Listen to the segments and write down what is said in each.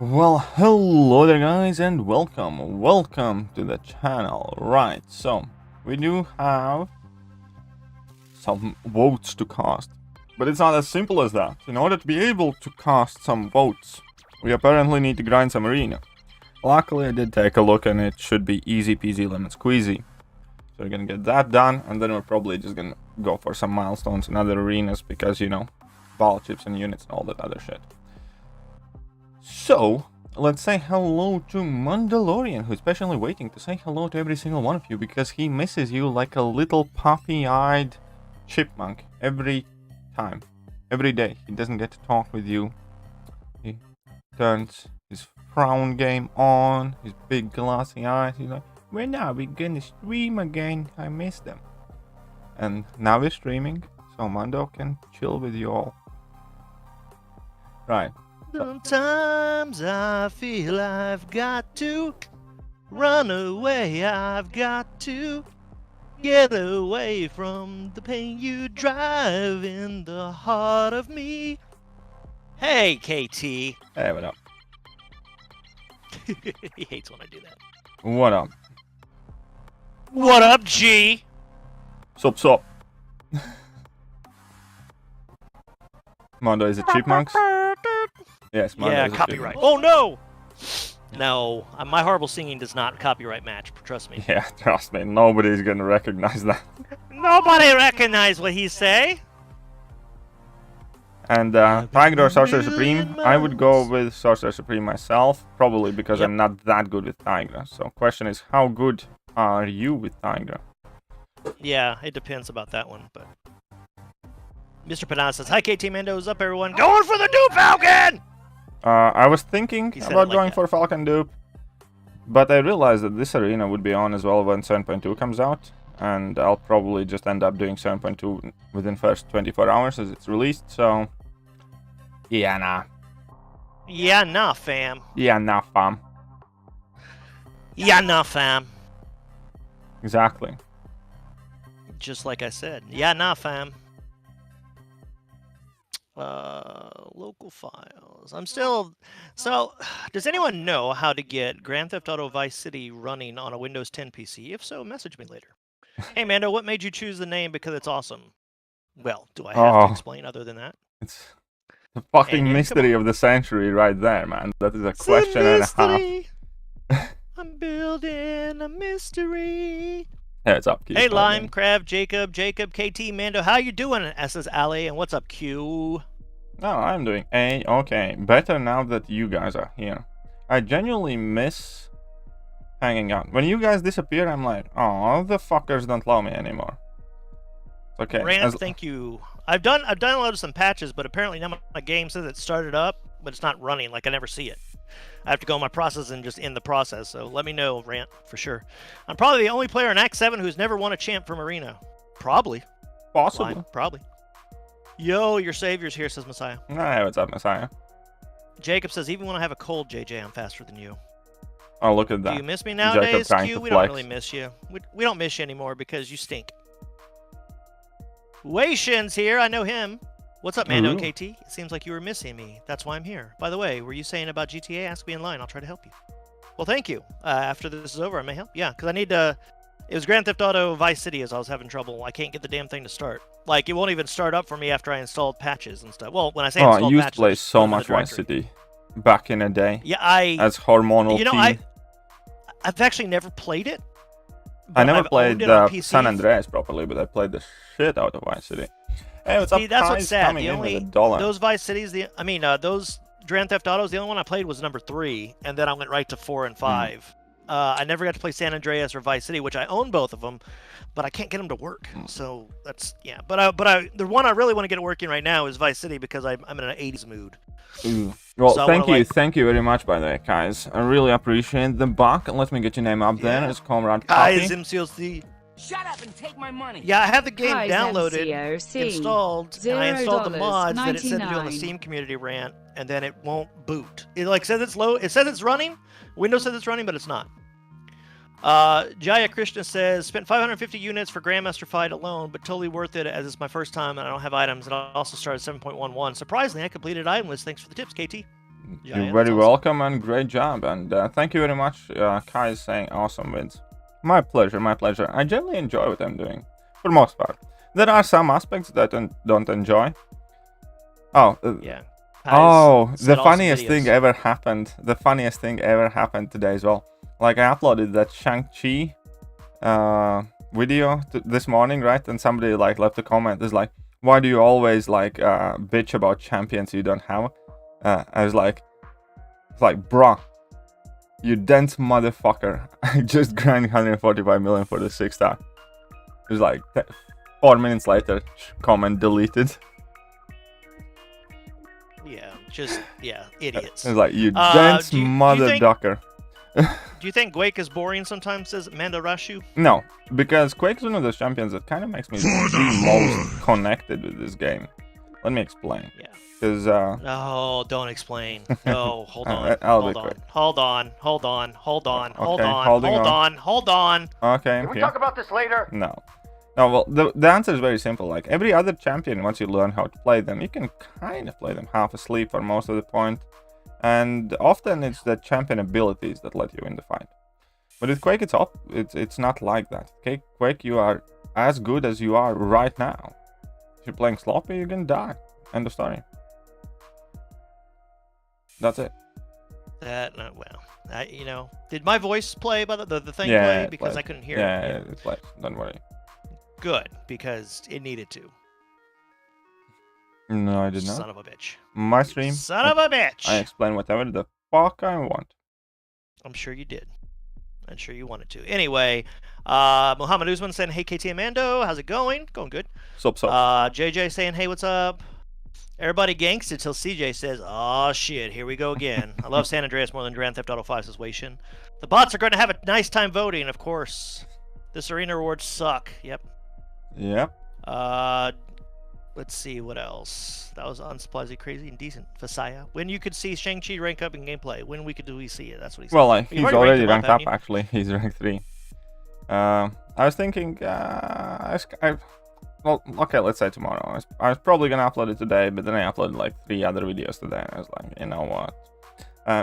Well, hello there guys and welcome to the channel. Right, so we do have some votes to cast, but it's not as simple as that. In order to be able to cast some votes, we apparently need to grind some arena. Luckily I did take a look and it should be easy peasy lemon squeezy. So we're gonna get that done, and then we're probably just gonna go for some milestones in other arenas because, you know, ball chips and units and all that other shit. So, let's say hello to Mandalorian, who's patiently waiting to say hello to every single one of you because he misses you like a little puppy-eyed chipmunk every time, every day. He doesn't get to talk with you. He turns his frown game on, his big glassy eyes. He's like, when are we gonna stream again? I miss them. And now we're streaming, so Mando can chill with you all. Right. Sometimes I feel I've got to run away. I've got to get away from the pain you drive in the heart of me. Hey, KT. Hey, what up? He hates when I do that. What up? What up, G? Sup. Mondo is a chipmunk. Yes, Mondo Yeah, is a copyright. chipmunk. Oh, no! No, my horrible singing does not copyright match, trust me. Yeah, trust me, nobody's gonna recognize that. Nobody recognize what he say. And Tiger or Sorcerer Supreme, I would go with Sorcerer Supreme myself, probably because I'm not that good with Tigra. So question is, how good are you with Tigra? Yeah, it depends about that one, but... Mr. Panana says, hi, KT Mando, what's up, everyone? Going for the Dupe Falcon! I was thinking said about it like going that. for Falcon Dupe, but I realized that this arena would be on as well when 7.2 comes out, and I'll probably just end up doing 7.2 within first 24 hours as it's released, so... Yeah, nah. Yeah, nah, fam. Yeah, nah, fam. Yeah, nah, fam. Exactly. Just like I said. Yeah, nah, fam. Local files. I'm still... So, does anyone know how to get Grand Theft Auto Vice City running on a Windows 10 PC? If so, message me later. Hey, Mando, what made you choose the name because it's awesome? Well, do I have to explain other than that? It's the fucking And yeah, mystery of the century right there, man. That is a question and a half. I'm building a mystery. Yeah, it's up, Keith. Hey, Lime, Crab, Jacob, KT, Mando, how you doing? SS Ali, and what's up, Q? No, I'm doing okay. Better now that you guys are here. I genuinely miss hanging out. When you guys disappear, I'm like, oh, the fuckers don't love me anymore. It's okay. Rant, thank you. I've downloaded some patches, but apparently now my game says it started up, but it's not running. Like I never see it. I have to go in my process and just end the process. So let me know, Rant, for sure. I'm probably the only player in Act 7 who's never won a champ from Arena. Probably. Possibly. Lime, probably. Yo, your savior's here, says Messiah. Hey, what's up, Messiah? Jacob says, even when I have a cold, JJ, I'm faster than you. Oh, look at that. Do you miss me nowadays, trying Q? to We flex. don't really miss you. We don't miss you anymore because you stink. Wei Shin's here. I know him. What's up, Mando Ooh. KT? It seems like you were missing me. That's why I'm here. By the way, were you saying about GTA? Ask me in line. I'll try to help you. Well, thank you. After this is over, I may help. Yeah, because I need to... It was Grand Theft Auto Vice City as I was having trouble. I can't get the damn thing to start. Like, it won't even start up for me after I installed patches and stuff. Well, when I say Oh, installed I used to patches... play so those are much the Vice directory. City back in the day. Yeah, As hormonal You know, teen. I've actually never played it. I but never I've played owned it on PC. San Andreas properly, but I played the shit out of Vice City. Hey, what's See, up, that's guys? what's sad. Coming The in with only $1. those Vice Cities, those Grand Theft Autos, the only one I played was number 3, and then I went right to 4 and 5. I never got to play San Andreas or Vice City, which I own both of them, but I can't get them to work. So that's But the one I really want to get working right now is Vice City because I'm in an 80s mood. Ooh. Well, So thank you very much, by the way, guys. I really appreciate the buck. Let me get your name up there. It's Comrade. Guys, MCOC. Shut up and take my money. Yeah, I have the game Guys, downloaded, MCOC. installed, and I installed the mods that it said to do on the $0.99. Steam community rant, and then it won't boot. It like says it's low. It says it's running. Windows says it's running, but it's not. Jaya Krishna says, spent 550 units for Grandmaster Fight alone, but totally worth it as it's my first time and I don't have items, and I also started 7.11. Surprisingly, I completed item list. Thanks for the tips, KT. You're very welcome and great job. And thank you very much. Kai is saying awesome wins. My pleasure, my pleasure. I generally enjoy what I'm doing, for the most part. There are some aspects that I don't enjoy. Oh. Yeah. Oh, the funniest thing ever happened. The funniest thing ever happened today as well. Like, I uploaded that Shang-Chi video this morning, right? And somebody like left a comment. It's like, why do you always like bitch about champions you don't have? I was like, it's like, bruh, you dense motherfucker. I just grind 145 million for the 6-star. It was like 4 minutes later, comment deleted. Yeah, idiots. It's like, you dense mother ducker. Do you think Quake is boring sometimes, says Mandarashu? No, because Quake is one of those champions that kind of makes me the most connected with this game. Let me explain. Yeah. Because no, don't explain. No, hold on. Hold on. Okay. Can we talk about this later? No. No, well, the answer is very simple. Like, every other champion, once you learn how to play them, you can kind of play them half asleep for most of the point. And often it's the champion abilities that let you win the fight. But with Quake, it's not like that. Okay, Quake, you are as good as you are right now. If you're playing sloppy, you're gonna die. End of story. That's it. Did my voice play by the thing play? Because I couldn't hear it. Yeah, it played. Don't worry. Good, because it needed to. No, I did not. Son of a bitch. My stream. Son of a bitch. I explain whatever the fuck I want. I'm sure you did. I'm sure you wanted to. Anyway, Muhammad Usman saying, hey, KT Amando, how's it going? Going good. Sup. JJ saying, hey, what's up? Everybody gangsted till CJ says, oh, shit, here we go again. I love San Andreas more than Grand Theft Auto 5, says Waitian. The bots are going to have a nice time voting, of course. This arena rewards suck. Yep. Let's see what else. That was unsurprisingly crazy and decent. Fasaya. When you could see Shang-Chi rank up in gameplay. When do we see it? That's what he said. Well, he's already ranked up, actually. He's ranked 3. I was thinking, well, okay, let's say tomorrow. I was probably gonna upload it today, but then I uploaded like 3 other videos today, and I was like, you know what?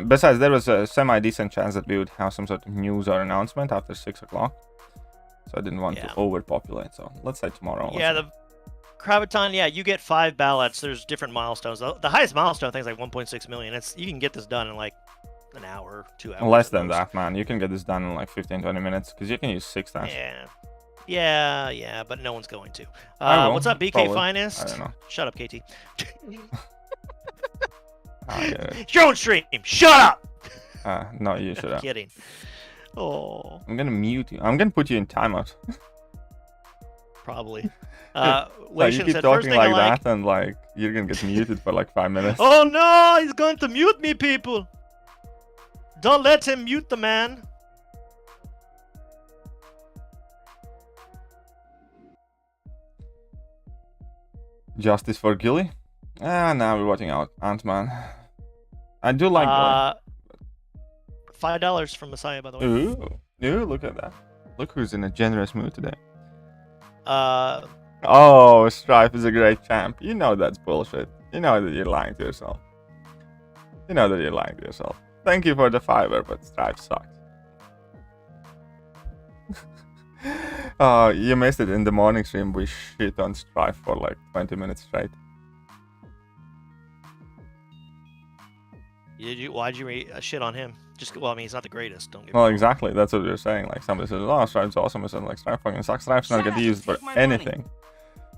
Besides, there was a semi-decent chance that we would have some sort of news or announcement after 6 o'clock. So I didn't want to overpopulate, so let's say tomorrow. Yeah, the Kraviton, you get 5 ballots. There's different milestones. The highest milestone, I think, is like 1.6 million. You can get this done in like an hour, 2 hours. Less than that, man. You can get this done in like 15-20 minutes, because you can use 6 times. Yeah, but no one's going to. What's up, BK probably. Finest? I don't know. Shut up, KT. It's your own stream. Shut up. No, you shut up. Kidding. Oh. I'm gonna mute you. I'm gonna put you in timeout. Probably. You keep talking like that, and like you're gonna get muted for like 5 minutes. Oh no, he's going to mute me, people. Don't let him mute the man. Justice for Gilly? Now we're watching out Ant-Man. I do like $5 from Messiah, by the way. Ooh, look at that. Look who's in a generous mood today. Oh, Strife is a great champ. You know that's bullshit. You know that you're lying to yourself. Thank you for the $5, but Strife sucks. You missed it in the morning stream. We shit on Strife for like 20 minutes straight. Why'd you shit on him? He's not the greatest. Don't get me wrong. Exactly. That's what you're saying. Like somebody says, "Oh, Strife's awesome," and like Strife fucking sucks. Strife's not gonna be used for anything.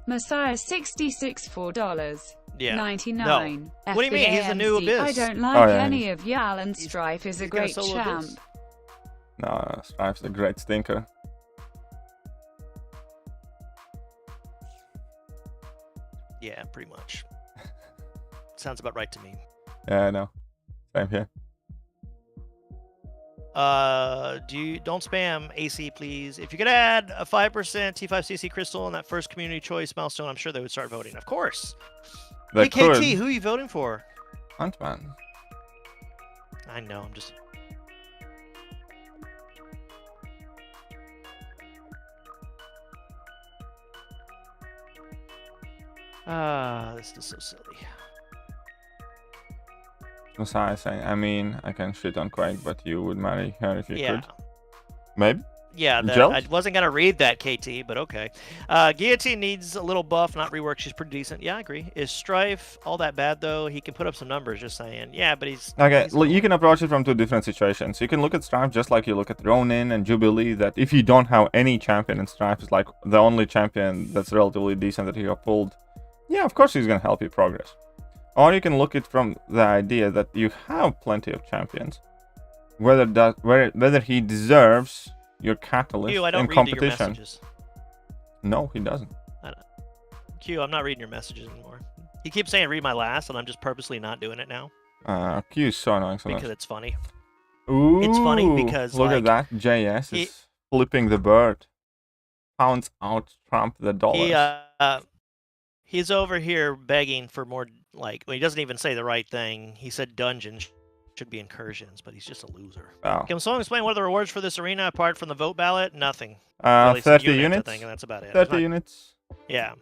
Messiah 66 $4. Yeah. 99. No. What do you mean? He's the new Abyss. I don't like any of Yal, and Strife is a great champ. Abyss. No, Strife's a great stinker. Yeah, pretty much. Sounds about right to me. Yeah, I know. Same here. Don't spam AC, please. If you could add a 5% T5CC crystal on that first community choice milestone, I'm sure they would start voting. Of course. BKT, who are you voting for? Ant-Man. I know. I'm just. This is so silly. Messiah saying, I mean, I can shit on Quake, but you would marry her if you could. Yeah. Maybe? Yeah, I wasn't going to read that, KT, but okay. Guillotine needs a little buff, not rework. She's pretty decent. Yeah, I agree. Is Strife all that bad, though? He can put up some numbers, just saying. Yeah, but he's... Okay, look, you can approach it from two different situations. You can look at Strife just like you look at Ronin and Jubilee, that if you don't have any champion and Strife is like the only champion that's relatively decent that you have pulled, yeah, of course he's going to help you progress. Or you can look at from the idea that you have plenty of champions. Whether he deserves... your catalyst Q, I don't in read competition. Your messages. No, he doesn't. Q, I'm not reading your messages anymore. He keeps saying read my last, and I'm just purposely not doing it now. Q is so annoying sometimes. Because it's funny. Ooh, it's funny because look like, at that. JS is flipping the bird. Pounds out Trump the dollars. He's over here begging for more. Like, well, he doesn't even say the right thing. He said dungeons should be incursions, but he's just a loser. Oh. Can someone explain what are the rewards for this arena apart from the vote ballot? Nothing. 30 units. I think, and that's about it. 30 units. Yeah.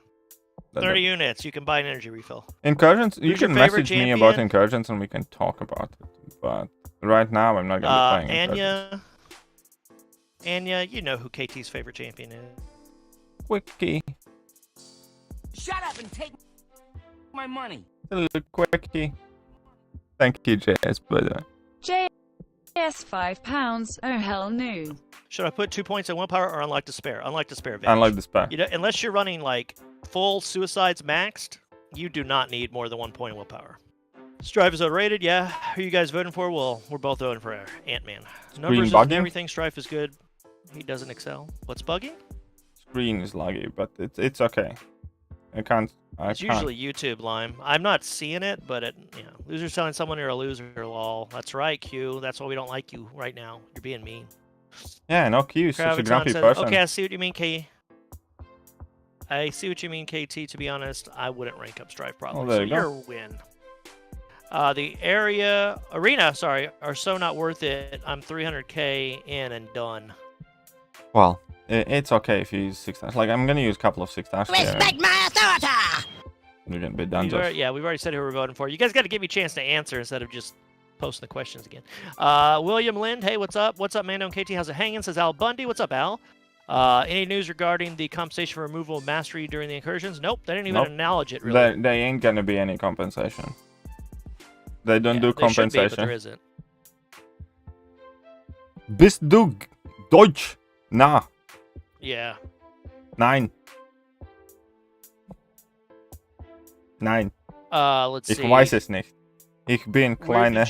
30 units. You can buy an energy refill. Incursions. You can message me about champion? incursions and we can talk about it. But right now, I'm not gonna be playing incursions. Anya, you know who KT's favorite champion is. Quickie. Shut up and take my money. Quickie. Thank you, JS, by the way. JS £5. Oh hell no. Should I put 2 points in willpower or unlike despair? Unlike despair. Vintage. Unlike despair. You know, unless you're running like full suicides maxed, you do not need more than 1 point in willpower. Strife is overrated. Yeah. Who are you guys voting for? Well, we're both voting for Ant-Man. Numbers and everything. Strife is good. He doesn't excel. What's bugging? Screen is laggy, but it's okay. It's usually YouTube Lime. I'm not seeing it, but loser's telling someone you're a loser, lol. That's right, Q. That's why we don't like you right now. You're being mean. Yeah, no, Q is such a grumpy person. Okay, I see what you mean, KT. To be honest, I wouldn't rank up Strife probably. Well, you're a win. The arena, are so not worth it. I'm 300k in and done. Well, it's okay if you use 6 stars. Like, I'm gonna use a couple of 6 stars. Respect my authority! You're gonna be done. Yeah, we've already said who we're voting for. You guys got to give me a chance to answer instead of just posting the questions again. William Lind, hey, what's up? What's up, Mando and KT? How's it hanging? Says Al Bundy. What's up, Al? Any news regarding the compensation for removal of mastery during the incursions? Nope, they didn't even acknowledge it, really. They ain't gonna be any compensation. They don't do compensation. Should be, but there isn't. Bist du Deutsch? Na. Yeah. Nein. Let's see. Ich weiß es nicht. Ich bin kleine.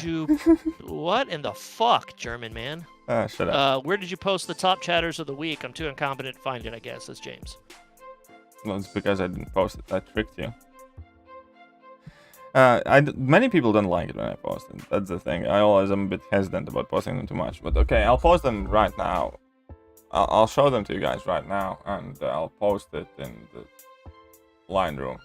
What in the fuck, German man? Shut up. Where did you post the top chatters of the week? I'm too incompetent to find it, I guess, says James. Well, it's because I didn't post it. I tricked you. Many people don't like it when I post it. That's the thing. I always am a bit hesitant about posting them too much. But okay, I'll post them right now. I'll show them to you guys right now, and I'll post it in the line room.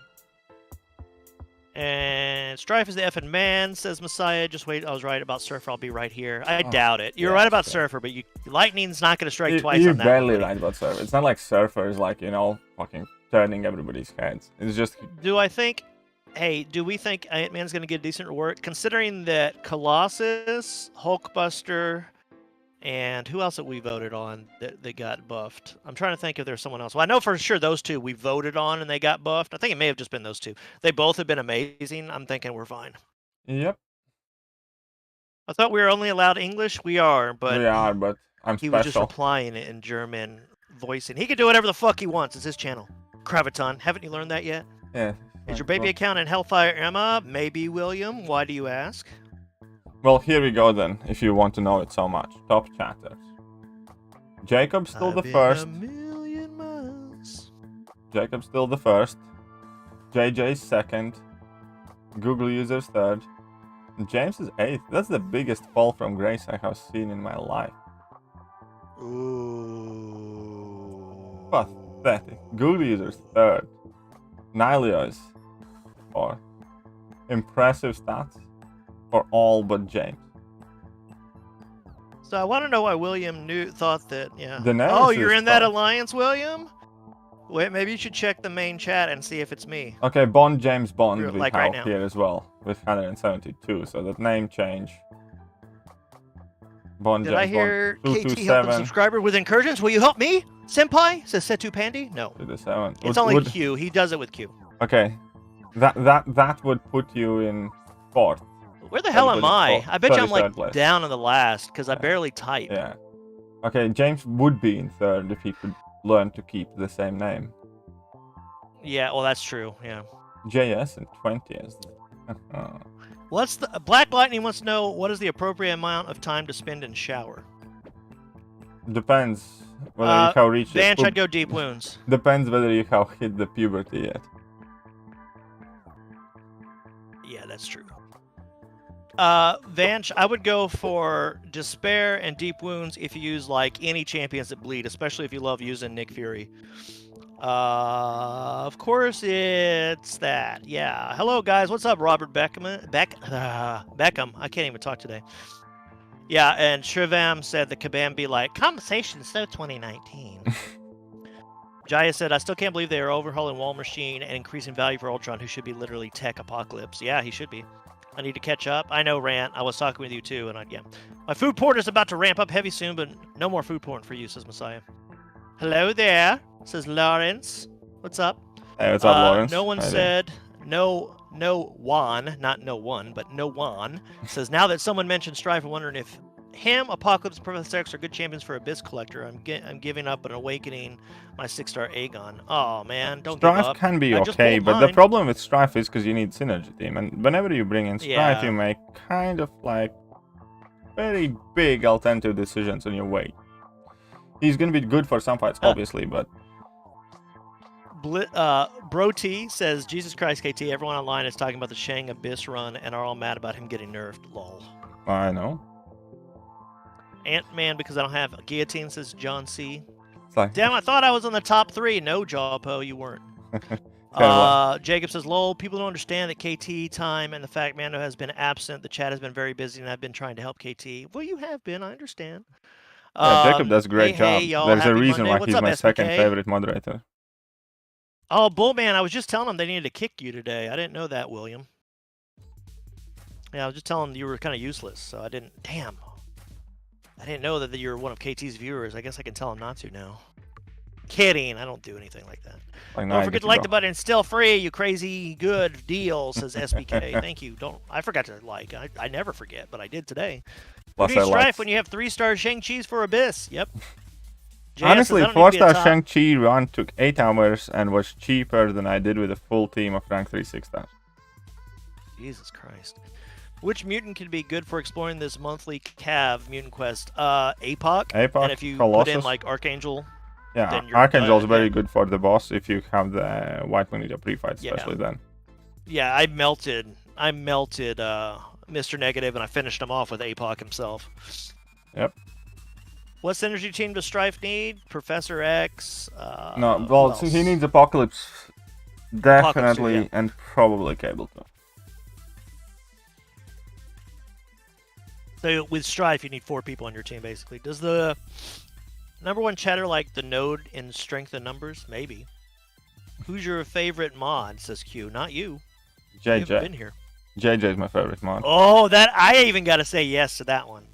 And Strife is the effing man, says Messiah. Just wait, I was right about Surfer. I'll be right here. I doubt it. You're right about Surfer, but Lightning's not going to strike twice on that. You're barely right about Surfer. It's not like Surfer is like, fucking turning everybody's heads. It's just... Do we think Ant-Man's going to get a decent reward? Considering that Colossus, Hulkbuster... And who else that we voted on that got buffed? I'm trying to think if there's someone else. Well, I know for sure those two we voted on and they got buffed. I think it may have just been those two. They both have been amazing. I'm thinking we're fine. Yep. I thought we were only allowed English. We are, but I'm special. He was just replying it in German voicing. He can do whatever the fuck he wants. It's his channel. Kravaton, haven't you learned that yet? Yeah. Is your baby account in Hellfire Emma? Maybe, William. Why do you ask? Well, here we go then, if you want to know it so much. Top chatters. Jacob's still the first. Jacob's still the first. JJ's second. Google users third. And James is eighth. That's the biggest fall from grace I have seen in my life. Ooh. Pathetic. Google users third. Nilio is fourth. Impressive stats. For all but James. So I want to know why William thought that, yeah. The oh, you're in that alliance, William? Wait, maybe you should check the main chat and see if it's me. Okay, Bond James Bond we Like have right now. here as well with 172. So that name change. Bond Did James I hear Bond KT help a 227 subscriber with incursions? Will you help me, Senpai? Says Setu Pandy. No, to the 7. it's only Q. He does it with Q. Okay, that would put you in 4th. Where the hell am I? I bet you I'm 33rd like place. down in the last because I barely type. Yeah. Okay, James would be in 3rd if he could learn to keep the same name. Yeah, well that's true. Yeah. JS in 20th. What's the Black Lightning wants to know what is the appropriate amount of time to spend in shower? Depends whether you have reached the Vanch, I'd go deep wounds. Depends whether you have hit the puberty yet. Yeah, that's true. Vanch, I would go for Despair and Deep Wounds if you use like any champions that bleed, especially if you love using Nick Fury. Of course it's that. Yeah. Hello guys, what's up, Robert Beckham? Beckham. I can't even talk today. Yeah, and Shrivam said the Kabam be like, conversation so 2019. Jaya said, I still can't believe they are overhauling Wall Machine and increasing value for Ultron, who should be literally tech apocalypse. Yeah, he should be. I need to catch up. I know, Rant. I was talking with you too, and yeah. My food porn is about to ramp up heavy soon, but no more food porn for you, says Messiah. Hello there, says Lawrence. What's up? Hey, what's up, Lawrence? No one said no one, not no one, but no one says now that someone mentioned Strife, I'm wondering if him, Apocalypse, and Professor X are good champions for Abyss Collector. I'm giving up an Awakening my 6-star Aegon. Oh man, don't give up. Strife can be I just okay, pulled but the mine. problem with Strife is because you need synergy team, and whenever you bring in Strife, Yeah. you make kind of like very big alternative decisions on your way. He's gonna be good for some fights, obviously, but Bro T says, Jesus Christ, KT, everyone online is talking about the Shang Abyss run and are all mad about him getting nerfed. Lol. I know. Ant-Man, because I don't have a guillotine, says John C. It's like, Damn, I thought I was on the top 3. No, Jawpo, you weren't. well. Jacob says, lol, people don't understand that KT time and the fact Mando has been absent. The chat has been very busy and I've been trying to help KT. Well, you have been, I understand. Yeah, Jacob does a great hey, job. y'all, There's a happy reason Monday. why What's he's up, my second SBK? favorite moderator. Oh, Bullman, I was just telling them they needed to kick you today. I didn't know that, William. Yeah, I was just telling them you were kind of useless, so I didn't... Damn. I didn't know that you were one of KT's viewers. I guess I can tell him not to now. Kidding. I don't do anything like that. Like, Don't forget to like the button. It's still free, you crazy good deal, says SBK. Thank you. I forgot to like. I never forget, but I did today. Plus, Who needs I Strife like. when you have 3-star Shang-Chi's for Abyss? Yep. JS Honestly, says, I don't need to be a 4-star top- Shang-Chi run took 8 hours and was cheaper than I did with a full team of rank 3 6-stars. Jesus Christ. Which mutant could be good for exploring this monthly Cav mutant quest? APOC. APOC, And if you Colossus. put in like Archangel, Yeah, then you're, Archangel is very yeah. good for the boss if you have the White Magneto pre-fight, especially then. yeah, I melted Mr. Negative and I finished him off with APOC himself. Yep. What synergy team does Strife need? Professor X. No, who well, else? he needs Apocalypse, definitely, yeah. and probably Cable too. So with Strife, you need 4 people on your team, basically. Does the number one chatter like the node in strength and numbers? Maybe. Who's your favorite mod? Says Q. Not you. You haven't been JJ. here. JJ is my favorite mod. Oh, that I even got to say yes to that one.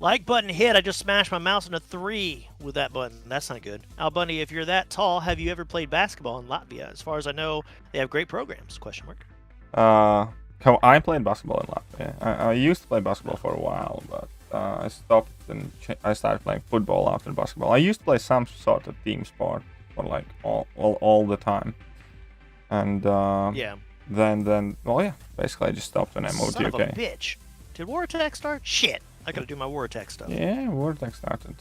Like button hit. I just smashed my mouse into 3 with that button. That's not good. Al Bundy, if you're that tall, have you ever played basketball in Latvia? As far as I know, they have great programs. Question mark. I played basketball in Latvia. I used to play basketball for a while, but I stopped and I started playing football after basketball. I used to play some sort of team sport for like all the time, and Yeah. then well yeah, basically I just stopped when I moved Son to of UK. a bitch. Did War Attack start? Shit. I gotta do my War Attack stuff. Yeah, Vortex started.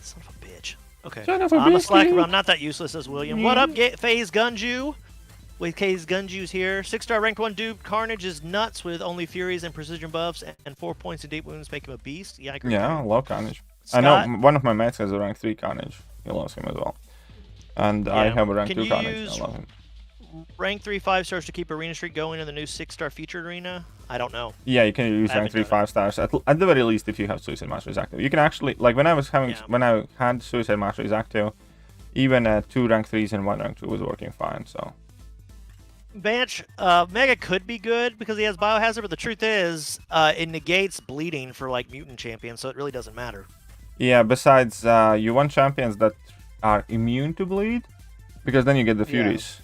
Son of a bitch. Okay. Son of a I'm a bitch, slacker, dude. but I'm not that useless as William. What up, FaZe Gunju? With K's Gunju's here. 6-star ranked 1 dude. Carnage is nuts with only Furies and Precision buffs and 4 points in deep wounds make him a beast. Yeah, I agree. Yeah, I love Carnage. Scott? I know one of my mates has a rank 3 Carnage. He loves him as well. And I Yeah. have a rank Can 2 you Carnage. use I love him. Rank 3 5-stars to keep Arena Streak going in the new 6-star featured arena? I don't know. Yeah, you can use I rank 3 haven't done 5-stars at the very least if you have Suicide Masters active. You can actually, like when I was having Yeah. when I had Suicide Masters active, even 2 rank 3s and 1 rank 2 was working fine. So Banch, Mega could be good because he has Biohazard, but the truth is, it negates bleeding for like Mutant champions, so it really doesn't matter. yeah, besides you want champions that are immune to bleed, because then you get the Furies.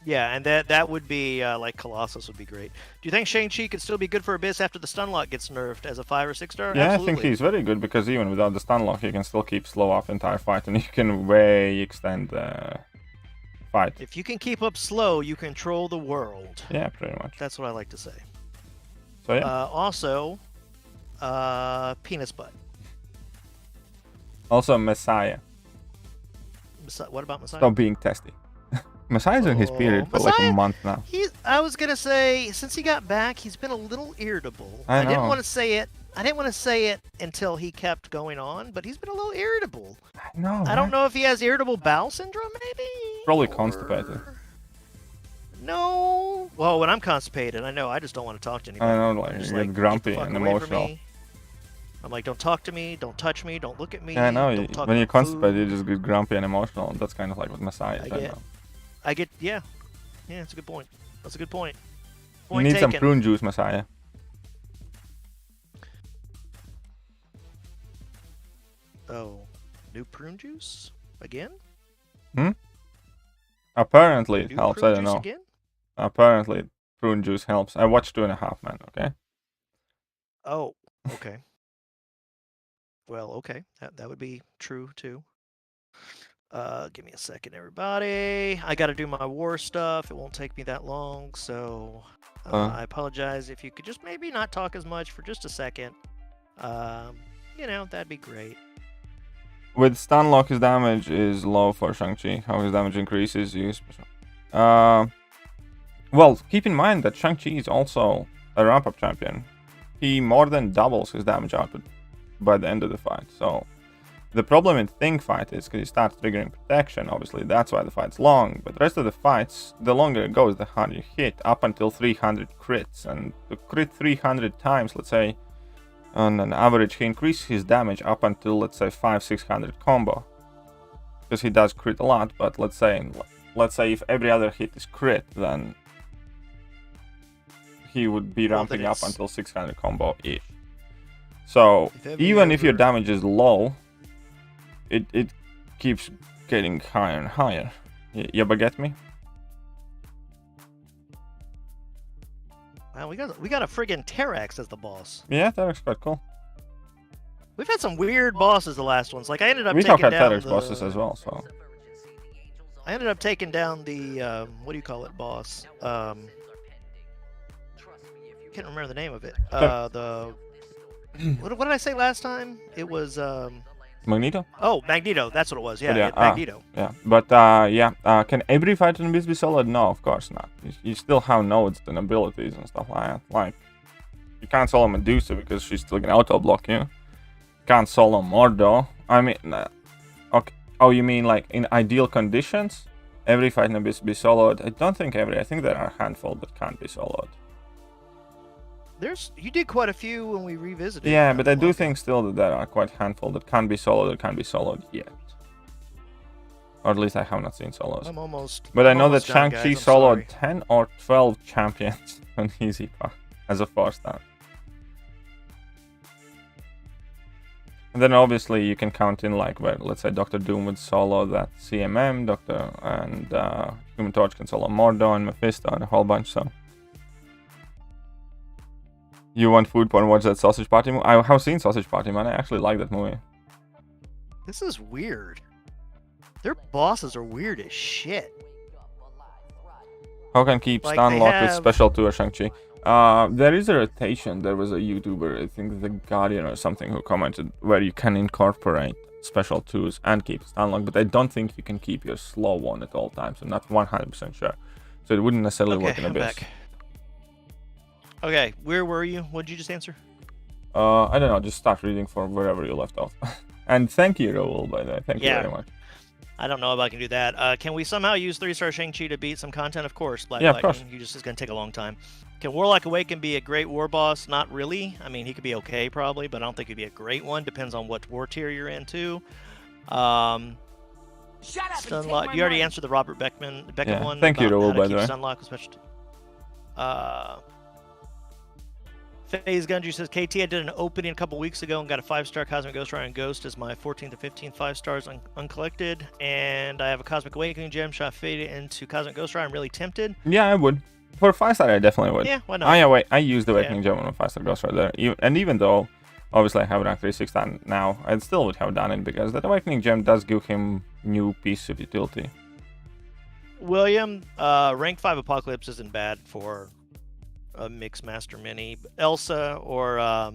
Yeah, and that would be like Colossus would be great. Do you think Shang-Chi could still be good for Abyss after the stunlock gets nerfed as a 5 or 6 star? Yeah, Absolutely. I think he's very good because even without the stunlock, you can still keep slow up entire fight, and you can way extend the fight. If you can keep up slow, you control the world. Yeah, pretty much. That's what I like to say. So yeah. Also, penis butt. Also, Messiah. What about Messiah? Stop being testy. Messiah's in his period for like a Messiah? month now. I was gonna say, since he got back, he's been a little irritable. I didn't know. want to say it. I didn't want to say it until he kept going on, but he's been a little irritable. No, I don't know if he has irritable bowel syndrome, maybe. Probably Or- constipated. No. Well, when I'm constipated, I know I just don't want to talk to anybody. I know, I'm like, just you get "Get the grumpy fuck and away from emotional." me." I'm like, don't talk to me, don't touch me, don't look at me. Yeah, I know. don't talk When you're about constipated, you food. just get grumpy and emotional. That's kind of like what Messiah is. I get, yeah. Yeah, that's a good point. That's a good point. You Point need some taken. prune juice, Messiah. Oh, new prune juice? Again? Apparently it New helps. prune I don't juice know. Again? Apparently prune juice helps. I watched 2.5 Men. Okay. Oh, okay. Well, okay. That would be true, too. Give me a second, everybody. I got to do my war stuff. It won't take me that long, so I apologize if you could just maybe not talk as much for just a second. You know, that'd be great. With stunlock, his damage is low for Shang-Chi. How his damage increases, you well, keep in mind that Shang-Chi is also a ramp-up champion. He more than doubles his damage output by the end of the fight. So the problem in Thing fight is because he starts triggering protection. Obviously, that's why the fight's long. But the rest of the fights, the longer it goes, the harder you hit, up until 300 crits. And to crit 300 times, let's say, on an average, he increases his damage up until, let's say, 500-600 combo. Because he does crit a lot, but let's say if every other hit is crit, then he would be ramping up until 600 combo-ish. So, even if your damage is low, it keeps getting higher and higher. You ever get me? Wow, we got a friggin' Terax as the boss. Yeah, that looks quite cool. We've had some weird bosses the last ones. Like I ended up We taking talk about down Terax the bosses as well, so. I ended up taking down the what do you call it, boss? Can't remember the name of it. The what did I say last time? It was Magneto? oh, Magneto. That's what it was. Yeah, Yeah, Magneto. Yeah, but can every fighter in this be solid? No, of course not. You still have nodes and abilities and stuff like that. Like, you can't solo Medusa because she's still gonna auto block you. Can't solo Mordo. I mean, okay. Oh, you mean like in ideal conditions, every fight in Abyss be soloed? I don't think every. I think there are a handful that can't be soloed. You did quite a few when we revisited. Yeah, but I do think still that there are quite a handful that can't be soloed or can't be soloed yet. Or at least I have not seen solos. I'm almost. But I know that almost done, Shang-Chi guys, I'm soloed sorry. 10 or 12 champions on easy path as a 4-star. And then obviously you can count in like where, let's say, Doctor Doom would solo that CMM, Human Torch can solo Mordo and Mephisto and a whole bunch, so. You want food porn, watch that Sausage Party movie? I have seen Sausage Party, man. I actually like that movie. This is weird. Their bosses are weird as shit. How can keep Like, stun they lock with have- special 2 or Shang-Chi? There is a rotation. There was a YouTuber, I think The Guardian or something, who commented where you can incorporate special 2s and keep stun lock, but I don't think you can keep your slow one at all times. I'm not 100% sure. So it wouldn't necessarily work in I'm Abyss. back. Okay, where were you? What did you just answer? I don't know, just start reading from wherever you left off. And thank you, Raoul, by the way. Thank you Yeah. very much. I don't know if I can do that. Can we somehow use 3-star Shang-Chi to beat some content? Of course, Black Yeah, of Lightning. course. You just is going to take a long time. Can Warlock Awaken be a great war boss? Not really. I mean, he could be okay probably, but I don't think he'd be a great one. Depends on what war tier you're in too. Shut up and Stun take lock. my You already money. answered the Robert Beckham Yeah, one. thank you, about Raoul, how to by keep the way. Stun lock, especially. FaZe Gundry says, KT, I did an opening a couple weeks ago and got a 5-star Cosmic Ghost Rider and Ghost as my 14th to 15th 5 stars uncollected. And I have a Cosmic Awakening gem. Should I fade it into Cosmic Ghost Rider? I'm really tempted. Yeah, I would. For a 5-star, I definitely would. Yeah, why not? Oh, yeah, wait. I used the Awakening Gem on a 5-star Ghost Rider. And even though, obviously, I have rank 36 done now, I still would have done it because that Awakening Gem does give him new piece of utility. William, rank 5 Apocalypse isn't bad for a Mix Master Mini. Elsa or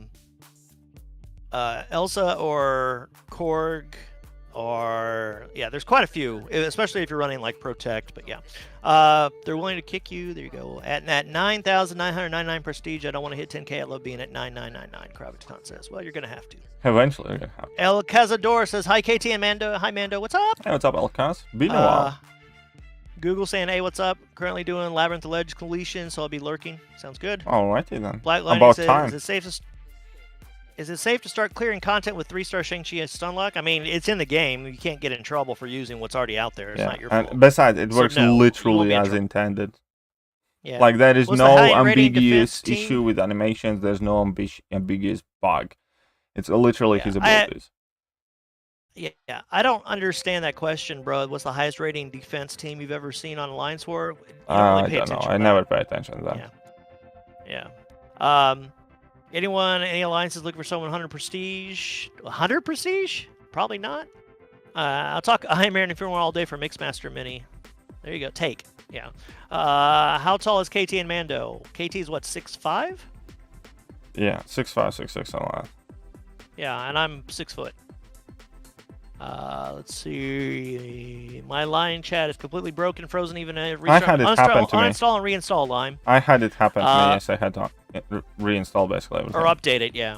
Korg, or yeah, there's quite a few, especially if you're running like Protect. But yeah, they're willing to kick you. There you go. At 9,999 prestige, I don't want to hit 10K. I love being at 9,999. Kraviton says, well, you're gonna have to. Eventually, you're gonna have to. El Cazador says, hi KT and Mando. Hi Mando, what's up? Hey, what's up, Elkaz? Been a while. Google saying, hey, what's up? Currently doing Labyrinth of Ledge completion, so I'll be lurking. Sounds good. Alrighty then. Black Lightning About says, time. Is it safe to start clearing content with 3-star Shang-Chi as Stunlock? I mean, it's in the game. You can't get in trouble for using what's already out there. It's not your fault. And besides, it So works no, you won't literally be in as trouble. intended. Yeah. Like, there is What's the no high rating ambiguous defense issue team? with animations. There's no ambiguous bug. It's literally Yeah, his abilities. Yeah, I don't understand that question, bro. What's the highest rating defense team you've ever seen on Alliance War? You don't really pay I don't know. attention I to never that. pay attention to that. Yeah. Any alliances looking for someone 100 prestige? 100 prestige? Probably not. I'll talk Iron Man if you want all day for Mixmaster Mini. There you go. Take. Yeah. How tall is KT and Mando? KT is what, 6'5"? Yeah, 6'5", 6'6", a lot. Yeah, and I'm 6 foot. Let's see. My line chat is completely broken, frozen. Even I had it happen to me. Uninstall and reinstall Lime. I had it happen to me. Yes, I had to reinstall basically everything. Or update it, yeah.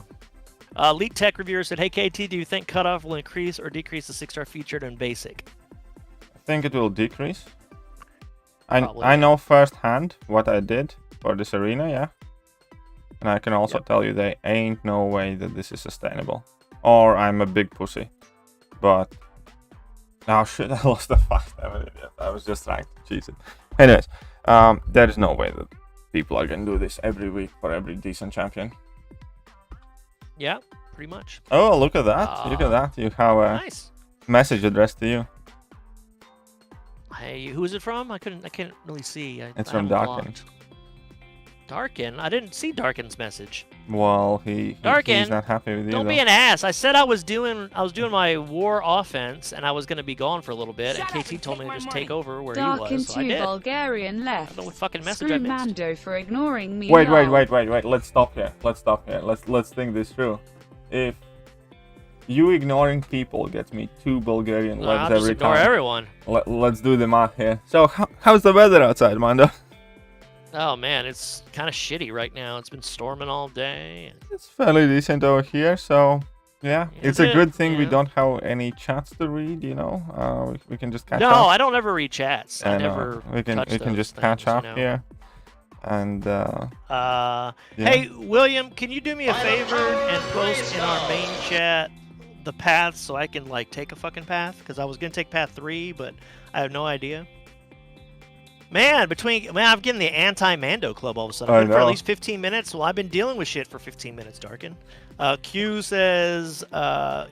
Leak Tech Reviewer said, hey KT, do you think cutoff will increase or decrease the 6-star featured in basic? I think it will decrease. Probably. I know firsthand what I did for this arena, yeah. And I can also tell you there ain't no way that this is sustainable. Or I'm a big pussy. But oh shit, I lost the 5 minute. I was just trying to cheese it. Anyways, there is no way that people are gonna do this every week for every decent champion. Yeah, pretty much. Oh, look at that! Look at that! You have a Nice. message addressed to you. Hey, who is it from? I can't really see. It's I from have it Darkin. blocked. Darkin? I didn't see Darkin's message. Well, he's Darkin, not happy with you. don't though. be an ass. I said I was doing my war offense and I was gonna be gone for a little bit, Shut and up KT and told me take to just my take money. over where he Dark was, so I into did. Bulgarian I don't left. know what fucking message I Screw missed. Mando for ignoring me. Wait. lol. Let's stop here. Let's think this through. If you ignoring people gets me 2 Bulgarian I'll legs just every ignore time. everyone. Let's do the math here. So how's the weather outside, Mando? Oh man, it's kind of shitty right now. It's been storming all day. It's fairly decent over here, so yeah. Is It's a it? good thing we Yeah. don't have any chats to read, you know. We can just catch No, up. I don't ever read chats. I And, never. we can touch just those catch things, up you know. here. And yeah. Hey William, can you do me a favor and post in our main chat the path so I can like take a fucking path? Because I was gonna take path 3, but I have no idea. Man, I'm getting the anti-Mando club all of a sudden. I I've been for at know. least 15 minutes. Well, I've been dealing with shit for 15 minutes, Darkin. Q says,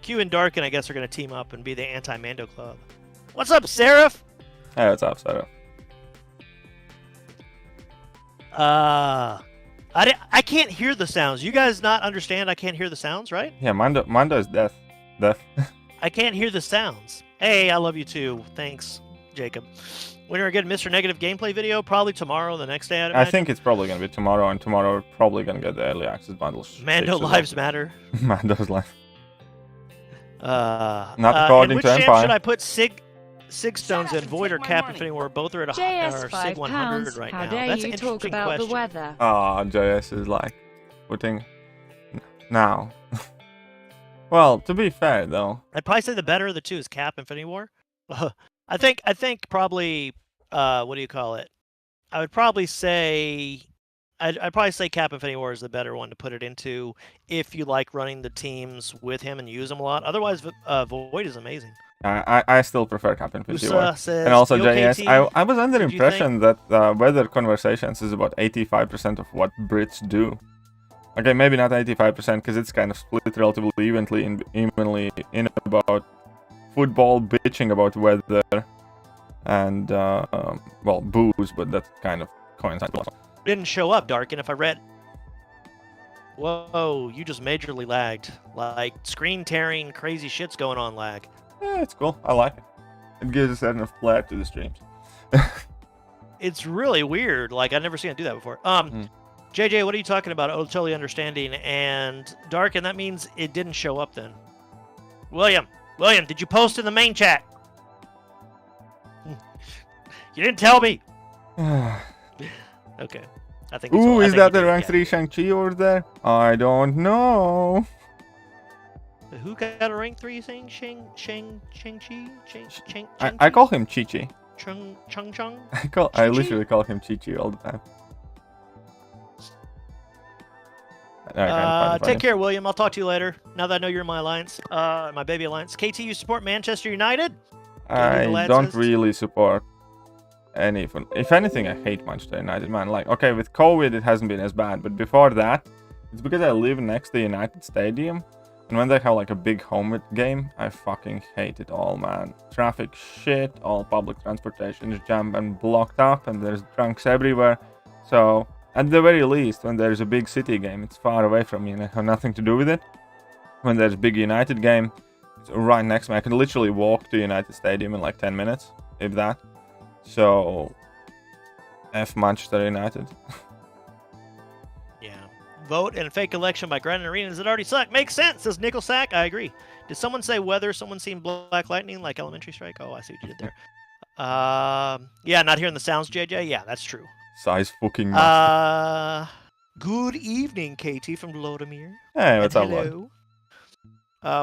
Q and Darkin, I guess, are going to team up and be the anti-Mando club. What's up, Seraph? Hey, what's up, Sarah? I can't hear the sounds. You guys not understand I can't hear the sounds, right? Yeah, Mando is deaf. I can't hear the sounds. Hey, I love you too. Thanks, Jacob. When are we getting Mr. Negative gameplay video? Probably tomorrow, the next day, I'd I imagine. think it's probably gonna be tomorrow, and tomorrow we're probably gonna get the early access bundles. Mando fixed as Lives well. Matter. Mando's life. Not according which to champ Empire. should I put Sig Stones in? and Void or take my Cap money. Infinity War? Both are at a JS or 5 Sig 100 pounds. right How now. dare That's an you talk interesting about question. the weather? Ah, JS is like putting now. Well, to be fair though, I'd probably say the better of the two is Cap Infinity War. I think probably what do you call it? I would probably say I'd probably say Cap Infinity War is the better one to put it into if you like running the teams with him and use him a lot. Otherwise, Void is amazing. I still prefer Captain 51. Usa says, And also "Yo, JS, KT, I was under did you impression that weather conversations is about 85% of what Brits do. Okay, maybe not 85% because it's kind of split relatively evenly in about football, bitching about weather, and well, booze, but that kind of coincides. didn't show up, Dark, and if I read... Whoa, you just majorly lagged. Like, screen tearing, crazy shit's going on lag. Yeah, it's cool. I like it. It gives a certain flair to the streams. It's really weird. Like, I've never seen it do that before. JJ, what are you talking about? Oh, totally understanding. And Dark, and that means it didn't show up then. William, did you post in the main chat? You didn't tell me. Okay. I think. Ooh, is that the rank 3 Shang-Chi over there? I don't know. Who got a rank 3 thing? Shang-Chi? I call him Chi-Chi. Chung? I literally call him Chi-Chi all the time. Take care, William. I'll talk to you later. Now that I know you're in my alliance, my baby alliance. KT, you support Manchester United? I don't really support any. If anything, I hate Manchester United, man. Like, okay, with COVID, it hasn't been as bad, but before that, it's because I live next to United Stadium, and when they have like a big home game, I fucking hate it all, man. Traffic shit, all public transportation is jammed and blocked up, and there's drunks everywhere. So, at the very least, when there's a big city game, it's far away from me and I have nothing to do with it. When there's a big United game, it's right next to me. I can literally walk to United Stadium in like 10 minutes, if that. So, F Manchester United. Yeah. Vote in a fake election by Grand Arenas that already suck. Makes sense, says Nickel Sack. I agree. Did someone say weather? Someone seen Black Lightning like Elementary Strike? Oh, I see what you did there. Yeah, not hearing the sounds, JJ? Yeah, that's true. Size fucking master. Good evening, KT from Vladimir. Hey, what's up, hello.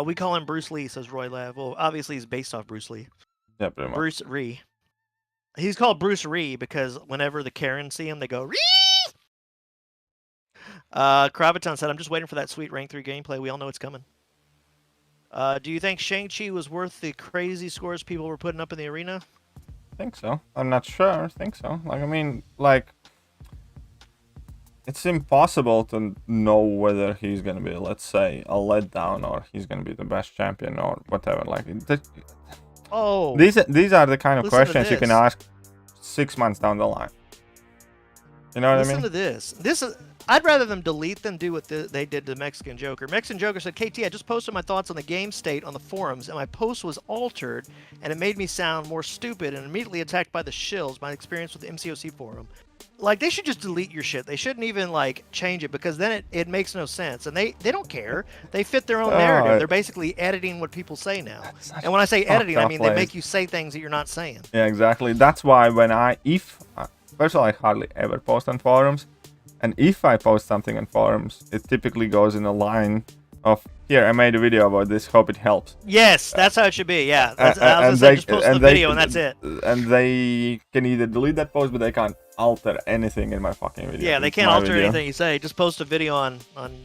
We call him Bruce Lee, says Roy Lav. Well, obviously he's based off Bruce Lee. Yeah, pretty much. Bruce Ree. He's called Bruce Ree because whenever the Karens see him, they go, Ree! Kraviton said, I'm just waiting for that sweet rank 3 gameplay. We all know it's coming. Do you think Shang-Chi was worth the crazy scores people were putting up in the arena? I think so. I'm not sure. I think so. Like, I mean, like, it's impossible to know whether he's gonna be, let's say, a letdown or he's gonna be the best champion or whatever. Like, these are the kind of questions you can ask 6 months down the line. You know what I mean? Listen to this. I'd rather them delete than do what they did to Mexican Joker. Mexican Joker said, KT, I just posted my thoughts on the game state on the forums, and my post was altered, and it made me sound more stupid and immediately attacked by the shills, my experience with the MCOC forum. Like, they should just delete your shit. They shouldn't even, like, change it, because then it makes no sense. And they don't care. They fit their own narrative. They're basically editing what people say now. And when I say editing, I mean they make you say things that you're not saying. Yeah, exactly. That's why when first of all, I hardly ever post on forums. And if I post something on forums, it typically goes in a line of, here, I made a video about this, hope it helps. Yes, that's how it should be, yeah. I was going to say, just post the video and that's it. And they can either delete that post, but they can't alter anything in my fucking video. Yeah, they can't alter anything you say. Just post a video on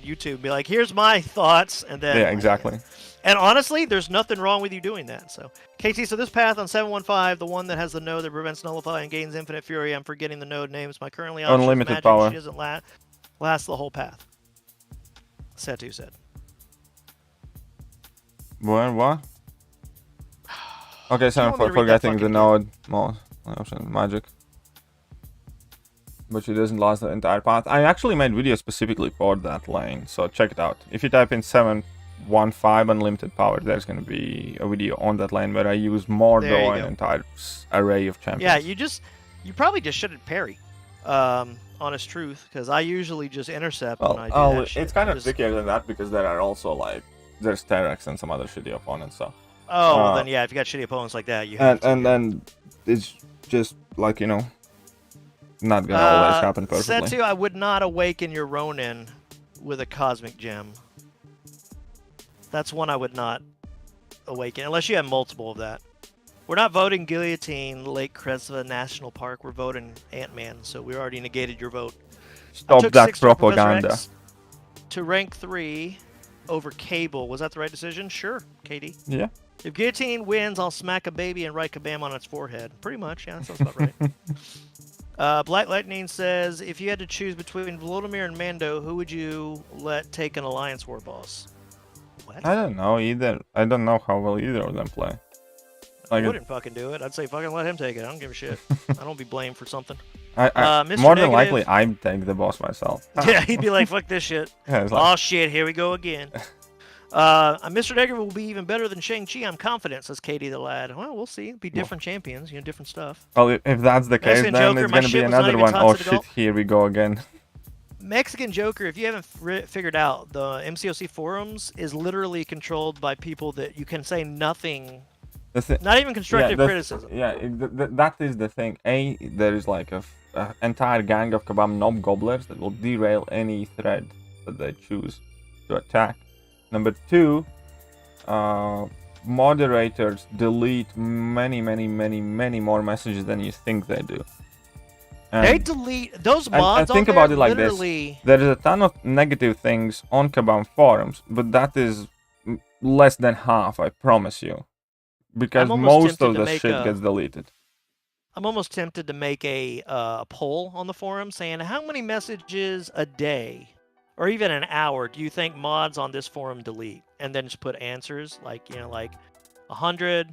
YouTube, be like, here's my thoughts, and then... Yeah, exactly. And honestly, there's nothing wrong with you doing that. So, KT, so this path on 715, the one that has the node that prevents nullify and gains infinite fury, I'm forgetting the node names. My currently option unlimited magic, power. She doesn't last the whole path. Setu said. What? Okay, sorry for forgetting the node option magic. But she doesn't last the entire path. I actually made videos specifically for that lane, so check it out. If you type in 715 unlimited power, there's going to be a video on that lane where I use more though an entire array of champions. Yeah, you probably just shouldn't parry. Honest truth, because I usually just intercept when I do that shit. It's kind of trickier than that because there are also like there's Terex and some other shitty opponents. So. Oh, well then yeah, if you got shitty opponents like that, you have and then it's just like, you know, not gonna always happen perfectly. Setu, I would not awaken your Ronin with a cosmic gem. That's one I would not awaken, unless you have multiple of that. We're not voting Guillotine, Lake Kresva National Park. We're voting Ant-Man, so we already negated your vote. Stop that propaganda. To rank 3 over Cable. Was that the right decision? Sure, KD. Yeah. If Guillotine wins, I'll smack a baby and write Kabam on its forehead. Pretty much, yeah, that sounds about right. Black Lightning says, if you had to choose between Volodymyr and Mando, who would you let take an Alliance War boss? What? I don't know either. I don't know how well either of them play. I wouldn't fucking do it. I'd say fucking let him take it. I don't give a shit. I don't be blamed for something. More than likely, I'd take the boss myself. Yeah, he'd be like, fuck this shit. Yeah, like, oh shit, here we go again. Mr. Negative will be even better than Shang-Chi, I'm confident, says Katie the lad. Well, we'll see. It'll be different champions, different stuff. Well, if that's the case, then Joker, it's going to be another one. Oh shit, here we go again. Mexican Joker, if you haven't figured out, the MCOC forums is literally controlled by people that you can say nothing, not even constructive criticism. Yeah, that is the thing. There is like a entire gang of Kabam knob gobblers that will derail any thread that they choose to attack. Number 2, moderators delete many more messages than you think they do. And they delete those mods. And think about it like this: there is a ton of negative things on Kabam forums, but that is less than half, I promise you, because most of the shit gets deleted. I'm almost tempted to make a poll on the forum saying how many messages a day or even an hour do you think mods on this forum delete, and then just put answers like 100,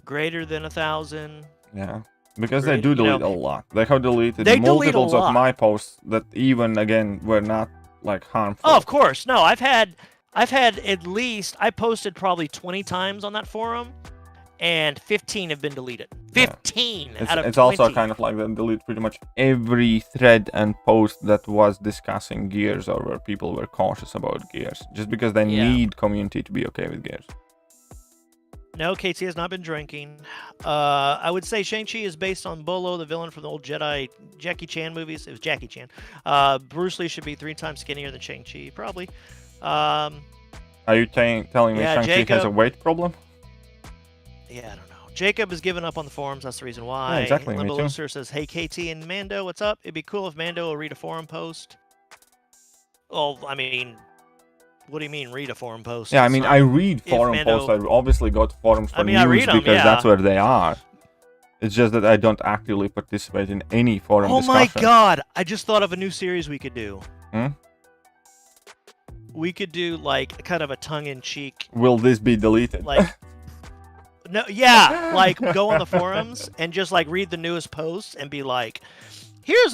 greater than 1,000. Yeah, because they do delete a lot. They have deleted multiples of my posts that even again were not like harmful. Oh, of course. No, I've had at least, I posted probably 20 times on that forum, and 15 have been deleted. 15 out of 20. It's also kind of like they delete pretty much every thread and post that was discussing Gears or where people were cautious about Gears, just because they need community to be okay with Gears. No, KT has not been drinking. I would say Shang-Chi is based on Bolo, the villain from the old Jackie Chan movies. It was Jackie Chan. Bruce Lee should be 3 times skinnier than Shang-Chi, probably. Are you telling me Shang-Chi has a weight problem? Yeah, I don't know. Jacob has given up on the forums. That's the reason why. Yeah, exactly. Limbaluser says, hey, KT and Mando, what's up? It'd be cool if Mando will read a forum post. Well, I mean, what do you mean read a forum post? Yeah, I mean, I read forum posts. I obviously go to forums for news because that's where they are. It's just that I don't actively participate in any forum discussion. Oh my god! I just thought of a new series we could do. We could do like kind of a tongue-in-cheek. Will this be deleted? Like, no, yeah, like go on the forums and just like read the newest posts and be like, here's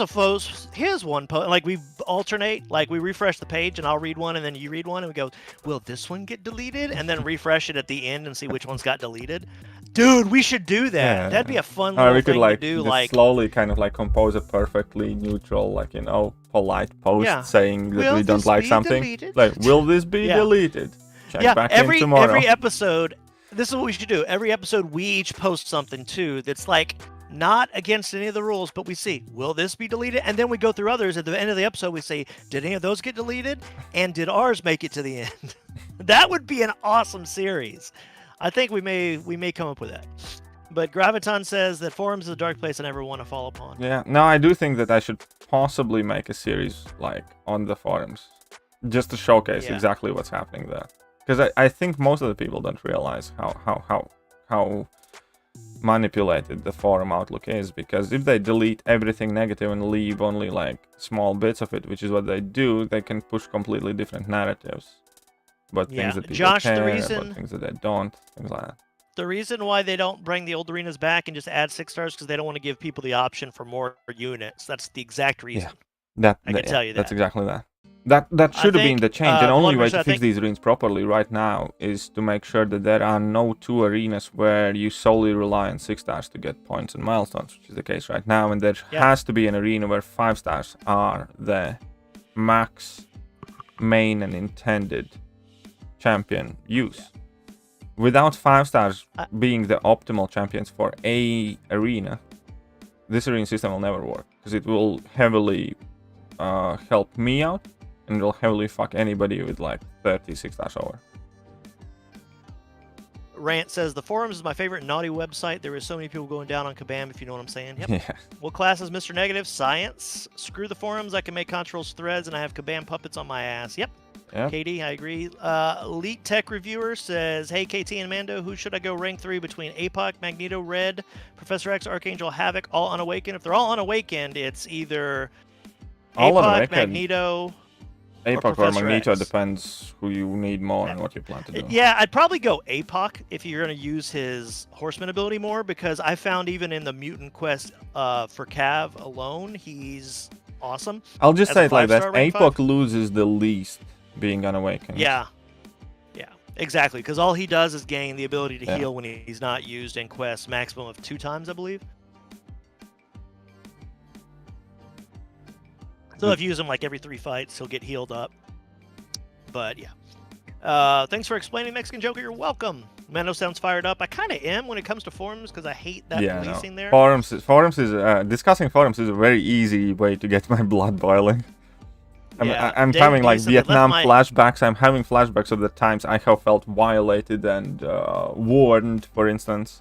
one post. Like we alternate, like we refresh the page and I'll read one and then you read one and we go, will this one get deleted? And then refresh it at the end and see which ones got deleted. Dude, we should do that. Yeah. That'd be a fun little thing to do. Like slowly kind of like compose a perfectly neutral, like, polite post saying that we don't like something. Deleted? Like, will this be deleted? Check back in tomorrow. Every episode, this is what we should do. Every episode, we each post something too that's like not against any of the rules, but we see, will this be deleted? And then we go through others. At the end of the episode, we say, did any of those get deleted? And did ours make it to the end? That would be an awesome series. I think we may come up with that. But Graviton says that forums is a dark place I never want to fall upon. Yeah, no, I do think that I should possibly make a series like on the forums, just to showcase exactly what's happening there. Because I think most of the people don't realize how manipulated the forum outlook is. Because if they delete everything negative and leave only like small bits of it, which is what they do, they can push completely different narratives. But things that people care, about things that they don't, things like that. The reason why they don't bring the old arenas back and just add 6 stars because they don't want to give people the option for more units. That's the exact reason. Yeah. I can tell you that. That's exactly that. That should have been the change. The only way to fix these arenas properly right now is to make sure that there are no 2 arenas where you solely rely on 6 stars to get points and milestones, which is the case right now. And there has to be an arena where 5 stars are the max, main, and intended champion use. Without 5 stars being the optimal champions for a arena, this arena system will never work because it will heavily help me out and it will heavily fuck anybody with like 36 stars over. Rant says the forums is my favorite naughty website. There is so many people going down on Kabam, if you know what I'm saying. Yep. Yeah. What class is Mr. Negative? Science. Screw the forums. I can make controls threads and I have Kabam puppets on my ass. Yep. Yep. KD, I agree. Elite Tech Reviewer says, hey, KT and Mando, who should I go rank 3 between APOC, Magneto, Red, Professor X, Archangel, Havoc, all Unawakened? If they're all Unawakened, it's either All APOC, Unawakened. Magneto, APOC or Professor Magneto X. depends who you need more and what you plan to do. Yeah, I'd probably go APOC if you're going to use his Horseman ability more, because I found even in the Mutant quest for Cav alone, he's awesome. I'll just As say a it like this. 5-star rank APOC 5? loses the least being Unawakened. Yeah. Yeah, exactly, because all he does is gain the ability to Yeah. heal when he's not used in quests, maximum of 2 times, I believe. So if you use him like every 3 fights, he'll get healed up. But yeah. Thanks for explaining, Mexican Joker. You're welcome. Mando sounds fired up. I kind of am when it comes to forums because I hate that policing there. Forums is discussing forums is a very easy way to get my blood boiling. I'm Dave having like Neeson, they left Vietnam my- flashbacks. I'm having flashbacks of the times I have felt violated and warned, for instance.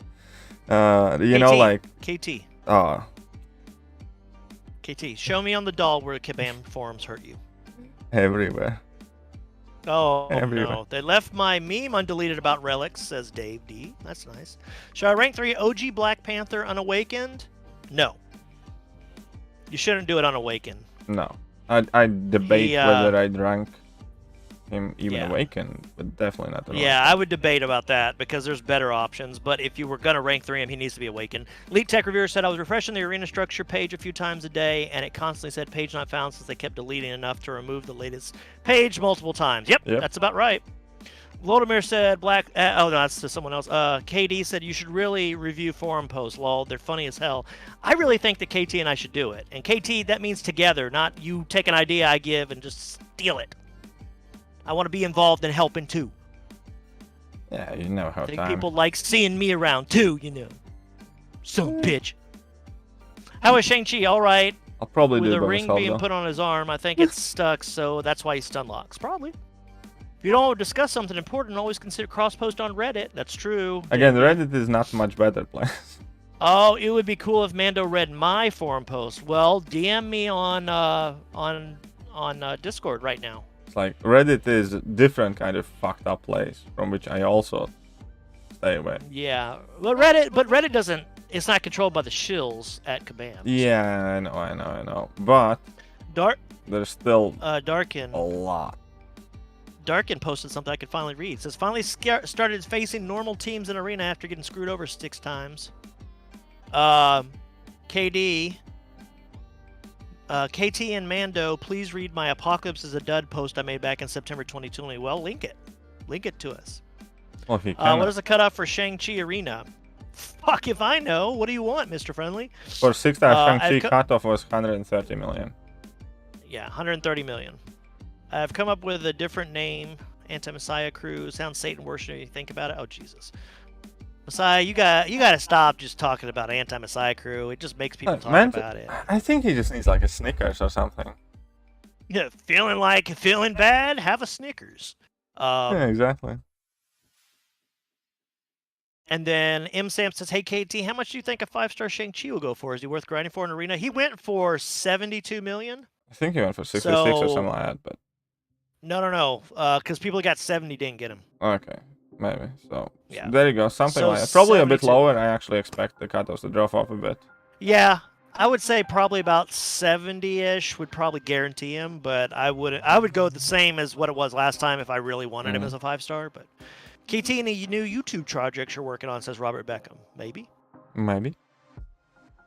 You know, like KT. KT. Show me on the doll where Kabam forums hurt you. Everywhere. Oh, Everywhere. no. They left my meme undeleted about relics, says Dave D. That's nice. Should I rank 3 OG Black Panther Unawakened? No. You shouldn't do it Unawakened. No. I debate whether I'd rank him even Yeah. Awakened, but definitely not the Yeah, I would debate about that because there's better options. But if you were going to rank 3 him, he needs to be Awakened. Elite Tech Reviewer said, I was refreshing the arena structure page a few times a day, and it constantly said page not found since they kept deleting enough to remove the latest page multiple times. Yep. That's about right. Vladimir said, oh, no, that's to someone else. KD said, you should really review forum posts, lol. They're funny as hell. I really think that KT and I should do it. And KT, that means together, not you take an idea I give and just steal it. I want to be involved in helping, too. Yeah, you know how I think time. people like seeing me around, too, you know. Some bitch. How is Shang-Chi? All right. I'll probably With do it a by ring myself, being though. put on his arm, I think it's stuck, so that's why he stun locks. Probably. If you don't want to discuss something important, always consider cross-post on Reddit. That's true. Again, Reddit is not much better place. Oh, it would be cool if Mando read my forum post. Well, DM me on Discord right now. It's like Reddit is a different kind of fucked up place from which I also stay away. Yeah, but Reddit doesn't. It's not controlled by the shills at Kabam. Yeah, I know. But there's still Darkin. a lot. Darkin posted something I could finally read. It says, finally started facing normal teams in arena after getting screwed over 6 times. KD. KT and Mando, please read my Apocalypse is a Dud post I made back in September 2020. Well, link it. Link it to us. Well, if you can. What is the cutoff for Shang-Chi Arena? Fuck if I know. What do you want, Mr. Friendly? For 6-star Shang-Chi, cutoff was 130 million. Yeah, 130 million. I've come up with a different name. Anti-Messiah Crew. Sounds Satan worship. You think about it. Oh, Jesus. Messiah, you got to stop just talking about Anti-Messiah Crew. It just makes people talk about it. I think he just needs like a Snickers or something. Yeah, feeling bad? Have a Snickers. Yeah, exactly. And then M. Sam says, hey, KT, how much do you think a 5-star Shang-Chi will go for? Is he worth grinding for an arena? He went for 72 million. I think he went for 66 or something like that, but... No. Because people who got 70 didn't get him. Okay, maybe. So, Yeah. there you go. Something So like that. Probably a bit 72. lower. I actually expect the cutoffs to drop off a bit. Yeah, I would say probably about 70-ish would probably guarantee him, but I would go the same as what it was last time if I really wanted him as a 5-star. But KT, any new YouTube projects you're working on, says Robert Beckham. Maybe.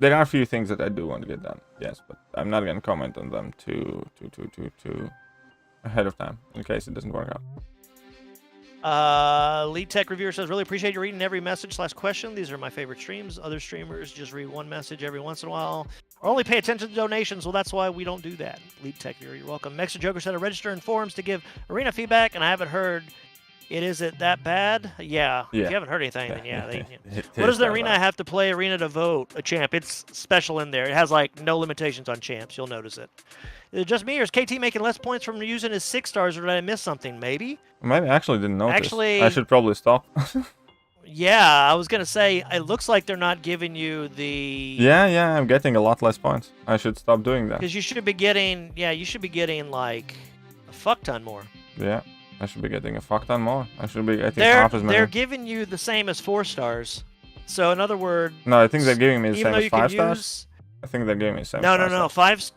There are a few things that I do want to get done. Yes, but I'm not going to comment on them too ahead of time in case it doesn't work out. Lead Tech Reviewer says, really appreciate you reading every message/question. These are my favorite streams. Other streamers just read one message every once in a while or only pay attention to donations. Well, that's why we don't do that. Lead Tech Reviewer, you're welcome. Mexican Joker said, I register in forums to give arena feedback, and I haven't heard is it that bad? Yeah. If you haven't heard anything, then yeah. What does the arena have to play arena to vote a champ? It's special in there. It has like no limitations on champs. You'll notice it. Is it just me, or is KT making less points from using his 6 stars, or did I miss something? Maybe. Maybe I actually didn't notice. Actually, I should probably stop. Yeah, I was gonna say it looks like they're not giving you the. Yeah, I'm getting a lot less points. I should stop doing that. Because you should be getting, like a fuck ton more. Yeah, I should be getting a fuck ton more. I should be getting half as many. They're giving you the same as 4 stars. So in other words, no, I think they're giving me the even same though as you 5 could stars. I think they're giving me the same. No. 5.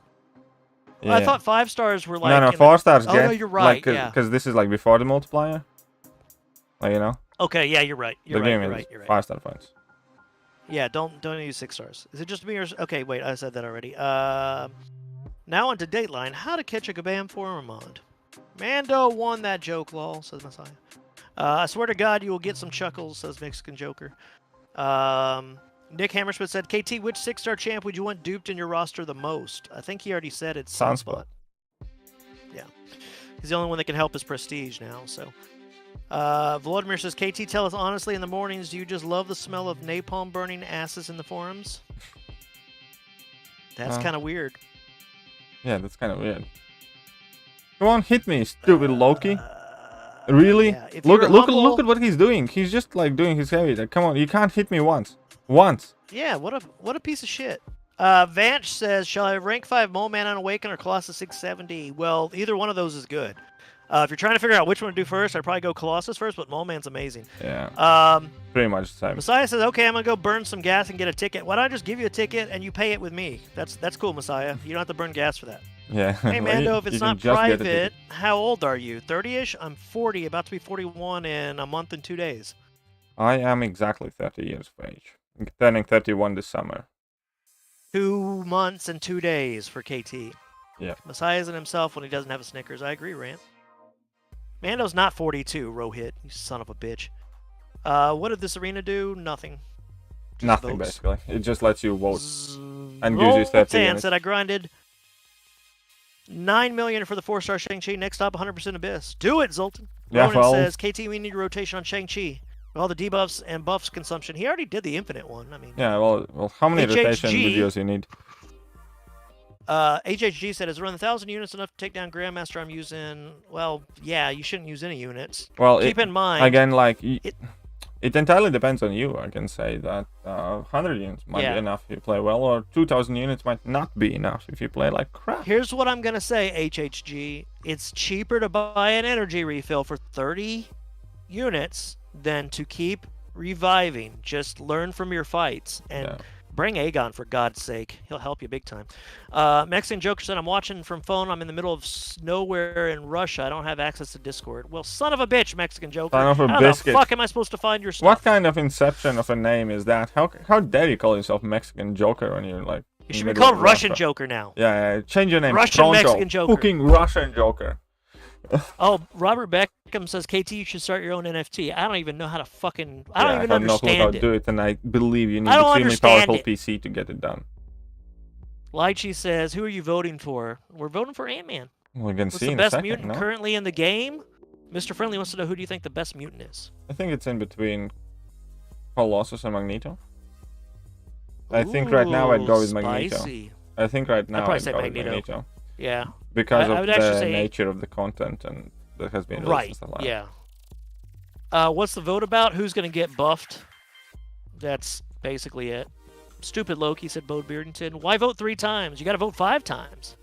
Yeah. I thought 5 stars were like. No, 4 stars. Oh no, you're right. Yeah. Because this is like before the multiplier. Like, you know. Okay, yeah, you're right. You're right. 5-star points. Yeah, don't use 6 stars. Is it just me or? Okay, wait, I said that already. Now on to Dateline. How to catch a Kabam forum mod. Mando won that joke, lol, says Messiah. I swear to God, you will get some chuckles, says Mexican Joker. Nick Hammersmith said, KT, which 6-star champ would you want duped in your roster the most? I think he already said it's Sunspot. Yeah. He's the only one that can help his prestige now, so. Volodymyr says, KT, tell us honestly in the mornings, do you just love the smell of napalm burning asses in the forums? That's kind of weird. Yeah, that's kind of weird. Come on, hit me, stupid Loki. Really? Yeah. Look at what he's doing. He's just like doing his heavy. Like, come on, you can't hit me once. Yeah, what a piece of shit. Vanch says, shall I rank 5 Mole Man Unawakened or Colossus 670? Well, either one of those is good. If you're trying to figure out which one to do first, I'd probably go Colossus first, but Mole Man's amazing. Yeah. Pretty much the same. Messiah says, okay, I'm going to go burn some gas and get a ticket. Why don't I just give you a ticket and you pay it with me? That's cool, Messiah. You don't have to burn gas for that. Yeah. Hey, Mando, if it's not private, how old are you? 30-ish? I'm 40, about to be 41 in a month and 2 days. I am exactly 30 years of age. I'm turning 31 this summer. 2 months and 2 days for KT. Yeah. Messiah isn't himself when he doesn't have a Snickers. I agree, Rant. Mando's not 42, Rohit. You son of a bitch. What did this arena do? Nothing. Just Nothing, votes. basically. It just lets you vote. And gives you 30 minutes. Said I grinded 9 million for the 4-star Shang-Chi. Next up, 100% Abyss. Do it, Zoltan. Yeah, Ronan well, says, KT, we need a rotation on Shang-Chi. With all the debuffs and buffs consumption. He already did the infinite one. I mean, yeah, well, how many rotation videos you need? HHG said, is around 1,000 units enough to take down Grandmaster? I'm using, well, yeah, you shouldn't use any units. Well, keep in mind, again, like, it entirely depends on you. I can say that 100 units might be enough if you play well, or 2,000 units might not be enough if you play like crap. Here's what I'm going to say, HHG. It's cheaper to buy an energy refill for 30 units than to keep reviving. Just learn from your fights and bring Aegon, for God's sake. He'll help you big time. Mexican Joker said, I'm watching from phone. I'm in the middle of nowhere in Russia. I don't have access to Discord. Well, son of a bitch, Mexican Joker. Son of a How biscuit. the fuck am I supposed to find your stuff? What kind of inception of a name is that? How dare you call yourself Mexican Joker when you're like... You should be called Russian Joker now. Yeah, change your name. Russian Pronto. Mexican Joker. Fucking Russian Joker. Oh, Robert Beckham says, KT, you should start your own NFT. I don't even know how to fucking... I don't even understand know how to do it, and I believe you need an extremely powerful PC to get it done. Lychee says, who are you voting for? We're voting for Ant-Man. We can What's see the in best a second, mutant currently in the game? Mr. Friendly wants to know, who do you think the best mutant is? I think it's in between Colossus and Magneto. I think right now I'd go with Magneto. I think right now I'd go with Magneto. Yeah. Because of the nature of the content and that has been released and stuff like that. Yeah. What's the vote about? Who's going to get buffed? That's basically it. Stupid Loki, said Bode Beardington. Why vote 3 times? You got to vote 5 times.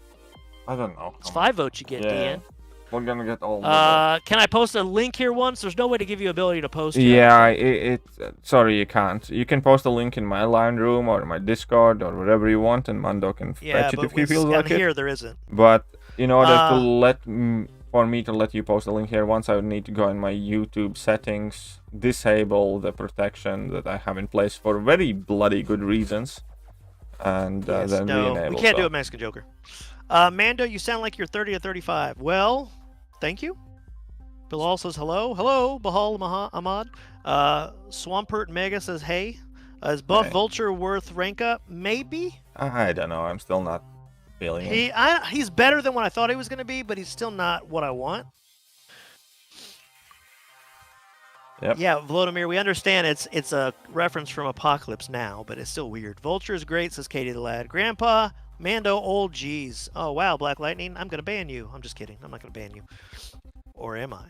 I don't know. It's 5 votes you get, Dan. We're going to get all can I post a link here once? There's no way to give you ability to post here. Sorry, you can't. You can post a link in my line room or my Discord or wherever you want, and Mando can fetch it if he feels like it. Here there isn't. But in order to for me to let you post a link here once, I would need to go in my YouTube settings, disable the protection that I have in place for very bloody good reasons, and then re-enable. We can't do it, Mexican Joker. Mando, you sound like you're 30 or 35. Well, thank you. Bilal says hello. Hello, Bahal Ahmad. Swampert Mega says hey. Is Buff Vulture worth rank up? Maybe. I don't know. I'm still not feeling it. He's better than what I thought he was going to be, but he's still not what I want. Yep. Yeah, Volodymyr, we understand it's a reference from Apocalypse Now, but it's still weird. Vulture is great, says Katie the Lad. Grandpa, Mando, old G's. Oh, wow, Black Lightning, I'm going to ban you. I'm just kidding. I'm not going to ban you. Or am I?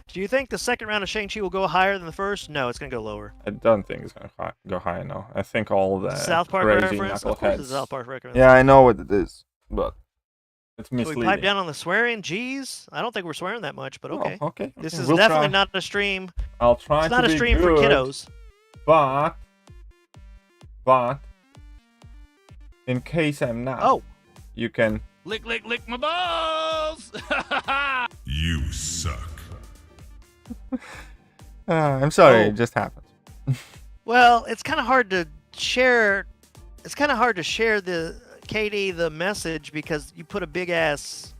Do you think the second round of Shang-Chi will go higher than the first? No, it's going to go lower. I don't think it's going to go high, no. I think all the South Park crazy reference? knuckleheads. Of course it's South Park reference. Yeah, I know what it is, but It's Can we misleading. pipe down on the swearing? Jeez, I don't think we're swearing that much, but okay. Oh, okay. This okay. is We'll definitely try. not a stream. I'll try It's to not a be stream good, for kiddos. But in case I'm not, Oh, you can. Lick, lick, lick my balls! You suck. I'm sorry, Oh. it just happened. well, it's kind of hard to share. It's kind of hard to share the the message because you put a big ass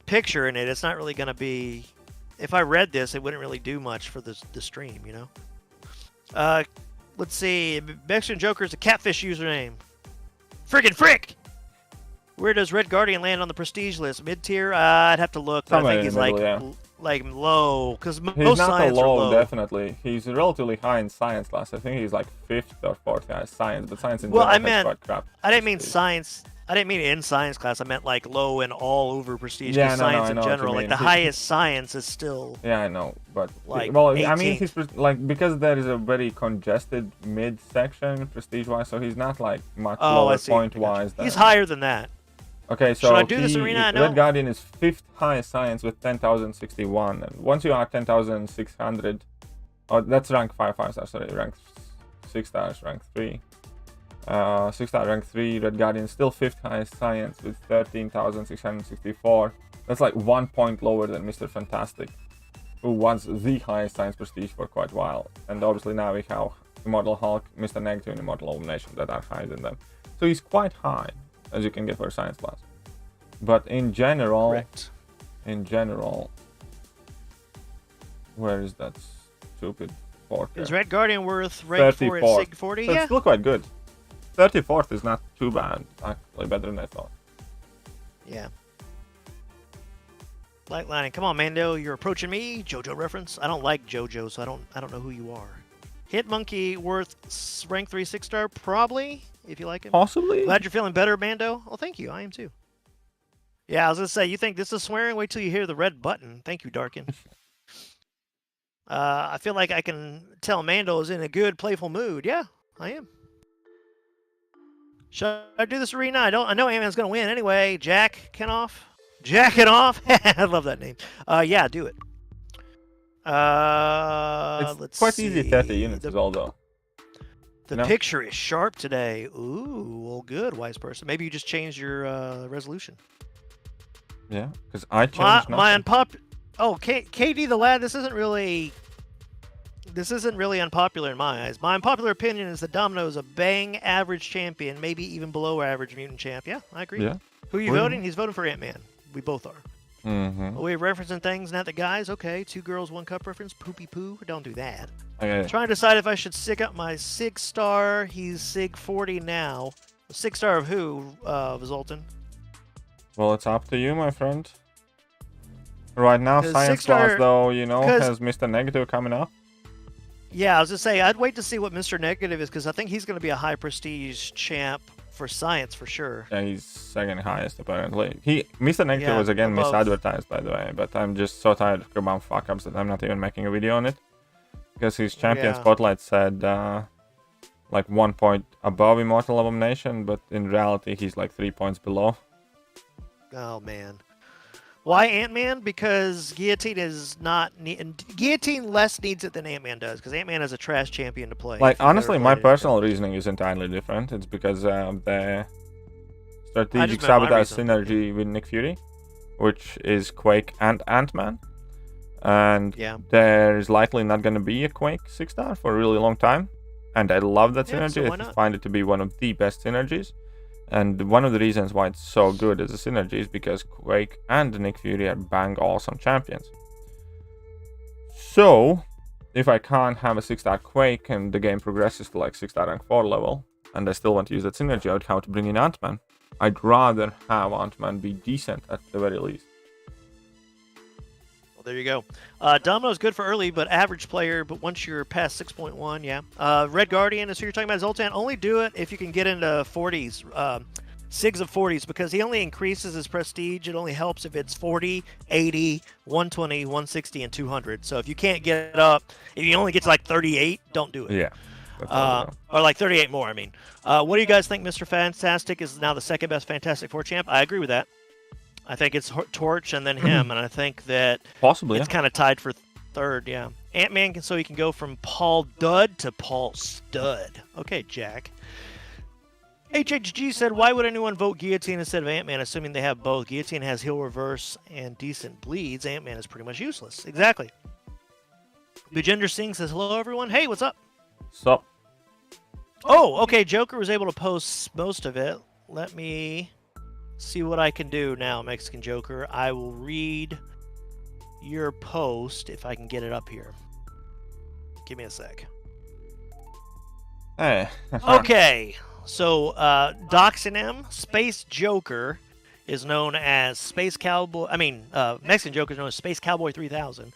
picture in it. It's not really going to be. If I read this, it wouldn't really do much for the stream, you know. Let's see. Mexican Joker is a catfish username. Friggin' frick! Where does Red Guardian land on the prestige list? Mid tier? I'd have to look. But Somewhere I in think the he's middle, like low because He's most not a science are low, low. definitely. He's relatively high in science class. I think he's like 5th or 4th guy science, but science in Well, general I has meant- quite crap. I didn't mean prestige. science. I didn't mean in science class. I meant like low and all over prestige. Yeah, 'cause no, science I in know what you general, like mean. the He- highest science is still. Yeah, I know, but Like well, I mean, 18th. he's like because there is a very congested mid section prestige-wise, so he's not like much Oh, I lower see. point-wise. He's than- higher than that. Okay, so Should I do this arena? I know- Red Guardian is 5th highest science with 10,061, and once you are 10,600, oh, that's rank 5 stars. Sorry, rank 6 stars, rank 3. 6 star rank 3. Red Guardian still 5th highest science with 13,664. That's like 1 point lower than Mr. Fantastic, who was the highest science prestige for quite a while. And obviously now we have Immortal Hulk, Mr. Negative, and Immortal Abomination that are higher than them. So he's quite high, as you can get for a science class. But in general, Correct. where is that stupid fork? Is Red Guardian worth rank 4 at 34th. Sig 40? So Yeah. it's still quite good. 34th is not too bad, actually better than I thought. Yeah. Light lining. Come on, Mando. You're approaching me. JoJo reference. I don't like JoJo, so I don't know who you are. Hit Monkey worth rank 3 6 star probably if you like him. Possibly. Glad you're feeling better, Mando. Well, thank you. I am too. Yeah, I was gonna say, you think this is swearing? Wait till you hear the red button. Thank you, Darkin. I feel like I can tell Mando is in a good, playful mood. Yeah, I am. Should I do this arena? I know Ant-Man's gonna win anyway. Jack it off. I love that name. Yeah, do it. It's Let's quite see. easy 30 units as well, though. The No? picture is sharp today. Ooh, well, good, wise person. Maybe you just changed your resolution. Yeah, because I changed My nothing. Oh, KD the lad. This isn't really unpopular in my eyes. My unpopular opinion is that Domino is a bang average champion, maybe even below average mutant champ. Yeah, I agree. Yeah. Who are you Really? voting? He's voting for Ant-Man. We both are. Mm-hmm. Are we referencing things, not the guys? Okay, 2 girls, 1 cup reference. Poopy poo. Don't do that. Okay. Trying to decide if I should sig up my Sig star. He's Sig 40 now. Sig star of who, Zoltan? Well, it's up to you, my friend. Right now, 'Cause science 6-star class, though, you know, 'cause- has Mr. Negative coming up. Yeah, I was just saying, I'd wait to see what Mr. Negative is, because I think he's going to be a high prestige champ for science for sure. Yeah, he's second highest apparently. Mr. Negative Yeah, was again above. misadvertised, by the way, but I'm just so tired of Kabam fuck-ups that I'm not even making a video on it. Because his champion Yeah. spotlight said like 1 point above Immortal Abomination, but in reality he's like 3 points below. Oh, man. Why Ant-Man? Because Guillotine is not... Guillotine less needs it than Ant-Man does, because Ant-Man is a trash champion to play. Like, if you've honestly, never my played it. personal reasoning is entirely different. It's because the strategic meant my sabotage reason. synergy with Nick Fury, which is Quake and Ant-Man. And Yeah. there's likely not going to be a Quake 6-star for a really long time. And I love that Yeah, so synergy. why I not? find it to be one of the best synergies. And one of the reasons why it's so good as a synergy is because Quake and Nick Fury are bang awesome champions. So, if I can't have a 6-star Quake and the game progresses to like 6-star rank 4 level, and I still want to use that synergy, I would have to bring in Ant-Man. I'd rather have Ant-Man be decent at the very least. Well, there you go. Domino's good for early, but average player. But once you're past 6.1, yeah. Red Guardian is who you're talking about. Zoltan, only do it if you can get into 40s, SIGs of 40s, because he only increases his prestige. It only helps if it's 40, 80, 120, 160, and 200. So if you can't get up, if you only get to like 38, don't do it. Yeah. That's all I know. Or like 38 more, I mean. What do you guys think Mr. Fantastic is now the second best Fantastic Four champ? I agree with that. I think it's Torch and then him, and I think that Possibly, it's kind of tied for third, yeah. Ant-Man, so he can go from Paul Dud to Paul Stud. Okay, Jack. HHG said, why would anyone vote Guillotine instead of Ant-Man, assuming they have both? Guillotine has heal reverse and decent bleeds. Ant-Man is pretty much useless. Exactly. Bujender Singh says, hello, everyone. Hey, what's up? Sup? Oh, okay. Joker was able to post most of it. Let me see what I can do now, Mexican Joker. I will read your post if I can get it up here. Give me a sec. Hey. Okay. So, Doxinem, Space Joker is known as Space Cowboy. Mexican Joker is known as Space Cowboy 3000.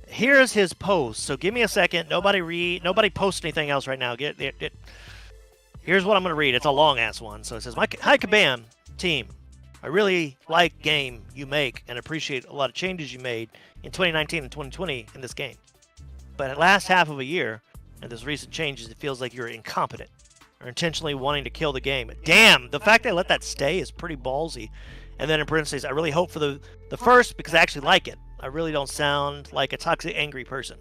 Here's his post. So give me a second. Nobody post anything else right now. Here's what I'm going to read. It's a long-ass one. So it says, Hi, Kabam team. I really like game you make and appreciate a lot of changes you made in 2019 and 2020 in this game. But at last half of a year, and there's recent changes, it feels like you're incompetent or intentionally wanting to kill the game. Damn, the fact they let that stay is pretty ballsy. And then in parentheses, I really hope for the first because I actually like it. I really don't sound like a toxic, angry person.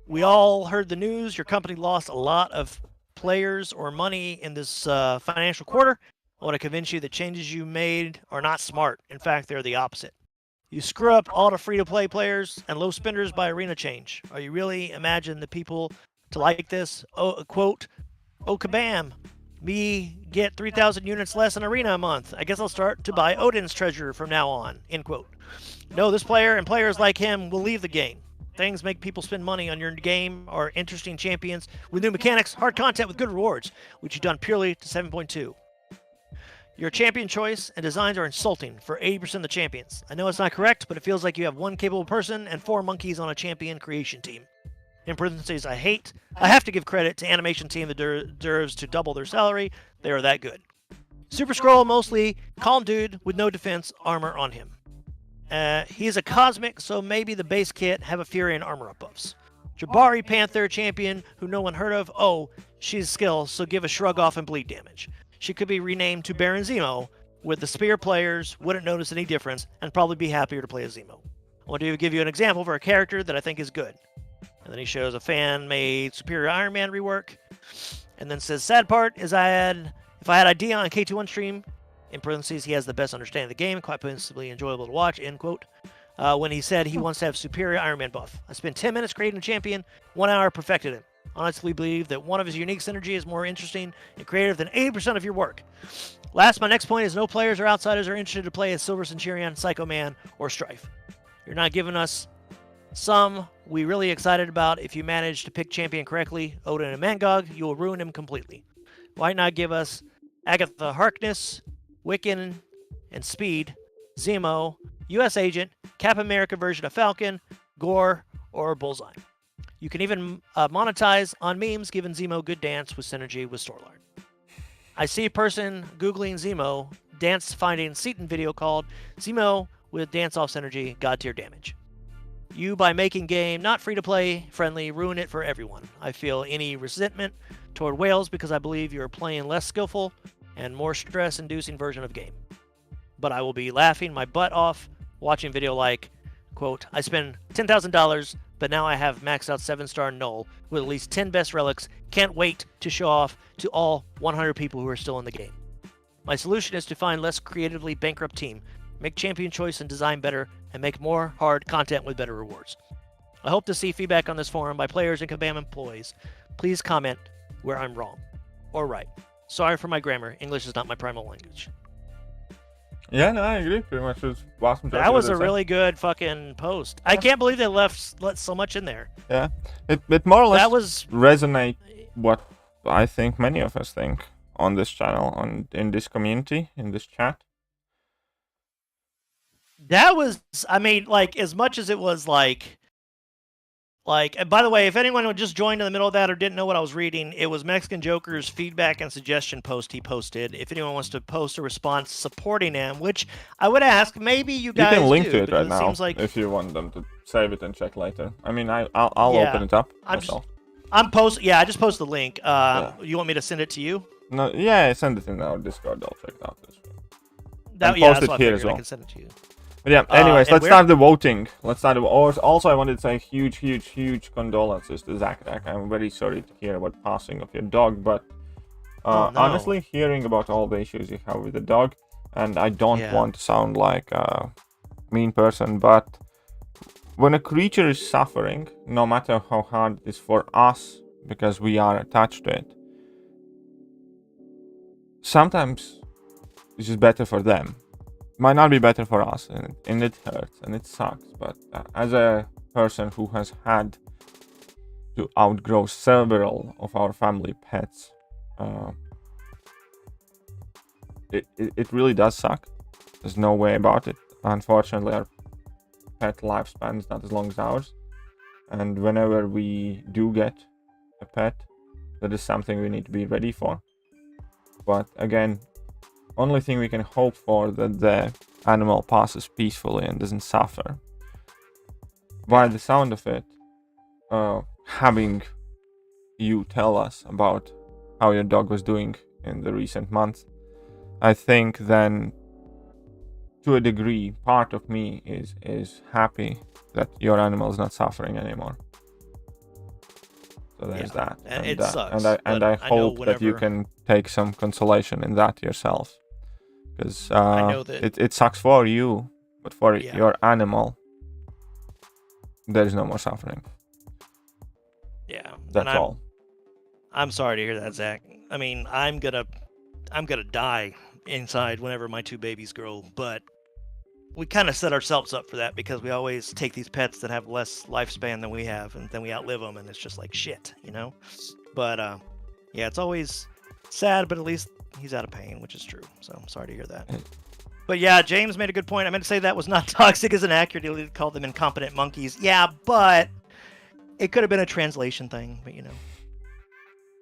We all heard the news. Your company lost a lot of players or money in this financial quarter. I want to convince you the changes you made are not smart. In fact, they're the opposite. You screw up all the free-to-play players and low spenders by arena change. Are you really imagine the people to like this? Oh, quote, oh, kabam. Me get 3,000 units less in arena a month. I guess I'll start to buy Odin's treasure from now on. End quote. No, this player and players like him will leave the game. Things make people spend money on your game are interesting champions with new mechanics, hard content with good rewards, which you've done purely to 7.2. Your champion choice and designs are insulting for 80% of the champions. I know it's not correct, but it feels like you have one capable person and 4 monkeys on a champion creation team. In parentheses, I have to give credit to animation team that deserves to double their salary. They are that good. Super Skrull, mostly calm dude with no defense armor on him. He's a cosmic, so maybe the base kit have a Fury and armor up buffs. Jabari Panther champion who no one heard of. Oh, she's skill, so give a shrug off and bleed damage. She could be renamed to Baron Zemo, with the spear players wouldn't notice any difference and probably be happier to play as Zemo. I want to give you an example for a character that I think is good. And then he shows a fan-made Superior Iron Man rework. And then says, sad part is if I had idea on K21 stream, in parentheses, he has the best understanding of the game, quite possibly enjoyable to watch, end quote, when he said he wants to have Superior Iron Man buff. I spent 10 minutes creating a champion, 1 hour perfected him. Honestly believe that one of his unique synergy is more interesting and creative than 80% of your work. Last, my next point is no players or outsiders are interested to play as Silver Centurion, Psycho Man, or Strife. You're not giving us some we really excited about. If you manage to pick champion correctly, Odin and Mangog, you will ruin him completely. Why not give us Agatha Harkness, Wiccan, and Speed, Zemo, U.S. Agent, Cap America version of Falcon, Gore, or Bullseye. You can even monetize on memes, giving Zemo good dance with synergy with Storlord. I see a person Googling Zemo, dance finding Seaton video called Zemo with dance off synergy, god tier damage. You, by making game not free-to-play friendly, ruin it for everyone. I feel any resentment toward Wales because I believe you're playing less skillful and more stress-inducing version of game. But I will be laughing my butt off watching video like, quote, I spend $10,000, but now I have maxed out 7-star null with at least 10 best relics. Can't wait to show off to all 100 people who are still in the game. My solution is to find less creatively bankrupt team, make champion choice and design better, and make more hard content with better rewards. I hope to see feedback on this forum by players and Kabam employees. Please comment where I'm wrong or right. Sorry for my grammar. English is not my primal language. Yeah, no, I agree. Pretty much was awesome. That was a really good fucking post. I can't believe they let so much in there. Yeah, it more or less that was resonate what I think many of us think on this channel, in this community, in this chat. That was, I mean, like, as much as it was like Like, and by the way, if anyone would just joined in the middle of that or didn't know what I was reading, it was Mexican Joker's feedback and suggestion post he posted. If anyone wants to post a response supporting him, which I would ask, maybe you guys can link do, to it right it now seems like... if you want them to save it and check later. I mean, I'll open it up myself. I just posted the link. You want me to send it to you? No, yeah, send it in our Discord. I'll check it out. That's post it what here I as well. I can send it to you. But yeah, anyways, let's start the voting. Also, I wanted to say huge condolences to Zach. I'm very sorry to hear about passing of your dog, but honestly, hearing about all the issues you have with the dog, and I don't want to sound like a mean person, but when a creature is suffering, no matter how hard it is for us, because we are attached to it, sometimes it's just better for them. Might not be better for us, and it hurts and it sucks, but as a person who has had to outgrow several of our family pets, it really does suck. There's no way about it. Unfortunately, our pet lifespan is not as long as ours, and whenever we do get a pet, that is something we need to be ready for. But again, only thing we can hope for that the animal passes peacefully and doesn't suffer. By the sound of it, having you tell us about how your dog was doing in the recent months, I think then, to a degree, part of me is happy that your animal is not suffering anymore. So there's that. And it sucks. And I hope that you can take some consolation in that yourself. Because it sucks for you, but for your animal, there is no more suffering. Yeah, that's all. I'm sorry to hear that, Zach. I mean, I'm gonna die inside whenever my 2 babies grow, but we kind of set ourselves up for that because we always take these pets that have less lifespan than we have, and then we outlive them, and it's just like shit, you know. But yeah, it's always sad, but at least he's out of pain, which is true. So I'm sorry to hear that. But yeah, James made a good point. I meant to say that was not toxic as inaccurate. He called them incompetent monkeys. Yeah, but it could have been a translation thing, but you know.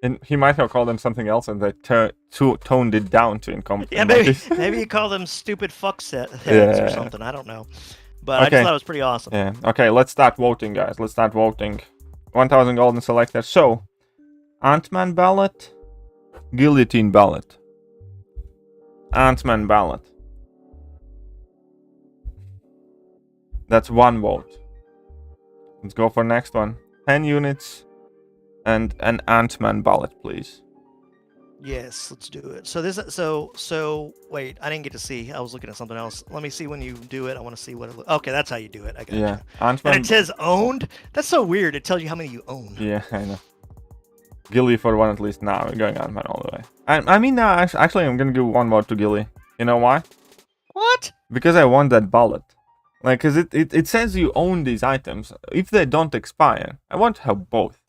And he might have called them something else, and they toned it down to incompetent monkeys. Maybe he called them stupid fuck heads or something. I don't know. But I just thought it was pretty awesome. Yeah. Okay, let's start voting, guys. Let's start voting. 1,000 golden selectors. So, Ant-Man ballot, guillotine ballot. Ant-Man ballot. That's 1 vote. Let's go for next one. 10 units and an Ant-Man ballot, please. Yes, let's do it. So this, so wait, I didn't get to see. I was looking at something else. Let me see when you do it. I want to see what it looks. Okay, that's how you do it. I got you. Ant-Man. And it says owned. That's so weird. It tells you how many you own. Yeah, I know. Gilly for 1 at least. Now we're going Ant-Man all the way. I mean, now actually, I'm gonna give 1 vote to Gilly. You know why? What? Because I want that ballot. Like, cause it says you own these items. If they don't expire, I want to have both.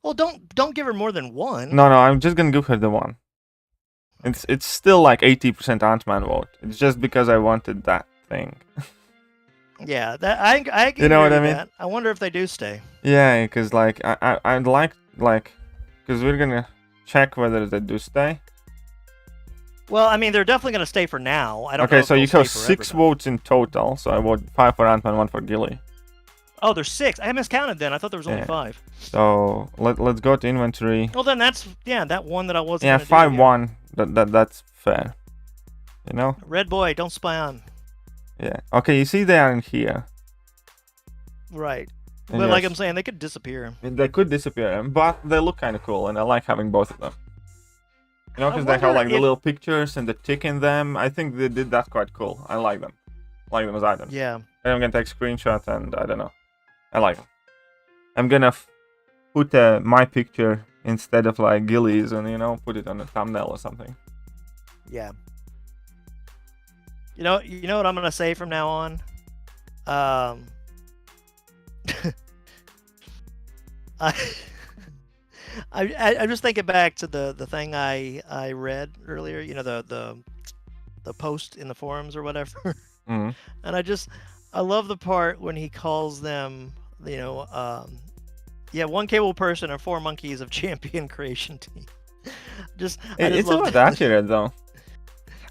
Well, don't give her more than 1. No, I'm just gonna give her the 1. It's still like 80% Ant-Man vote. It's just because I wanted that thing. Yeah, that I you know what I mean? That. I wonder if they do stay. Yeah, because like I'd like because we're gonna check whether they do stay. Well, I mean, they're definitely gonna stay for now. I don't know. Okay, so you have 6 votes in total. So I vote 5 for Ant-Man, 1 for Gilly. Oh, there's 6. I miscounted then. I thought there was only 5. So let's go to inventory. Well, then that's that one that I wasn't. Yeah, 5-1. That's fair. You know. Red boy, don't spy on. Yeah. Okay, you see they aren't here. Right. But like I'm saying, they could disappear. They could disappear, but they look kind of cool, and I like having both of them. You know, because they have like the little pictures and the tick in them. I think they did that quite cool. I like them. I like them as items. Yeah. And I'm gonna take a screenshot, and I don't know. I like them. I'm gonna put my picture instead of like Gilly's, and put it on a thumbnail or something. Yeah. You know what I'm gonna say from now on. I'm just thinking back to the thing I read earlier. You know, the post in the forums or whatever. Mm-hmm. And I love the part when he calls them You know, yeah, one capable person and 4 monkeys of champion creation team. It's about accurate though.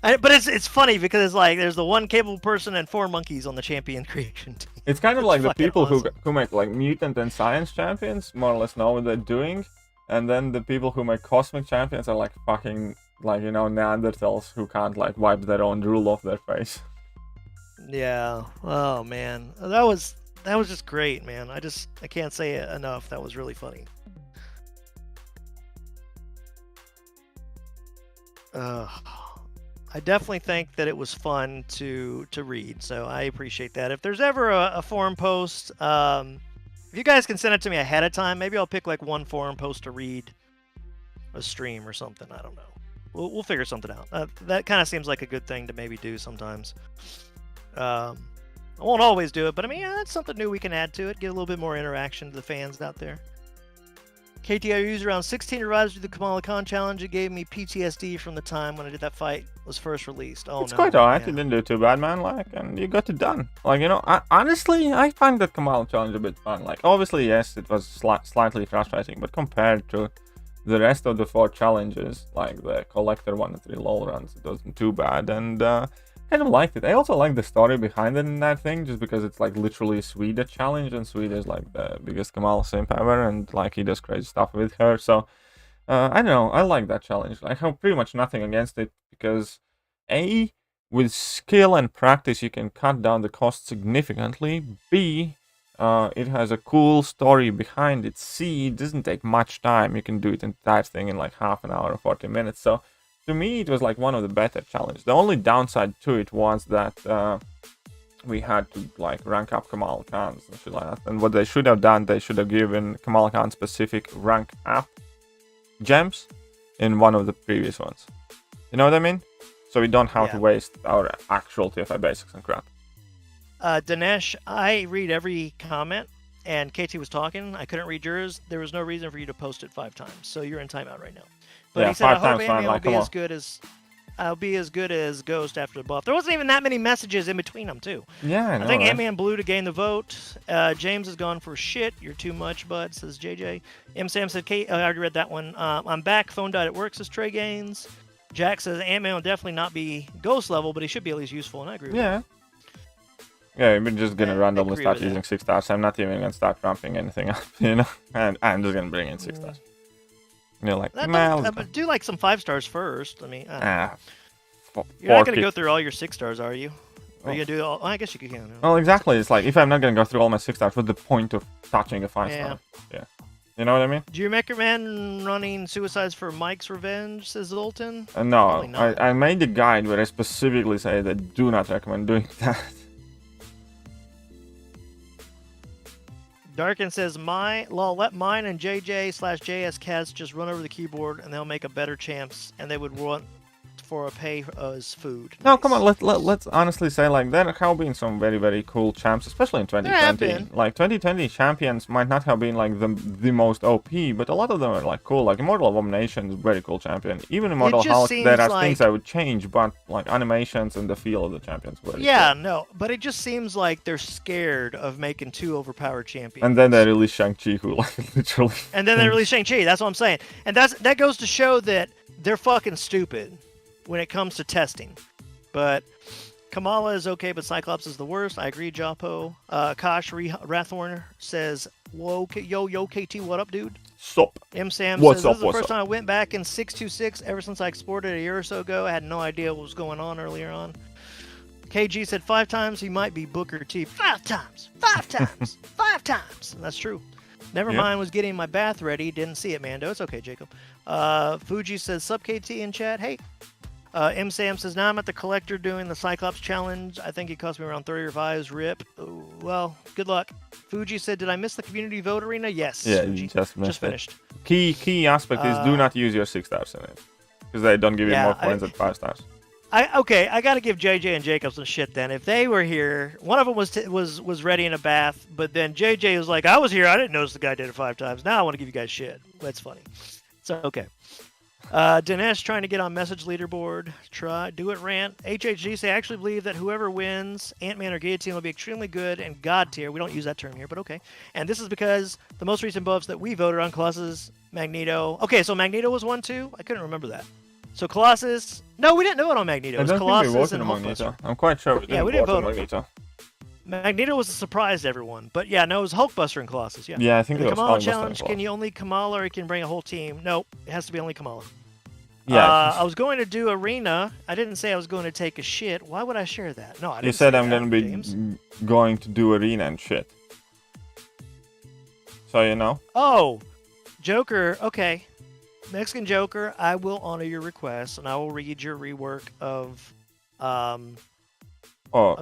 But it's funny because it's like there's the one capable person and 4 monkeys on the champion creation team. It's kind of like the people awesome. who make like mutant and science champions more or less know what they're doing, and then the people who make cosmic champions are like fucking like, you know, Neanderthals who can't like wipe their own drool off their face. Yeah. Oh man, that was just great, man. I can't say it enough. That was really funny. I definitely think that it was fun to read, so I appreciate that. If there's ever a forum post, if you guys can send it to me ahead of time, maybe I'll pick like one forum post to read a stream or something. I don't know. We'll figure something out. That kind of seems like a good thing to maybe do sometimes. I won't always do it, but I mean, yeah, that's something new we can add to it. Get a little bit more interaction to the fans out there. KT, I used around 16 revives to the Kamala Khan challenge. It gave me PTSD from the time when I did that fight was first released. Oh, it's quite alright. You didn't do too bad, man. Like, and you got it done. Like, you know, honestly, I find that Kamala challenge a bit fun. Like, obviously, yes, it was slightly frustrating, but compared to the rest of the 4 challenges, like the Collector 1 and 3 LOL runs, it wasn't too bad, and kind of liked it. I also like the story behind it in that thing, just because it's like literally Swede challenge, and Swede is like the biggest Kamala simp ever, and like he does crazy stuff with her. So I don't know, I like that challenge. I have pretty much nothing against it because A, with skill and practice you can cut down the cost significantly. B, it has a cool story behind it. C, it doesn't take much time. You can do it entire thing in like half an hour or 40 minutes. So to me, it was like one of the better challenges. The only downside to it was that we had to like rank up Kamala Khans and shit like that. And what they should have done, they should have given Kamala Khan specific rank up gems in one of the previous ones. You know what I mean? So we don't have to waste our actual TFI basics and crap. Dinesh, I read every comment, and KT was talking. I couldn't read yours. There was no reason for you to post it 5 times, so you're in timeout right now. But yeah, he said, I hope fine, I'll be as good as Ghost after the buff. There wasn't even that many messages in between them, too. Yeah, I know, I think right? Ant-Man Blue to gain the vote. James has gone for shit. You're too much, bud, says JJ. M. Sam said, Kate, I already read that one. I'm back. Phone died at work, says Trey Gaines. Jack says, Ant-Man will definitely not be Ghost level, but he should be at least useful, and I agree with that. Yeah, we're just gonna randomly start using 6 stars. I'm not even gonna start ramping anything up, you know? And I'm just gonna bring in 6 stars. And you're like, but do like some 5 stars first. I mean, you're not gonna go through all your 6 stars, are you? Are you gonna do all? I guess you can. Well, exactly. It's like if I'm not gonna go through all my 6 stars, what's the point of touching a 5 star? Yeah. You know what I mean? Geometric Man running suicides for Mike's revenge, says Zoltan. No, I made a guide where I specifically say that do not recommend doing that. Darkin says, let mine and JJ/JS cats just run over the keyboard and they'll make a better champs and they would want for a pay as food. No, come on, let's honestly say like there have been some very, very cool champs, especially in 2020. Like 2020 champions might not have been like the most OP, but a lot of them are like cool. Like Immortal Abomination is a very cool champion. Even Immortal Hulk, there are things I would change, but like animations and the feel of the champions were cool. No, but it just seems like they're scared of making 2 overpowered champions. And then they release Shang-Chi, who like literally. And then they release Shang-Chi. That's what I'm saying. And that goes to show that they're fucking stupid when it comes to testing. But Kamala is okay, but Cyclops is the worst. I agree, Japo. Kosh Rathorn says, whoa, yo, KT, what up, dude? Sup? M. Sam What's says, up, this is the first time I went back in 626 ever since I exported a year or so ago. I had no idea what was going on earlier on. KG said 5 times he might be Booker T. 5 times! 5 times! 5 times! And that's true. Never mind, was getting my bath ready. Didn't see it, Mando. It's okay, Jacob. Fuji says, sup, KT in chat. Hey. M. Sam says, now I'm at the Collector doing the Cyclops challenge. I think it cost me around 30 revives. RIP. Ooh, well, good luck. Fuji said, did I miss the community vote arena? Yes. Yeah, Fuji. just finished. Key aspect is do not use your 6 stars in it. Because they don't give you more points than 5 stars. I got to give JJ and Jacob some shit then. If they were here, one of them was ready in a bath, but then JJ was like, I was here. I didn't notice the guy did it 5 times. Now I want to give you guys shit. That's funny. So, okay. Dinesh trying to get on message leaderboard. Do it, rant. HHG say, I actually believe that whoever wins Ant-Man or Guillotine will be extremely good and God tier. We don't use that term here, but okay. And this is because the most recent buffs that we voted on, Colossus, Magneto. Okay, so Magneto was one too? I couldn't remember that. So Colossus. No, we didn't vote on Magneto. It was Colossus and Magneto. I'm quite sure we didn't vote on Magneto. Magneto was a surprise to everyone. But yeah, no, it was Hulkbuster and Colossus. Yeah, yeah, I think it was Kamala challenge. Can you only Kamala or you can bring a whole team? Nope, it has to be only Kamala. Yeah. I was going to do arena. I didn't say I was going to take a shit. Why would I share that? No, I didn't. You said I'm going to be going to do arena and shit. So you know. Oh, Joker. Okay, Mexican Joker. I will honor your request and I will read your rework of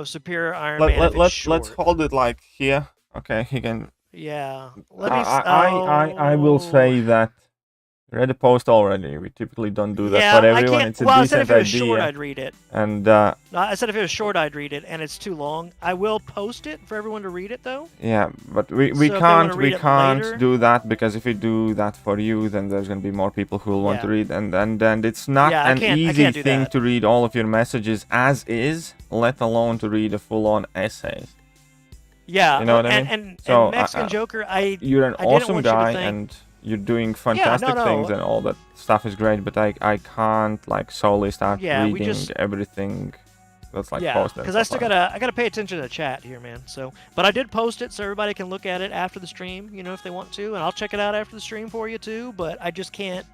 Superior Iron Man. Let's hold it like here. Okay, he can. Yeah. I will say that. Read the post already. We typically don't do that for everyone. It's a decent I said if it was idea. short, I'd read it. And no, I said if it was short, I'd read it, and it's too long. I will post it for everyone to read it, though. Yeah, but we can't do that because if we do that for you, then there's gonna be more people who will want to read, and it's not an easy thing to read all of your messages as is, let alone to read a full-on essays. Yeah, you know what I mean. And Mexican Joker, you're an awesome guy and. You're doing fantastic things and all that stuff is great, but I can't like solely start reading everything that's like posted. Because I still gotta pay attention to the chat here, man. So, but I did post it so everybody can look at it after the stream, you know, if they want to, and I'll check it out after the stream for you too. But I just can't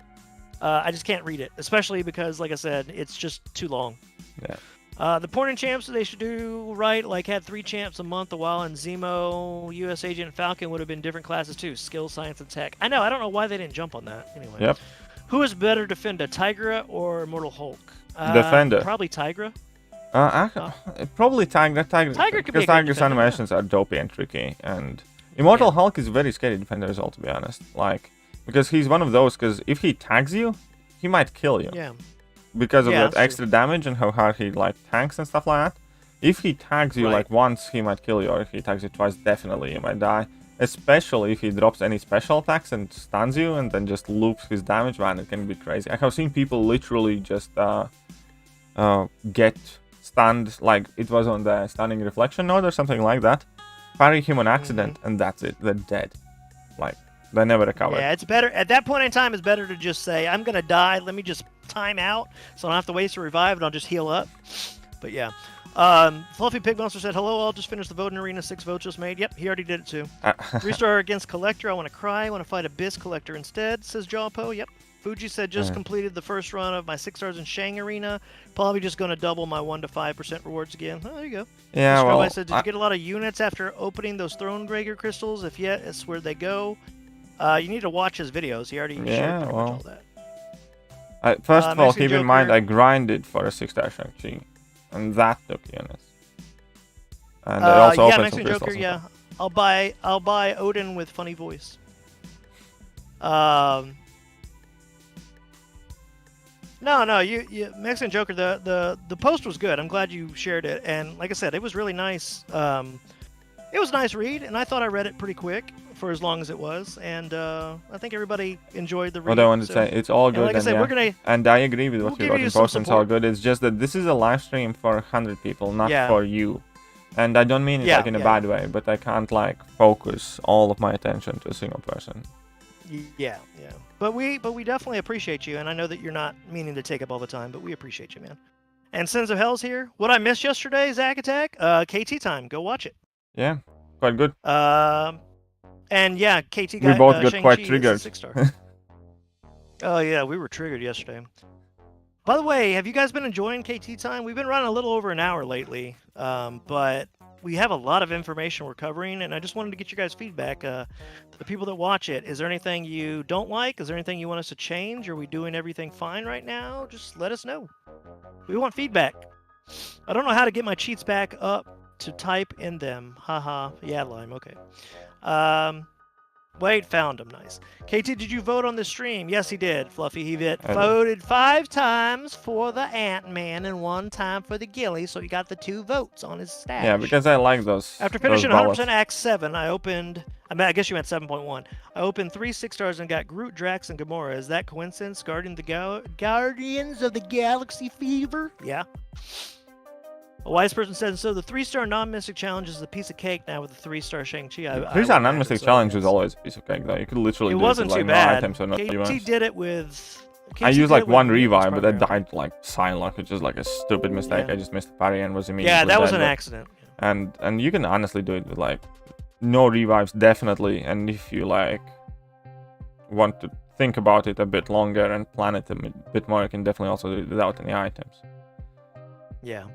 read it, especially because, like I said, it's just too long. Yeah. The Porn and Champs, they should do right, like had 3 champs a month a while, and Zemo, US Agent, and Falcon would have been different classes too. Skill, Science, and Tech. I know, I don't know why they didn't jump on that. Anyway. Yep. Who is better Defender, Tigra or Immortal Hulk? Defender. Probably Tigra. Probably Tigra. Tigra could be because Tigra's animations are dopey and tricky, and Immortal Hulk is a very scary defender as well, to be honest. Like, because he's one of those, because if he tags you, he might kill you. Yeah. Because of that extra damage and how hard he like tanks and stuff like that. If he tags you like once, he might kill you, or if he tags you twice, definitely you might die. Especially if he drops any special attacks and stuns you and then just loops his damage, man, it can be crazy. I have seen people literally just get stunned, like it was on the stunning reflection node or something like that. Parry him on accident, and that's it. They're dead. Like, they never recover. Yeah, it's better at that point in time. It's better to just say, "I'm gonna die. Let me just time out, so I don't have to waste a revive, and I'll just heal up." But yeah, Fluffy Pig Monster said, "Hello, all. Just finished the voting arena. 6 votes just made. Yep, he already did it too. 3-star against Collector. I want to cry. I want to fight Abyss Collector instead." Says Jawpo. Yep. Fuji said, "Just completed the first run of my 6 stars in Shang Arena. Probably just going to double my 1 to 5% rewards again." Oh, there you go. Yeah. Well, I said, "Did you get a lot of units after opening those Throne Gregor crystals? If yes, where'd they go?" You need to watch his videos. He already shared pretty much all that. First of all, keep in mind I grinded for a 6-star Shang-Chi, and that took units. And I also opened Mexican some Joker. crystals. Yeah, I'll buy Odin with funny voice. No, you Mexican Joker. The post was good. I'm glad you shared it, and like I said, it was really nice. It was a nice read, and I thought I read it pretty quick for as long as it was, and I think everybody enjoyed the read. What I want to say, it's all good, like I said, we're gonna, and I agree with what you wrote in post, it's all good. It's just that this is a live stream for 100 people, not for you. And I don't mean it like in a bad way, but I can't like focus all of my attention to a single person. Yeah. But we definitely appreciate you, and I know that you're not meaning to take up all the time, but we appreciate you, man. And Sins of Hell's here. What I missed yesterday, Zack Attack, KT time. Go watch it. Yeah, quite good. And yeah, KT got we both got quite triggered. 6-star. Oh yeah, we were triggered yesterday. By the way, have you guys been enjoying KT time? We've been running a little over an hour lately, but we have a lot of information we're covering, and I just wanted to get your guys' feedback. The people that watch it, is there anything you don't like? Is there anything you want us to change? Are we doing everything fine right now? Just let us know. We want feedback. I don't know how to get my cheats back up to type in them. Haha. Yeah, Lime. Okay. Wait, found him. Nice. KT, did you vote on the stream? Yes, he did. Fluffy, he voted 5 times for the Ant-Man and 1 time for the Ghillie, so he got the 2 votes on his stash. Yeah, because I like those. After finishing those 100% ballots. Act 7, I opened... I guess you meant 7.1. I opened 3 6 stars and got Groot, Drax, and Gamora. Is that coincidence? Guardians of the Galaxy fever? Yeah. A wise person said, so the 3-star non-mystic challenge is a piece of cake now with the 3-star Shang-Chi. 3-star non-mystic challenge was always a piece of cake, though. You could literally do wasn't it with, too like, bad. no items or not KT did it with... KT I used did like it with one Mutant's revive, but that program. died like Psylocke, which is like a stupid mistake. Yeah. I just missed the parry and was immediately Yeah, that was dead, an but- accident. And you can honestly do it with like no revives, definitely. And if you like want to think about it a bit longer and plan it a bit more, you can definitely also do it without any items. Yeah.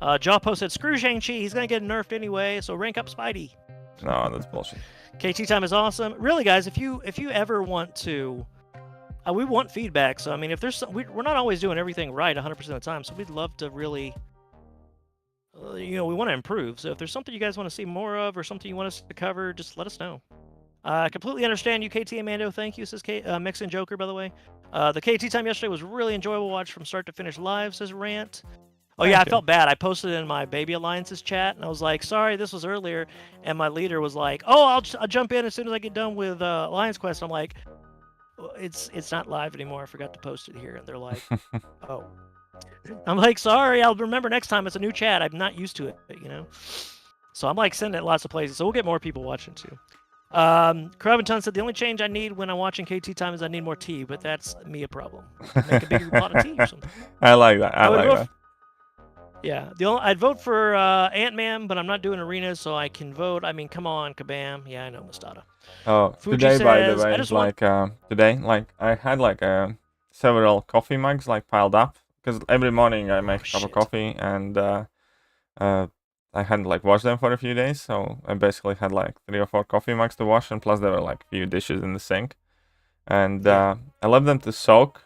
Jawpo said, screw Shang-Chi, he's going to get nerfed anyway, so rank up Spidey. No, that's bullshit. KT time is awesome. Really, guys, if you ever want to... we want feedback, so I mean, if there's some, we're not always doing everything right 100% of the time, so we'd love to really... we want to improve, so if there's something you guys want to see more of or something you want us to cover, just let us know. I completely understand you, KT and Mando. Thank you, says Mix and Joker, by the way. The KT time yesterday was really enjoyable watch from start to finish live, says Rant. Oh, yeah, I felt bad. I posted it in my Baby Alliances chat, and I was like, sorry, this was earlier. And my leader was like, oh, I'll jump in as soon as I get done with Alliance Quest. I'm like, it's not live anymore. I forgot to post it here. And they're like, oh. I'm like, sorry, I'll remember next time. It's a new chat. I'm not used to it, So I'm like sending it lots of places. So we'll get more people watching too. Craventon said the only change I need when I'm watching KT time is I need more tea, but that's me a problem. Make a bigger pot of tea or something. I like that. I like that. Yeah, I'd vote for Ant-Man, but I'm not doing arenas, so I can vote. I mean, come on, Kabam. Yeah, I know, Mustada. Oh, Fuji today, by the says, way, it's like today, like I had like several coffee mugs like piled up because every morning I make a cup of coffee and I hadn't like washed them for a few days, so I basically had like 3 or 4 coffee mugs to wash, and plus there were like a few dishes in the sink, and I left them to soak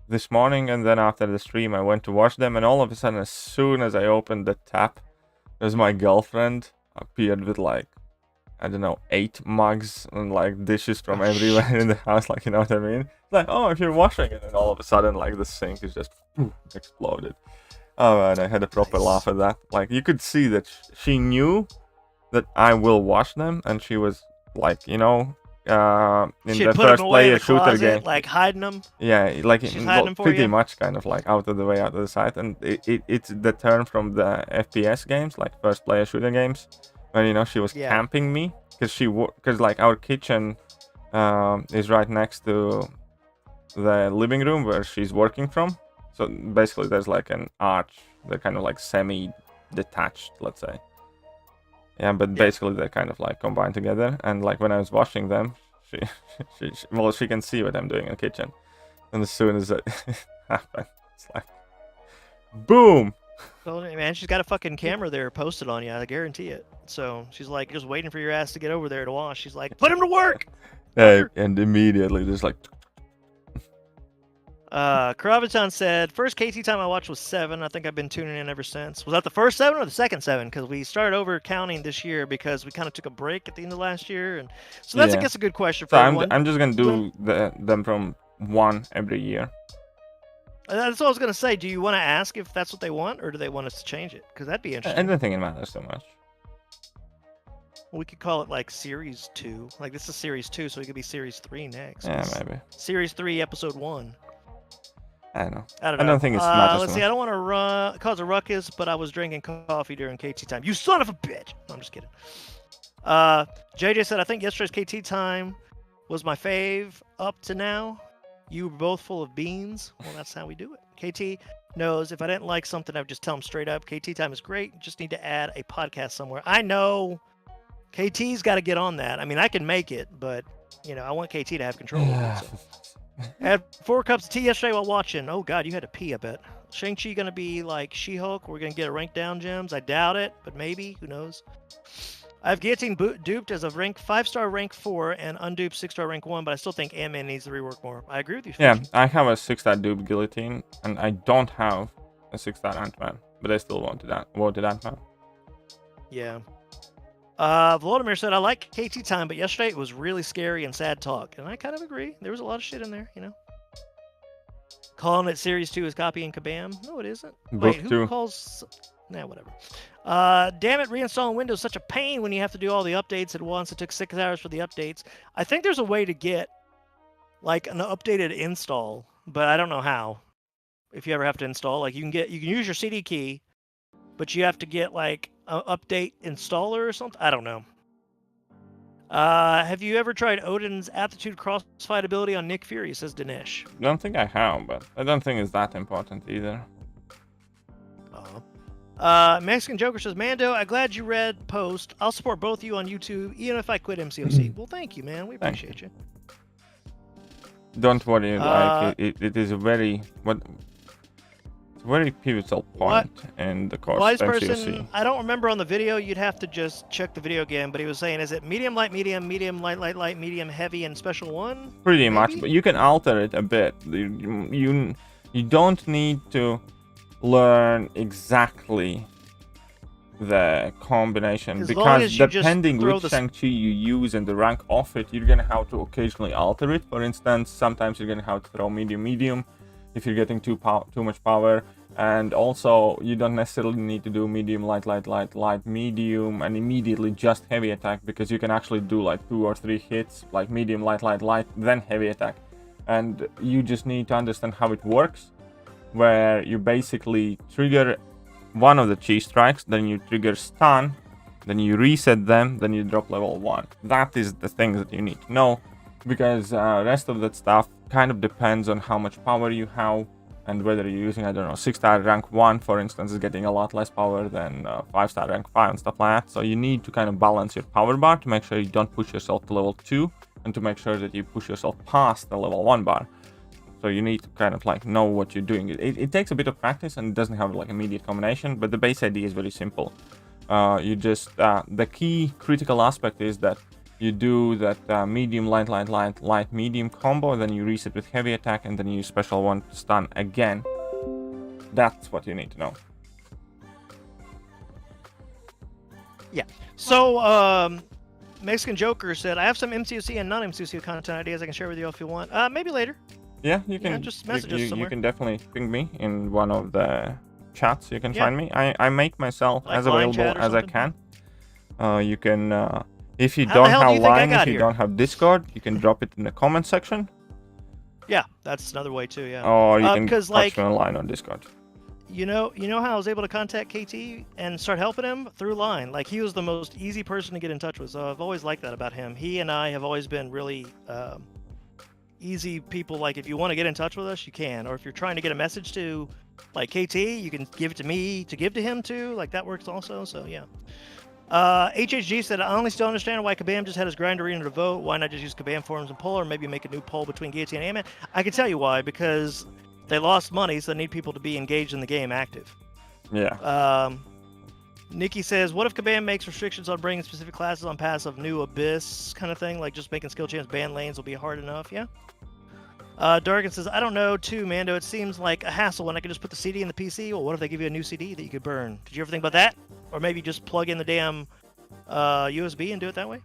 this morning, and then after the stream I went to wash them, and all of a sudden, as soon as I opened the tap, there's my girlfriend appeared with like, I don't know, 8 mugs and like dishes from everywhere in the house, like, you know what I mean? It's like, oh, if you're washing it, and all of a sudden like the sink is just exploded. Oh man, I had a proper laugh at that. Like, you could see that she knew that I will wash them, and she was like, in the first player shooter game, like hiding them. Yeah, like pretty you? much kind of like out of the way, out of the sight, and it's the term from the FPS games, like first player shooter games, when she was camping me because like our kitchen is right next to the living room where she's working from. So basically, there's like an arch. They're kind of like semi-detached, let's say. Yeah, but basically they're kind of like combined together. And like when I was washing them, she can see what I'm doing in the kitchen. And as soon as it happened, it's like, boom! Well, man, she's got a fucking camera there posted on you. I guarantee it. So she's like just waiting for your ass to get over there to wash. She's like, put him to work! And immediately there's like... Karavitan said, first KT time I watched was 7. I think I've been tuning in ever since. Was that the first 7 or the second 7? Because we started over counting this year because we kind of took a break at the end of last year, and so that's I guess a good question for everyone. I'm just gonna do them from 1 every year. That's what I was gonna say. Do you want to ask if that's what they want, or do they want us to change it? Because that'd be interesting. I don't think it matters so much. We could call it like Series 2. Like this is Series 2, so it could be Series 3 next. Yeah, maybe. Series 3, Episode 1. I don't know. I don't think it's matters. Let's see. I don't want to cause a ruckus, but I was drinking coffee during KT time. You son of a bitch! No, I'm just kidding. JJ said, I think yesterday's KT time was my fave up to now. You were both full of beans. Well, that's how we do it. KT knows if I didn't like something, I would just tell him straight up. KT time is great. Just need to add a podcast somewhere. I know KT's got to get on that. I mean, I can make it, but I want KT to have control of it. So. I had 4 cups of tea yesterday while watching. Oh god, you had to pee, I bet. Shang-Chi gonna be like She-Hulk? We're gonna get a rank down gems? I doubt it, but maybe. Who knows? I have Guillotine duped as a rank 5-star rank 4 and unduped 6-star rank 1, but I still think Ant-Man needs to rework more. I agree with you. Yeah, I have a 6-star duped Guillotine, and I don't have a 6-star Ant-Man, but I still wanted Ant-Man. Yeah. Vladimir said, I like KT time, but yesterday it was really scary and sad talk. And I kind of agree. There was a lot of shit in there, you know. Calling it Series 2 is copying Kabam. No, it isn't. Book Wait, who 2. calls... Nah, whatever. Damn it, reinstalling Windows is such a pain when you have to do all the updates at once. It took 6 hours for the updates. I think there's a way to get, like, an updated install, but I don't know how. If you ever have to install, like, you can use your CD key, but you have to get, like, an update installer or something. I don't know. Have you ever tried Odin's Aptitude Crossfight ability on Nick Fury, says Dinesh. Don't think I have, but I don't think it's that important either. Mexican Joker says, Mando, I'm glad you read post. I'll support both of you on YouTube, even if I quit MCOC. Well, thank you, man. We appreciate you. Don't worry, like it is a very very pivotal point in the course Wise of MCOC. person, I don't remember on the video. You'd have to just check the video again. But he was saying, is it medium, light, medium, light, medium, heavy, and special one? Pretty maybe? much, but you can alter it a bit. You don't need to learn exactly the combination, as long because as you depending just which Shang-Chi you use and the rank of it, you're gonna have to occasionally alter it. For instance, sometimes you're gonna have to throw medium if you're getting too much power, and also you don't necessarily need to do medium, light, medium, and immediately just heavy attack, because you can actually do like 2 or 3 hits, like medium, light, then heavy attack. And you just need to understand how it works, where you basically trigger one of the chi strikes, then you trigger stun, then you reset them, then you drop level 1. That is the things that you need to know, because rest of that stuff kind of depends on how much power you have, and whether you're using, I don't know, 6-star rank 1, for instance, is getting a lot less power than 5-star rank 5 and stuff like that. So you need to kind of balance your power bar to make sure you don't push yourself to level 2, and to make sure that you push yourself past the level 1 bar. So you need to kind of like know what you're doing. It takes a bit of practice, and it doesn't have like immediate combination, but the base idea is very simple. You just, the key critical aspect is that you do that medium, light, medium combo, then you reset with heavy attack, and then you use special one to stun again. That's what you need to know. Yeah. So, Mexican Joker said, I have some MCOC and non-MCOC content ideas I can share with you if you want. Maybe later. Yeah, you can. Yeah, just message us somewhere. You can definitely ping me in one of the chats. You can find me. I make myself like as available as I can. You can, if you How don't the hell do have you think I Line, got if you here? don't have Discord, you can drop it in the comment section. Yeah, that's another way too. Yeah. Or you can because, touch like, me online on Discord. You know how I was able to contact KT and start helping him through Line. Like, he was the most easy person to get in touch with. So I've always liked that about him. He and I have always been really easy people. Like, if you want to get in touch with us, you can. Or if you're trying to get a message to, like, KT, you can give it to me to give to him too. Like, that works also. So yeah. HHG said, I only still understand why Kabam just had his grind arena to vote. Why not just use Kabam forums and poll, or maybe make a new poll between Guillotine and Ant-Man? I can tell you why, because they lost money, so they need people to be engaged in the game, active. Yeah. Nikki says, what if Kabam makes restrictions on bringing specific classes on pass of New Abyss kind of thing? Like just making skill champs ban lanes will be hard enough, yeah? Dargan says, I don't know, too, Mando. It seems like a hassle when I can just put the CD in the PC. Well, what if they give you a new CD that you could burn? Did you ever think about that? Or maybe just plug in the damn USB and do it that way?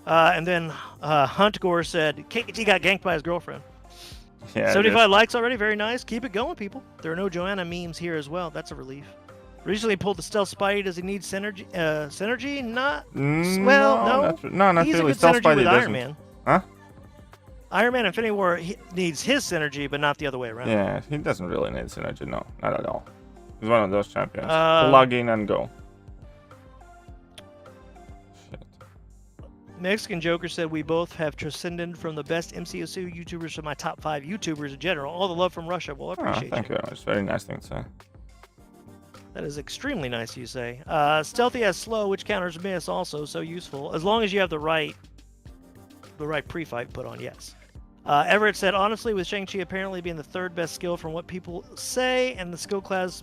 And then Hunt Gore said, KT got ganked by his girlfriend. Yeah. 75 likes already. Very nice. Keep it going, people. There are no Joanna memes here as well. That's a relief. Recently pulled the Stealth Spidey. Does he need synergy? Synergy? Not. Well, no. Not He's really. a good Stealth synergy Spidey with doesn't. Iron Man. Huh? Iron Man Infinity War needs his synergy, but not the other way around. Yeah, he doesn't really need synergy. No, not at all. He's one of those champions. Plug in and go. Shit. Mexican Joker said, we both have transcended from the best MCOC YouTubers to my top 5 YouTubers in general. All the love from Russia. Well, I appreciate thank you very much. Very nice thing to say. That is extremely nice, you say. Stealthy as slow, which counters miss, also so useful. As long as you have the right pre-fight put on, yes. Everett said, honestly, with Shang-Chi apparently being the 3rd best skill from what people say, and the skill class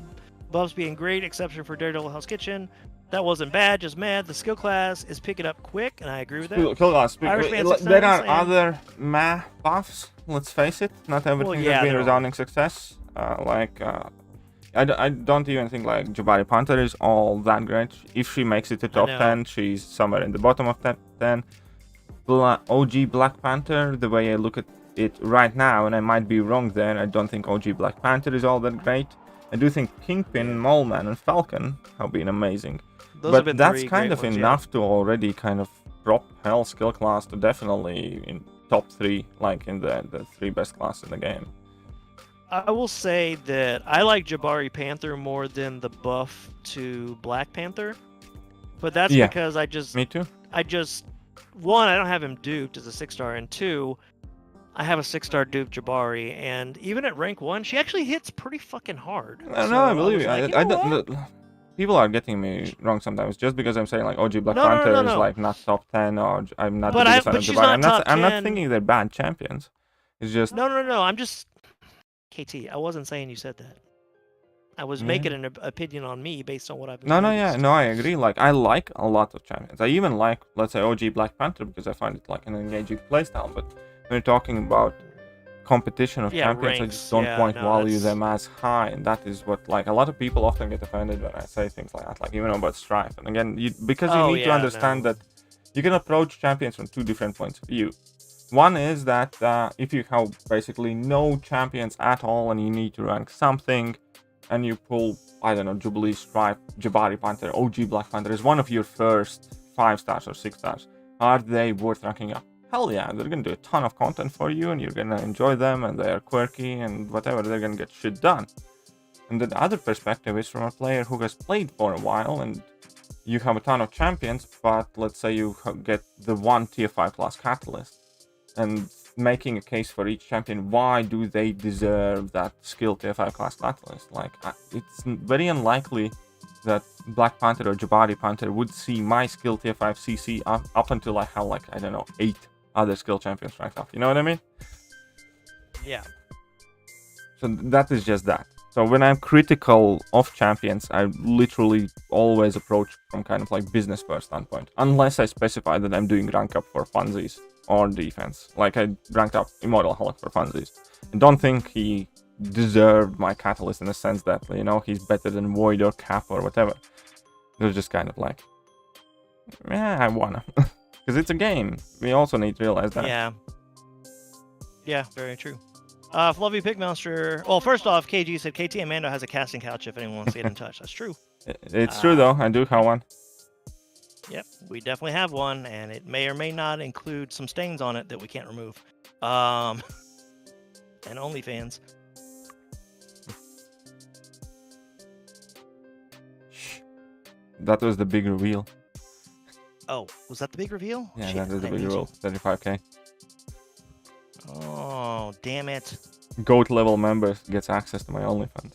buffs being great, exception for Daredevil Hell's Kitchen, that wasn't bad, just mad. The skill class is picking up quick, and I agree with that. There are other buffs, let's face it. Not everything has been a resounding success. I don't even think like Jabari Panther is all that great. If she makes it to top 10, she's somewhere in the bottom of that 10. OG Black Panther, the way I look at it right now, and I might be wrong there, I don't think OG Black Panther is all that great. I do think Kingpin, Moleman, and Falcon have been amazing. But that's kind of enough to already kind of propel skill class to definitely in top 3, like in the 3 best class in the game. I will say that I like Jabari Panther more than the buff to Black Panther, but that's because Me too. One, I don't have him duped as a 6-star, and 2, I have a 6-star dupe Jabari, and even at rank 1, she actually hits pretty fucking hard. I believe you. I don't. People are getting me wrong sometimes just because I'm saying like OG Black Panther is like not top 10 or I'm not the biggest fan of Jabari. I'm not thinking they're bad champions. It's just no. I'm just KT. I wasn't saying you said that. I was making an opinion on me based on what I've been. No, I agree. Like I like a lot of champions. I even like, let's say, OG Black Panther because I find it like an engaging playstyle. But when you're talking about competition of champions, I just don't value them as high, and that is what like a lot of people often get offended when I say things like that, like even about Strife. And again, because you need to understand that you can approach champions from 2 different points of view. One is that if you have basically no champions at all and you need to rank something, and you pull, I don't know, Jubilee, Strife, Jabari Panther, OG Black Panther is one of your first 5 stars or 6 stars. Are they worth ranking up? Hell yeah, they're gonna do a ton of content for you and you're gonna enjoy them and they are quirky and whatever, they're gonna get shit done. And the other perspective is from a player who has played for a while and you have a ton of champions, but let's say you get the one tier 5 class catalyst and making a case for each champion, why do they deserve that skill tier 5 class catalyst? Like, it's very unlikely that Black Panther or Jabari Panther would see my skill tier 5 CC up until I have like, I don't know, 8 other skill champions ranked up. You know what I mean? Yeah. So that is just that. So when I'm critical of champions, I literally always approach from kind of like business first standpoint. Unless I specify that I'm doing rank up for funsies or defense. Like I ranked up Immortal Hulk for funsies. I don't think he deserved my catalyst in the sense that, you know, he's better than Void or Cap or whatever. It was just kind of like, yeah, I wanna. Because it's a game. We also need to realize that. Yeah, very true. Fluffy Pigmonster. Well, first off, KG said KT and Mando has a casting couch if anyone wants to get in touch. That's true. It's true, though. I do have one. Yep, we definitely have one, and it may or may not include some stains on it that we can't remove. And OnlyFans. That was the big reveal. Oh, was that the big reveal? Yeah, Shit, that is the big reveal. 35k. Oh, damn it. GOAT level members gets access to my OnlyFans.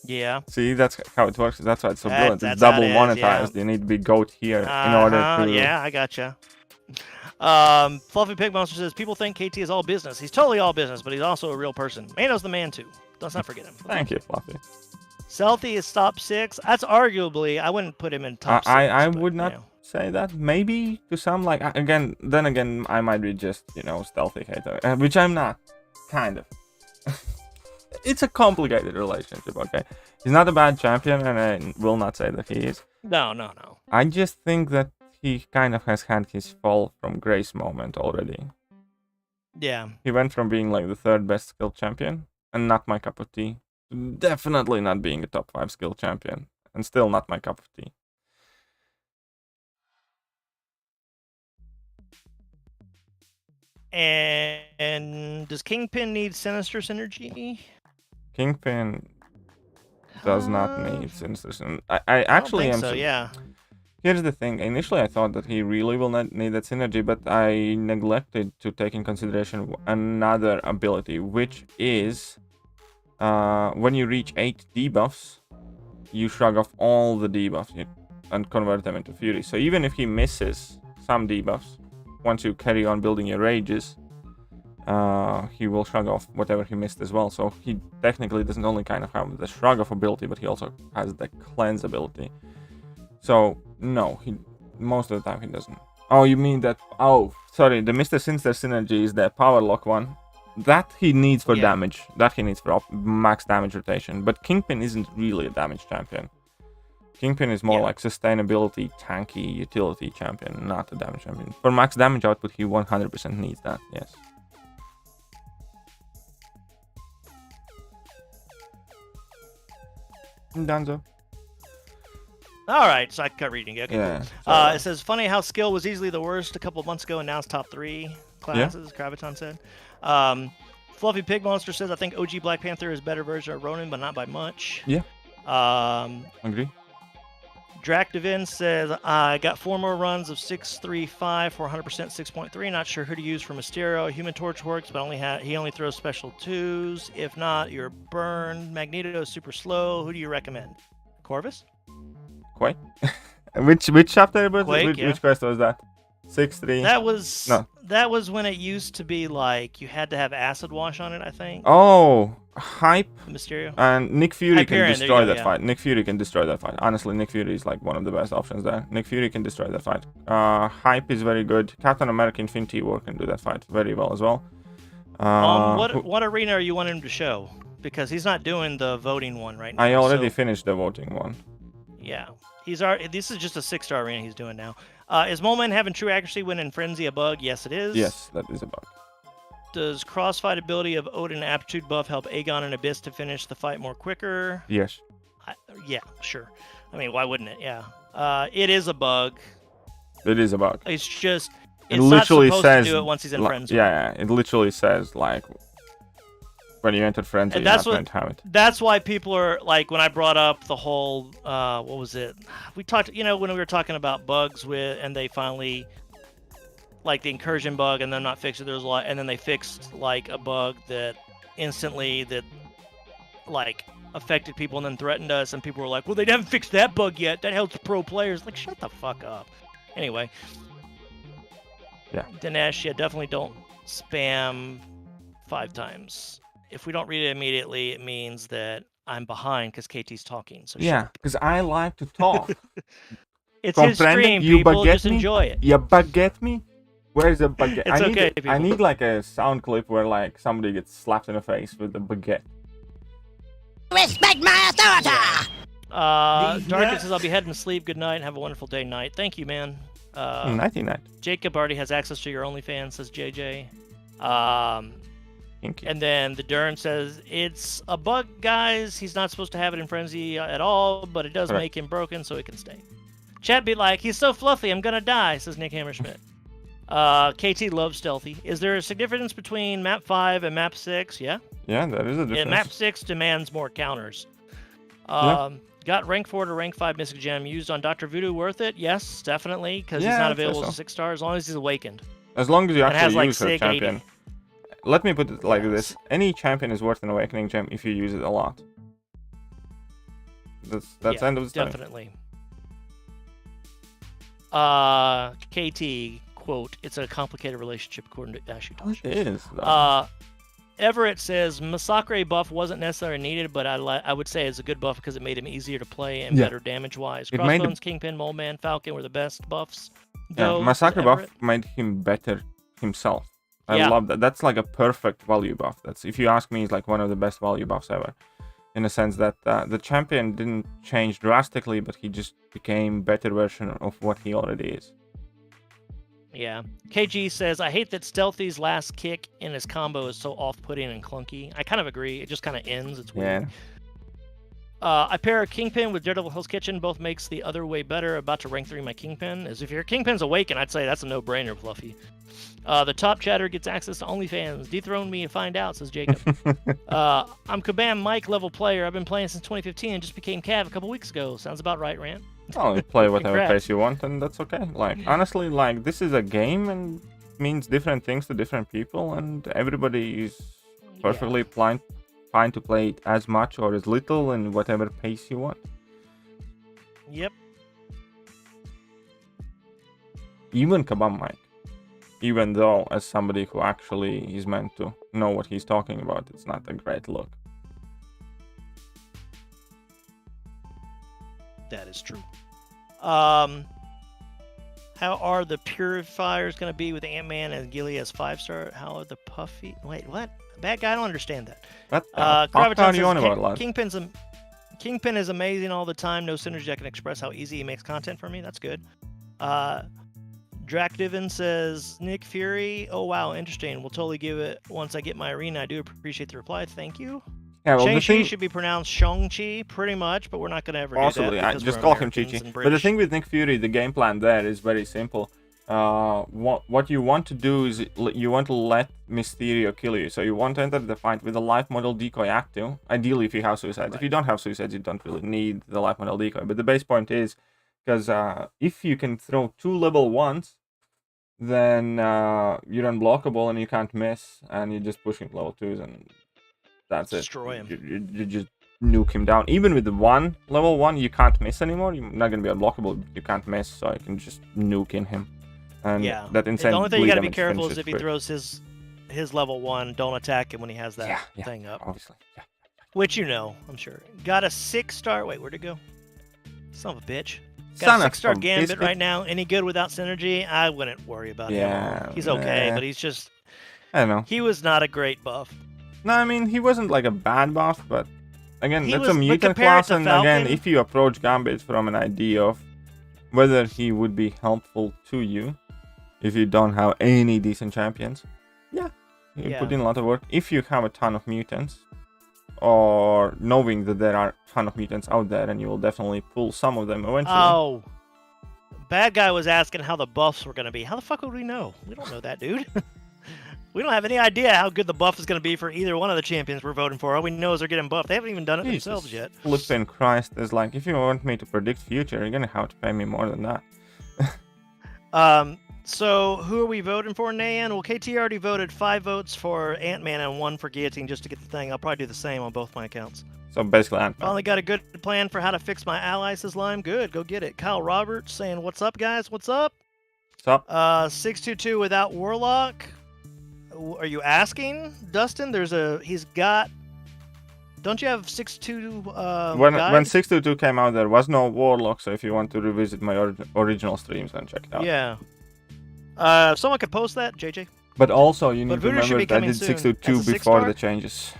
Yeah. See, that's how it works. That's why it's so brilliant. It's double monetized. You need to be GOAT here in order to... Yeah, I gotcha. Fluffy Pig Monster says, people think KT is all business. He's totally all business, but he's also a real person. Mando's the man, too. Let's not forget him. Thank you, Fluffy. Stealthy is top 6. That's arguably, I wouldn't put him in top 6. I would not say that. Maybe to some, like, then again, I might be just, you know, stealthy hater, which I'm not. Kind of. It's a complicated relationship, okay? He's not a bad champion, and I will not say that he is. No. I just think that he kind of has had his fall from grace moment already. Yeah. He went from being like the 3rd best skill champion, and not my cup of tea, to definitely not being a top 5 skill champion, and still not my cup of tea. And does Kingpin need Sinister Synergy? Kingpin does not need Sinister Synergy. I actually am. So, yeah. Here's the thing. Initially, I thought that he really will not need that synergy, but I neglected to take in consideration another ability, which is when you reach 8 debuffs, you shrug off all the debuffs and convert them into Fury. So even if he misses some debuffs, once you carry on building your rages, he will shrug off whatever he missed as well. So he technically doesn't only kind of have the shrug off ability, but he also has the cleanse ability. So no, most of the time he doesn't. Oh, you mean that? Oh, sorry, the Mr. Sinister synergy is the power lock one. That he needs for damage. That he needs for max damage rotation. But Kingpin isn't really a damage champion. Kingpin is more like sustainability, tanky, utility champion, not a damage champion. For max damage output, he 100% needs that, yes. Danzo. All right, so I cut reading. Okay, Yeah, cool. It says, funny how skill was easily the worst a couple of months ago, and now it's top 3 classes, Graviton said. Fluffy Pig Monster says, I think OG Black Panther is a better version of Ronin, but not by much. Yeah. Agree. Drac Devin says, I got 4 more runs of 635 for 100% 6.3. Not sure who to use for Mysterio. Human Torch works, but he only throws special 2s. If not, you're burned. Magneto is super slow. Who do you recommend? Corvus? Quake? which chapter was Quake, it? Which quest was that? 6-3? That was when it used to be like you had to have acid wash on it, I think. Oh, Hype. Mysterio. And Nick Fury Hyperion, can destroy that yeah. fight. Nick Fury can destroy that fight. Honestly, Nick Fury is like one of the best options there. Nick Fury can destroy that fight. Hype is very good. Captain America Infinity War can do that fight very well as well. What arena are you wanting him to show? Because he's not doing the voting one right now. I already finished the voting one. Yeah. This is just a 6-star arena he's doing now. Is Moleman having true accuracy when in Frenzy a bug? Yes, it is. Yes, that is a bug. Does crossfight ability of Odin aptitude buff help Aegon and Abyss to finish the fight more quicker? Yes. Yeah, sure. I mean, why wouldn't it? Yeah. It is a bug. It is a bug. It's just It literally not supposed says to do it once he's in Frenzy. Yeah, it literally says like when you enter Frenzy, And you're not going to have it. That's why people are like when I brought up the whole what was it? We talked, when we were talking about bugs and they finally like the incursion bug and then not fixed it. There's a lot, and then they fixed like a bug that instantly like affected people and then threatened us, and people were like, "Well, they haven't fixed that bug yet. That helps pro players." Like, shut the fuck up. Anyway. Yeah. Dinesh, definitely don't spam 5 times. If we don't read it immediately, it means that I'm behind because KT's talking. So yeah, because I like to talk. It's his stream, people. Just enjoy it. You baguette me? Where's the baguette? It's I need like a sound clip where like somebody gets slapped in the face with the baguette. Respect my authority! Darkness says, I'll be heading to sleep. Good night and have a wonderful day night. Thank you, man. Nighty night. Jacob already has access to your OnlyFans, says JJ. Thank you. And then the Dern says, it's a bug, guys. He's not supposed to have it in Frenzy at all, but it does make him broken, so it can stay. Chat be like, he's so fluffy, I'm gonna die, says Nick Hammerschmidt. KT loves stealthy. Is there a significance between map 5 and map 6? Yeah. Yeah, that is a difference. Yeah, map 6 demands more counters. Got rank 4 to rank 5 Mystic Gem used on Dr. Voodoo. Worth it? Yes, definitely, because he's not available as a 6-star as long as he's awakened. As long as you actually use her 80. champion. Let me put it like this. Any champion is worth an awakening gem if you use it a lot. That's end of the story. Definitely. KT, quote, it's a complicated relationship according to Ashutosh. It is. Everett says, Masakre buff wasn't necessarily needed, but I would say it's a good buff because it made him easier to play and better damage-wise. Crossbones, Kingpin, Mole Man, Falcon were the best buffs. Yeah, Massacre buff made him better himself. I love that. That's like a perfect value buff. That's, if you ask me, it's like one of the best value buffs ever. In the sense that the champion didn't change drastically, but he just became better version of what he already is. Yeah. KG says, I hate that Stealthy's last kick in his combo is so off-putting and clunky. I kind of agree. It just kind of ends. It's weird. Yeah. I pair a Kingpin with Daredevil Hell's Kitchen. Both makes the other way better. About to rank 3 my Kingpin. As if your Kingpin's Awakened, I'd say that's a no-brainer, Fluffy. The top chatter gets access to OnlyFans. Dethrone me and find out, says Jacob. I'm Kabam Mike level player. I've been playing since 2015 and just became Cav a couple weeks ago. Sounds about right, Rant. Oh, you play whatever pace you want, and that's okay. Like, honestly, like, this is a game and means different things to different people, and everybody is perfectly fine to play it as much or as little in whatever pace you want. Yep. Even Kabam Mike. Even though, as somebody who actually is meant to know what he's talking about, it's not a great look. That is true. How How are the purifiers going to be with Ant-Man and Gilly as 5-star? How are the Puffy? Wait, what? Bad guy, I don't understand that. What the fuck Graviton are you on says, about, lad? Kingpin is amazing all the time. No synergy. I can express how easy he makes content for me. That's good. Drakdiven says, Nick Fury. Oh, wow. Interesting. We'll totally give it once I get my arena. I do appreciate the reply. Thank you. Yeah, well, Shang-Chi should be pronounced Shang-Chi, pretty much, but we're not going to ever possibly, do that. just call him Chi-Chi. But the thing with Nick Fury, the game plan there is very simple. What you want to do is you want to let Mysterio kill you. So you want to enter the fight with a life model decoy active. Ideally, if you have suicides. Right. If you don't have suicides, you don't really need the life model decoy. But the base point is, because if you can throw 2 level 1s, then you're unblockable and you can't miss, and you're just pushing level 2s, and that's Destroy him. You just nuke him down. Even with the level 1, you can't miss anymore. You're not going to be unblockable, but you can't miss, so you can just nuke in him. And yeah, that insane the only thing you got to be damage careful is if he quick. throws his level 1, don't attack him when he has that thing up. Obviously, yeah. Which you know, I'm sure. Got a 6-star. Wait, where'd it go? Son of a bitch. Son Got a of 6-star a Gambit biscuit. right now. Any good without synergy? I wouldn't worry about Yeah, him. He's okay, but he's just. I don't know. He was not a great buff. No, I mean, he wasn't like a bad buff, but again, He that's was- a but mutant compare it class, to and again, Falcon- if you approach Gambit from an idea of whether he would be helpful to you, if you don't have any decent champions, you put in a lot of work. If you have a ton of mutants, or knowing that there are a ton of mutants out there, and you will definitely pull some of them eventually. Oh. Bad guy was asking how the buffs were going to be. How the fuck would we know? We don't know that, dude. We don't have any idea how good the buff is going to be for either one of the champions we're voting for. All we know is they're getting buffed. They haven't even done it themselves yet. Flippin' Christ, is like, if you want me to predict future, you're gonna have to pay me more than that. So who are we voting for, Nayan? Well, KT already voted 5 votes for Ant-Man and 1 for Guillotine just to get the thing. I'll probably do the same on both my accounts. So basically, Ant-Man. Finally got a good plan for how to fix my allies, says Lime. Good, go get it. Kyle Roberts saying, what's up, guys? What's up? What's up? 622 without Warlock. Are you asking, Dustin? He's got... Don't you have 622 When guide? 622 came out, there was no Warlock, so if you want to revisit my original streams, then check it out. Yeah. Someone could post that, JJ. But also, you need to Voodoo should remember be that I coming did soon. 622 As a before 6-star? the changes.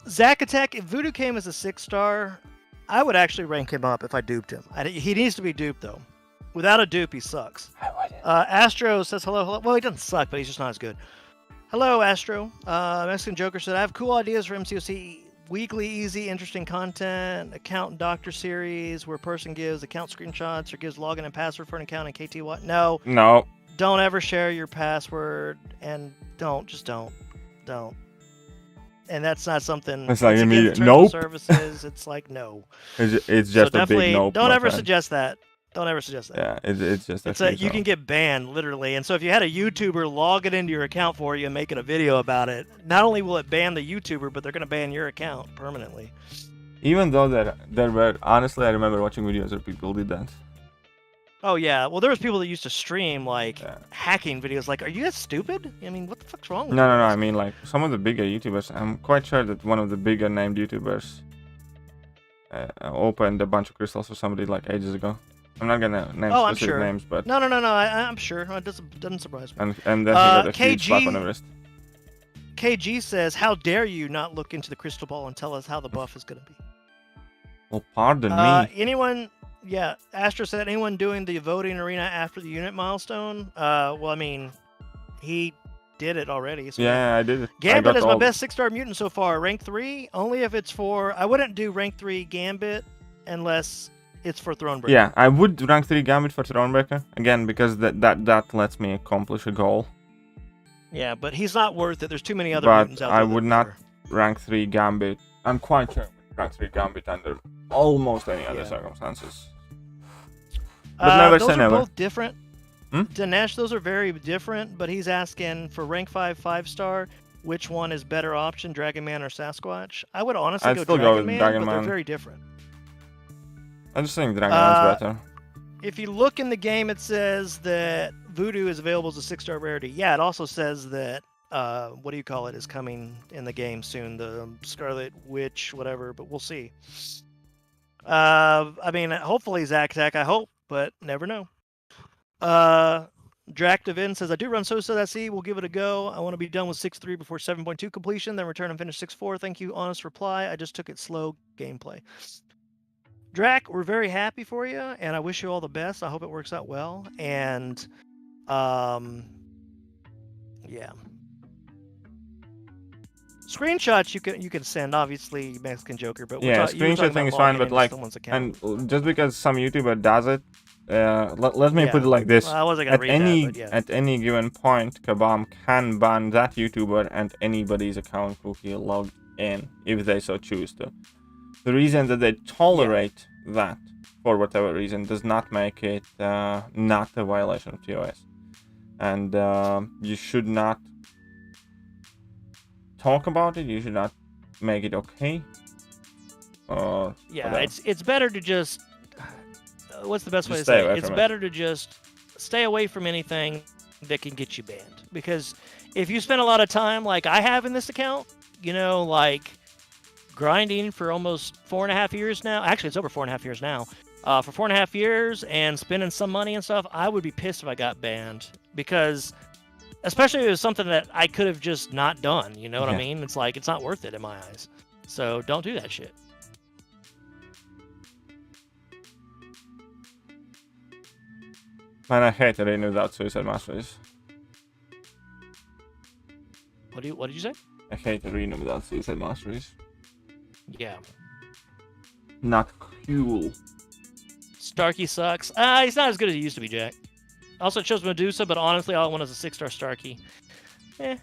Zachatek, if Voodoo came as a 6-star, I would actually rank him up if I duped him. He needs to be duped, though. Without a dupe, he sucks. I wouldn't. Astro says hello. Well, he doesn't suck, but he's just not as good. Hello, Astro. Mexican Joker said, I have cool ideas for MCOC. Weekly, easy, interesting content. Account and Doctor series where a person gives account screenshots or gives login and password for an account in KT what? No. No. Don't ever share your password, and just don't. And that's not something. It's like against immediate. terms of Nope. Services. It's like no. It's just so a big nope. don't my ever friend. suggest that. Don't ever suggest that. Yeah, it's just It's a a, you can get banned literally, and so if you had a YouTuber log it into your account for you and making a video about it, not only will it ban the YouTuber, but they're going to ban your account permanently. Even though there were, honestly, I remember watching videos where people did that. Oh yeah, well there was people that used to stream like hacking videos. Like, are you guys stupid? I mean, what the fuck's wrong with No, you no, no. guys? I mean, like some of the bigger YouTubers. I'm quite sure that one of the bigger named YouTubers opened a bunch of crystals for somebody like ages ago. I'm not gonna name I'm specific sure. names, but No. I'm sure. It doesn't surprise me. and then he got a huge KG slap on the wrist. KG says, "How dare you not look into the crystal ball and tell us how the buff is going to be?" Well, pardon me. Anyone? Yeah, Astro said, anyone doing the voting arena after the unit milestone? Well, I mean, he did it already. So Yeah, I did it. I Gambit got is my all- best 6-star mutant so far. Rank 3, only if it's for. I wouldn't do rank 3 Gambit unless it's for Thronebreaker. Yeah, I would rank 3 Gambit for Thronebreaker again because that lets me accomplish a goal. Yeah, but he's not worth it. There's too many other But mutants out I there. would that not are. rank 3 Gambit. I'm quite sure I would rank 3 Gambit under almost any other Yeah. circumstances. But never those say are never. both different. Hmm? Dinesh, those are very different, but he's asking for rank 5 5-star, which one is better option, Dragon Man or Sasquatch? I would honestly I'd go still go Dragon with Man, Dragon but Man. they're very different. I just think Dragon Man's better. If you look in the game, it says that Voodoo is available as a 6-star rarity. Yeah, it also says that, what do you call it, is coming in the game soon, the Scarlet Witch, whatever, but we'll see. I mean, hopefully Zack Attack, I hope, but never know. Dractivin says, I do run So.C. We'll give it a go. I want to be done with 6.3 before 7.2 completion, then return and finish 6.4. Thank you. Honest reply. I just took it slow gameplay. Drac, we're very happy for you, and I wish you all the best. I hope it works out well. And, yeah. Screenshots you can send, obviously, Mexican Joker, but yeah, screenshot thing is fine, but like, and just because some YouTuber does it, let me put it like this: I wasn't gonna read that, at any given point, Kabam can ban that YouTuber and anybody's account who he logged in if they so choose to. The reason that they tolerate that for whatever reason does not make it not a violation of TOS, and you should not talk about it. You should not make it okay. Yeah, it's better to just. What's the best way to say it? It's better to just stay away from anything that can get you banned. Because if you spend a lot of time, like I have in this account, you know, like grinding for almost 4.5 years now. Actually, it's over 4.5 years now. For 4.5 years and spending some money and stuff, I would be pissed if I got banned. Because, especially if it was something that I could have just not done. You know what I mean? It's like, it's not worth it in my eyes. So don't do that shit. Man, I hate that I knew that Suicide Masteries. What did you say? I hate Arena without Suicide Masteries. Yeah. Not cool. Starkey sucks. He's not as good as he used to be, Jack. Also chose Medusa, but honestly, all I want is a 6-star Starkey. Eh.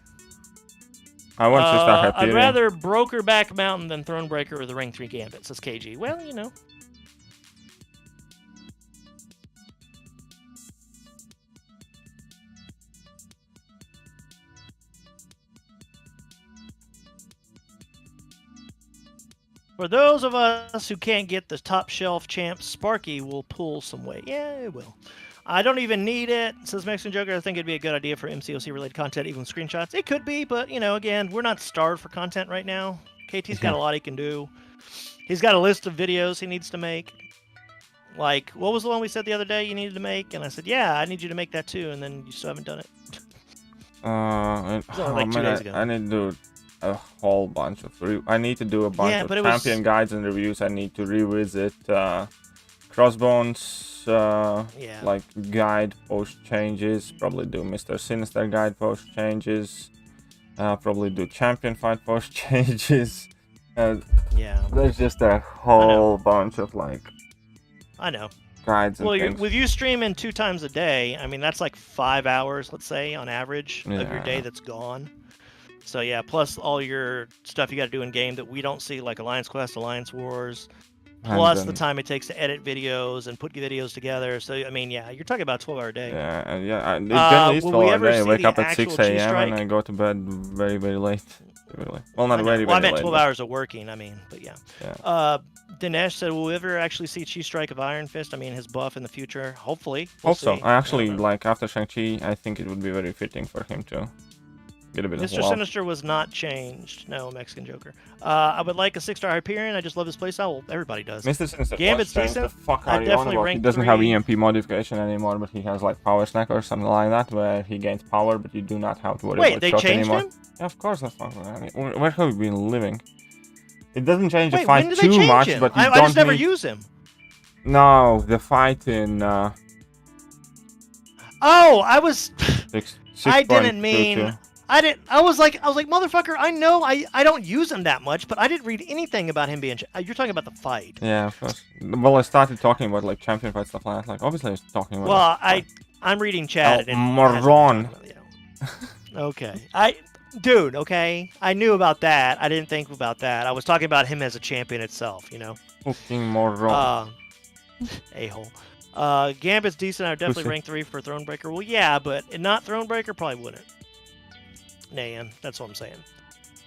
I want 6-star Hyperion. I'd rather Brokerback Mountain than Thronebreaker or the Ring 3 Gambit, says KG. Well, you know. For those of us who can't get the top shelf champ, Sparky will pull some weight. Yeah, it will. I don't even need it, says Mexican Joker. I think it'd be a good idea for MCOC related content, even screenshots. It could be, but you know, again, we're not starved for content right now. KT's got a lot he can do. He's got a list of videos he needs to make. Like, what was the one we said the other day you needed to make? And I said, yeah, I need you to make that too, and then you still haven't done it. Like 2 days ago. I need to do a whole bunch of I need to do a bunch of champion guides and reviews. I need to revisit Crossbones like guide post changes, probably do Mr. Sinister guide post changes, probably do champion fight post changes. There's just a whole bunch of like guides and things. With you streaming 2 times a day, I mean that's like 5 hours, let's say, on average of your day that's gone. So yeah, plus all your stuff you got to do in game that we don't see, like Alliance Quest, Alliance Wars, plus the time it takes to edit videos and put videos together. So I mean, yeah, you're talking about 12-hour day. Yeah. Generally, 12-hour day. I wake up at 6 a.m. and I go to bed very, very late. Really. Well, not very, very late. I meant 12 hours of working. I mean, but yeah. Dinesh said, "Will we ever actually see Chi Strike of Iron Fist? I mean, his buff in the future. Hopefully. We'll see. I actually like after Shang-Chi. I think it would be very fitting for him to get a bit of Mr. Sinister was not changed. No, Mexican Joker. I would like a 6-star Hyperion. I just love his playstyle. Well, everybody does. Mr. Sinister Gambit's decent. The fuck are you on about? He doesn't have EMP modification anymore, but he has like Power Snack or something like that, where he gains power, but you do not have to worry about shot anymore. Him? Yeah, of course that's not. I mean, where have we been living? It doesn't change the fight too much, but you don't I just never use him. No, the fight in. Oh, I was. I didn't mean. I was like, motherfucker, I know I don't use him that much, but I didn't read anything about him being. You're talking about the fight. Yeah, of course. Well, I started talking about like champion fight stuff like that. Like, obviously, I was talking about. Well, I'm reading chat. Moron. Okay, dude. Okay, I knew about that. I didn't think about that. I was talking about him as a champion itself. You know. Fucking moron. A-hole. Gambit's decent. I would definitely rank 3 for Thronebreaker. Well, yeah, but not Thronebreaker probably wouldn't. Nan, that's what I'm saying.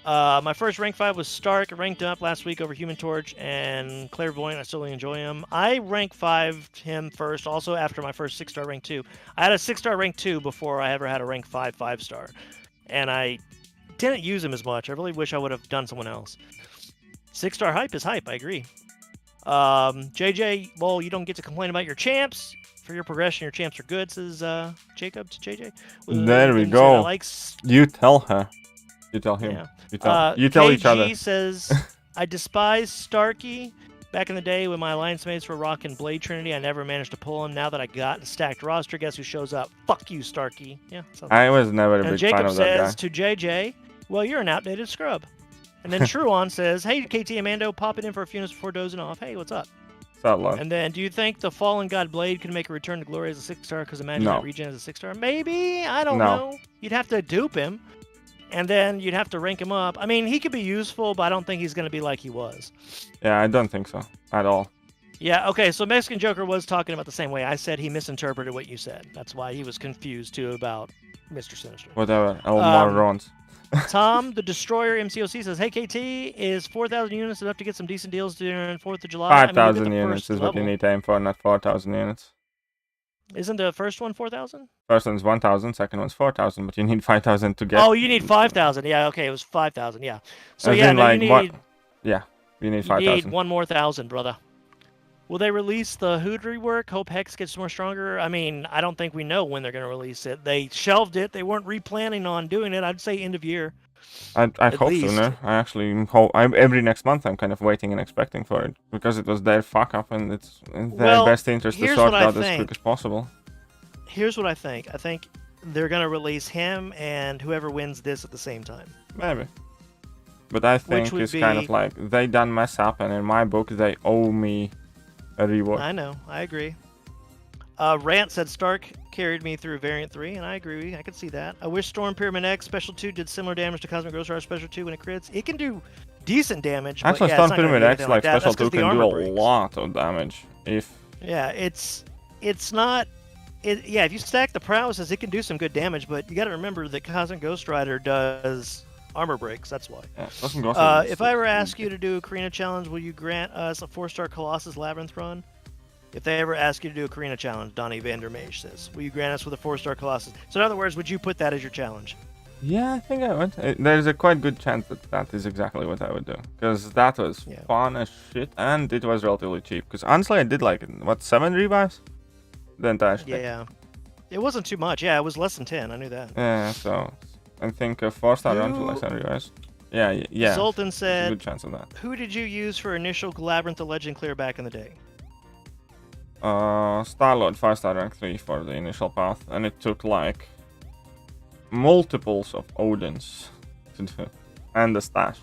My first rank 5 was Stark. I ranked up last week over Human Torch and Clairvoyant. I still really enjoy him. I rank 5 him first, also after my first 6-star rank 2. I had a 6-star rank 2 before I ever had a rank 5 5-star. And I didn't use him as much. I really wish I would have done someone else. 6-star hype is hype, I agree. JJ, well, you don't get to complain about your champs. For your progression, your champs are good, says Jacob to JJ. There we He said, go. I like You tell her. You tell him. Yeah. You tell each other. KG says, I despise Starkey. Back in the day when my alliance mates were rocking Blade Trinity, I never managed to pull him. Now that I got a stacked roster, guess who shows up? Fuck you, Starkey. Yeah. I was never a and big Jacob fan of that guy. says to JJ, well, you're an outdated scrub. And then Truon says, hey, KT Amando, popping in for a few minutes before dozing off. Hey, what's up? And then, do you think the Fallen God Blade could make a return to glory as a 6-star? Because imagine that regen as a 6-star. Maybe. I don't know. You'd have to dupe him. And then you'd have to rank him up. I mean, he could be useful, but I don't think he's going to be like he was. Yeah, I don't think so at all. Yeah, okay, so Mexican Joker was talking about the same way. I said he misinterpreted what you said. That's why he was confused, too, about Mr. Sinister. Whatever. Elmar Tom, the Destroyer MCOC says, hey, KT, is 4,000 units enough to get some decent deals during 4th of July? 5,000 units is what you need to aim for, not 4,000 units. Isn't the first one 4,000? First one's 1,000, second one's 4,000, but you need 5,000 to get... Oh, you need 5,000. Yeah, okay, it was 5,000, yeah. So, yeah, no, you need... What? Yeah, you need 5,000. You need one more 1,000, brother. Will they release the Hood rework? Hope Hex gets more stronger? I mean, I don't think we know when they're going to release it. They shelved it. They weren't replanning on doing it. I'd say end of year. I hope sooner. I actually hope... every next month I'm kind of waiting and expecting for it. Because it was their fuck-up and it's in their best interest to sort it out as quick as possible. Here's what I think. I think they're going to release him and whoever wins this at the same time. Maybe. But I think it's kind of like, they done mess up, and in my book, they owe me a reward. I know. I agree. Rant said Stark carried me through Variant 3, and I agree. I can see that. I wish Storm Pyramid X Special 2 did similar damage to Cosmic Ghost Rider Special 2 when it crits. It can do decent damage. Actually, but yeah, Storm Pyramid X, like Special 2, can do a lot of damage. Yeah, it's not... yeah, if you stack the prowesses, it can do some good damage, but you got to remember that Cosmic Ghost Rider does armor breaks, that's why. Yeah, if I ever ask you to do a Karina challenge, will you grant us a 4-star Colossus Labyrinth run? If they ever ask you to do a Karina challenge, Donnie Vandermeesh says, will you grant us with a 4-star Colossus? So in other words, would you put that as your challenge? Yeah, I think I would. There's a quite good chance that that is exactly what I would do. Because that was fun as shit, and it was relatively cheap. Because honestly, I did like, what, 7 revives? The entire shit. Yeah. It wasn't too much. Yeah, it was less than 10. I knew that. Yeah, so I think a 4-star run to like 7 revives. Yeah. Sultan said, good chance of that. Who did you use for initial Labyrinth the Legend clear back in the day? Star-Lord 5-star rank 3 for the initial path, and it took like multiples of Odins to do, and the stash.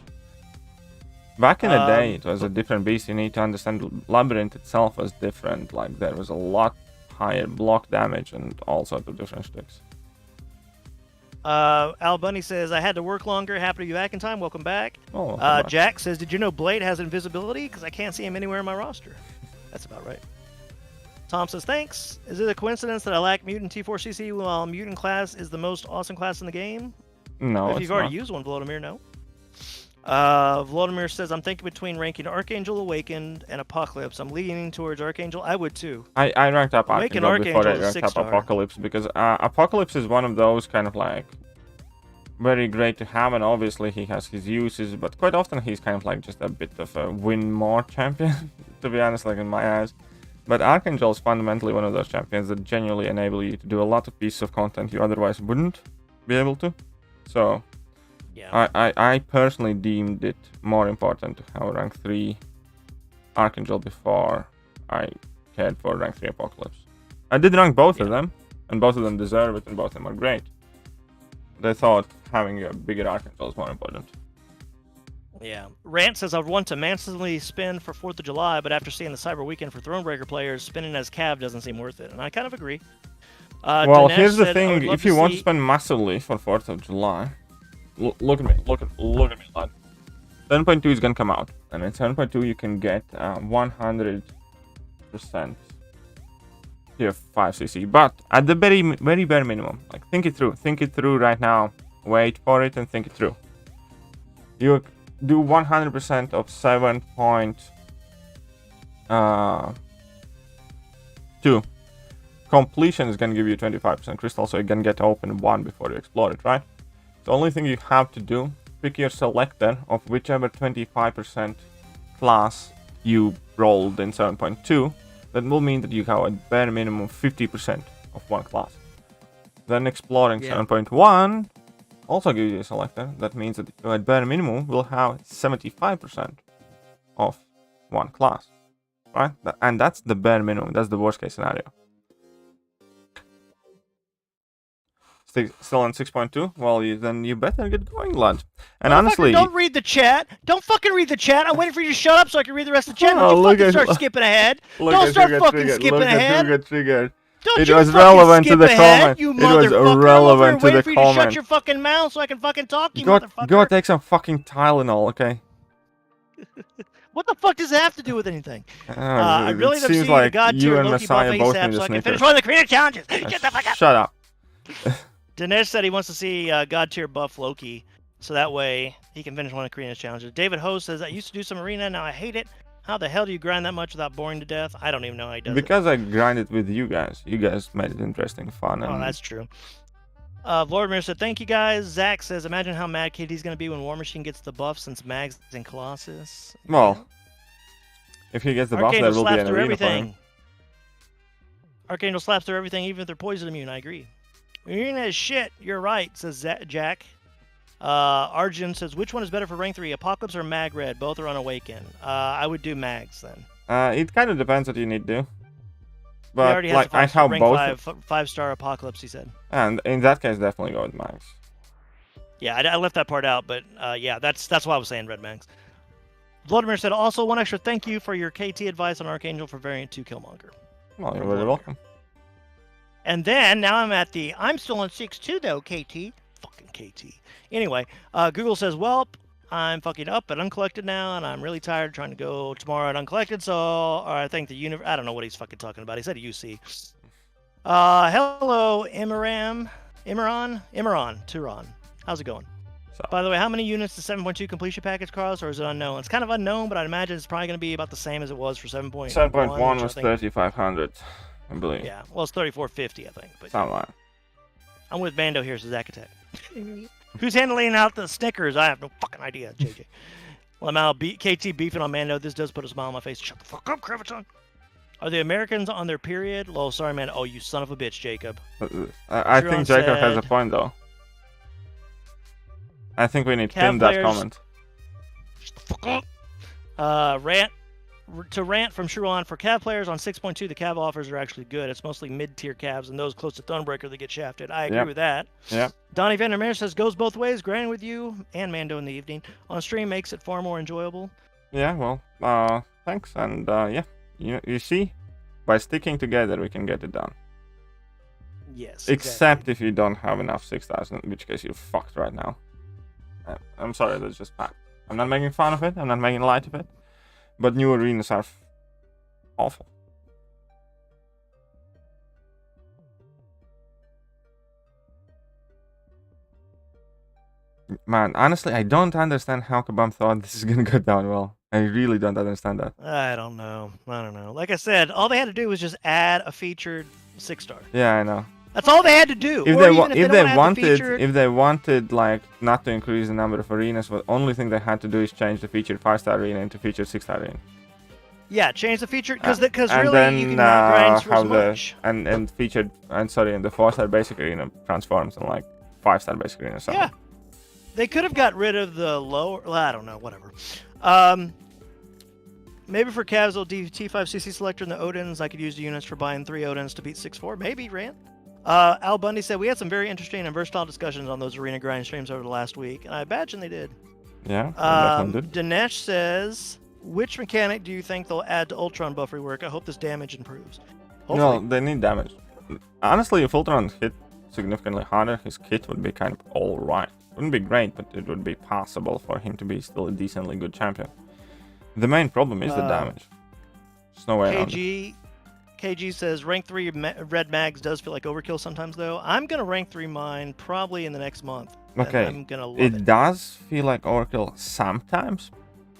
Back in the day, it was a different beast. You need to understand Labyrinth itself was different. Like, there was a lot higher block damage and all sorts of different sticks. Al Bunny says, I had to work longer. Happy to be back in time. Welcome back. Jack says, did you know Blade has invisibility? Because I can't see him anywhere in my roster. That's about right. Tom says, thanks. Is it a coincidence that I lack Mutant T4CC while Mutant class is the most awesome class in the game? No, if you've already used one, Vladimir, no. Vladimir says, I'm thinking between ranking Archangel Awakened and Apocalypse. I'm leaning towards Archangel. I would too. I ranked up Archangel before I ranked up Apocalypse, because Apocalypse is one of those kind of like very great to have, and obviously he has his uses, but quite often he's kind of like just a bit of a win more champion, to be honest, like in my eyes. But Archangel is fundamentally one of those champions that genuinely enable you to do a lot of pieces of content you otherwise wouldn't be able to. So yeah, I personally deemed it more important to have rank 3 Archangel before I cared for rank 3 Apocalypse. I did rank both of them, and both of them deserve it, and both of them are great. But I thought having a bigger Archangel is more important. Yeah. Rant says, I would want to massively spin for 4th of July, but after seeing the Cyber Weekend for Thronebreaker players, spinning as Cav doesn't seem worth it. And I kind of agree. Well, here's the thing. If you want to spend massively for 4th of July, look at me. Look at me, lad. 7.2 is going to come out. And in 7.2, you can get 100% tier 5cc. But at the very bare minimum, like, think it through. Think it through right now. Wait for it and think it through. You do 100% of 7.2. Completion is going to give you 25% crystal, so you're going to get to open 1 before you explore it, right? The only thing you have to do, pick your selector of whichever 25% class you rolled in 7.2. that will mean that you have a bare minimum 50% of one class. Then exploring 7.1 also gives you a selector. That means that you at bare minimum will have 75% of one class, right? And that's the bare minimum. That's the worst case scenario. Still on 6.2? Well, then you better get going, lad. And honestly, don't read the chat. Don't fucking read the chat. I'm waiting for you to shut up so I can read the rest of the chat. Oh, Don't you fucking start skipping ahead. Don't start fucking skipping ahead. It was relevant to the comment. You it was relevant to the for you comment. To shut your fucking mouth so I can fucking talk to you, motherfucker. Go take some fucking Tylenol, okay? What the fuck does it have to do with anything? I It really seems see like the God you tier and Loki Messiah buff both ASAP need so a I can Snickers. finish one of the creative challenges. Get the fuck up. Shut up. Dinesh said he wants to see God tier buff Loki, so that way he can finish one of Karina's challenges. David Ho says, I used to do some arena, now I hate it. How the hell do you grind that much without boring to death? I don't even know how he does because I grinded with you guys. You guys made it interesting, fun. Oh, that's true. Vladimir said, thank you guys. Zach says, imagine how mad KD's going to be when War Machine gets the buff since Mag's in Colossus. Well, if he gets the buff, there will be an arena for him. Archangel slaps through everything, even if they're poison immune. I agree. Arena is shit. You're right, says Jack. Arjun says, which one is better for rank 3, Apocalypse or Mag Red? Both are unawakened. I would do Mags then. It kind of depends what you need to do. But he already has I have rank both. 5-star Apocalypse, he said. And in that case, definitely go with Mags. Yeah, I left that part out, but yeah, that's why I was saying Red Mags. Vladimir said, also one extra thank you for your KT advice on Archangel for Variant 2 Killmonger. Well, you're very welcome. And then, now I'm still on 6.2 though, KT. Fucking KT. Anyway, Google says, well, I'm fucking up at Uncollected now, and I'm really tired trying to go tomorrow at Uncollected, so I think the universe, I don't know what he's fucking talking about. He said UC. Hello, Imran, Turan. How's it going? So. By the way, how many units does 7.2 completion package cost, or is it unknown? It's kind of unknown, but I'd imagine it's probably going to be about the same as it was for 7.1. 7.1 was 3,500, I believe. Yeah, well, it's 3,450, I think. But something like that. I'm with Bando here, so Zach Attack. Who's handling out the Snickers? I have no fucking idea, JJ. Well, I'm out. KT beefing on Mando. This does put a smile on my face. Shut the fuck up, Creviton. Are the Americans on their period? Oh, sorry, man. Oh, you son of a bitch, Jacob. I think Jacob has a point, though. I think we need to pin that comment. Shut the fuck up. Rant from Shuron. For Cav players on 6.2, the Cav offers are actually good. It's mostly mid-tier Cavs and those close to Thunebreaker that get shafted. I agree with that. Yeah. Donnie Vandermeer says, goes both ways. Grinding with you and Mando in the evening. On stream makes it far more enjoyable. Yeah, well, thanks. And, yeah, you see, by sticking together, we can get it done. Yes, Except if you don't have enough 6,000, in which case you're fucked right now. I'm sorry, that's just fact. I'm not making fun of it. I'm not making light of it. But new arenas are awful. Man, honestly, I don't understand how Kabam thought this is gonna go down well. I really don't understand that. I don't know. Like I said, all they had to do was just add a featured 6-star. Yeah, I know. That's all they had to do. If they wanted like not to increase the number of arenas, the only thing they had to do is change the featured 5-star arena into featured 6-star arena. Yeah, change the feature because really then, you can grind through as much. And featured and the 4-star basic arena transforms in like 5-star basic arena. So. Yeah, they could have got rid of the lower. Well, I don't know. Whatever. Maybe for casual T5CC selector and the Odins, I could use the units for buying 3 Odins to beat 6-4. Maybe, Rant. Al Bundy said, we had some very interesting and versatile discussions on those arena grind streams over the last week, and I imagine they did. Yeah, definitely did. Dinesh says, which mechanic do you think they'll add to Ultron buff rework? I hope this damage improves. Hopefully. No, they need damage. Honestly, if Ultron hit significantly harder, his kit would be kind of alright. Wouldn't be great, but it would be possible for him to be still a decently good champion. The main problem is the damage. There's no way around it. KG says, rank 3 red mags does feel like overkill sometimes, though. I'm going to rank 3 mine probably in the next month. Okay, I'm gonna love it does feel like overkill sometimes,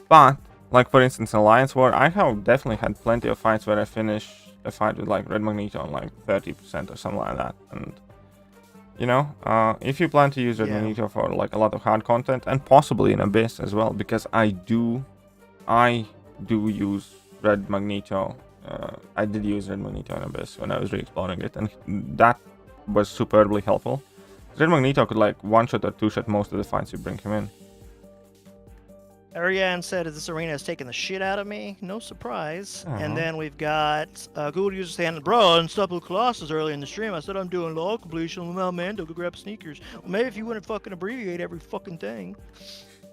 but, like for instance, in Alliance War, I have definitely had plenty of fights where I finish a fight with like Red Magneto on like 30% or something like that. And, you know, if you plan to use Red Magneto for like a lot of hard content, and possibly in Abyss as well, because I do use Red Magneto I did use Red Magneto in Abyss when I was re-exploring it, and that was superbly helpful. Red Magneto could like one-shot or two-shot most of the fights you bring him in. Ariane said, this arena has taken the shit out of me. No surprise. Uh-huh. And then we've got Google user saying, bro, Unstoppable Colossus early in the stream. I said I'm doing log completion with Mando. Go grab sneakers. Well, maybe if you wouldn't fucking abbreviate every fucking thing.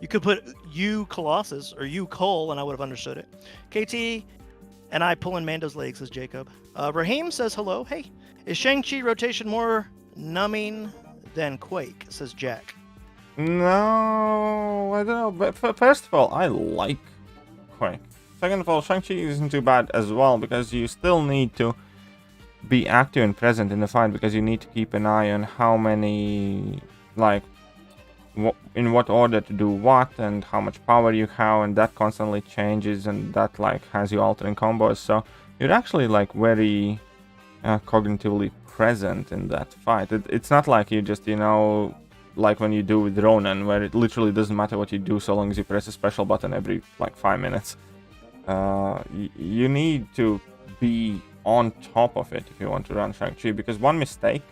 You could put U Colossus or U Cole and I would have understood it. KT and I pulling Mando's legs, says Jacob. Raheem says hello. Hey, is Shang-Chi rotation more numbing than Quake, says Jack. No, I don't know. But first of all, I like Quake. Second of all, Shang-Chi isn't too bad as well, because you still need to be active and present in the fight, because you need to keep an eye on how many, like, in what order to do what, and how much power you have, and that constantly changes, and that, like, has you altering combos. So you're actually, like, very cognitively present in that fight. It's not like you just, you know, like when you do with Ronan, where it literally doesn't matter what you do so long as you press a special button every like 5 minutes. You need to be on top of it if you want to run Shang-Chi, because one mistake,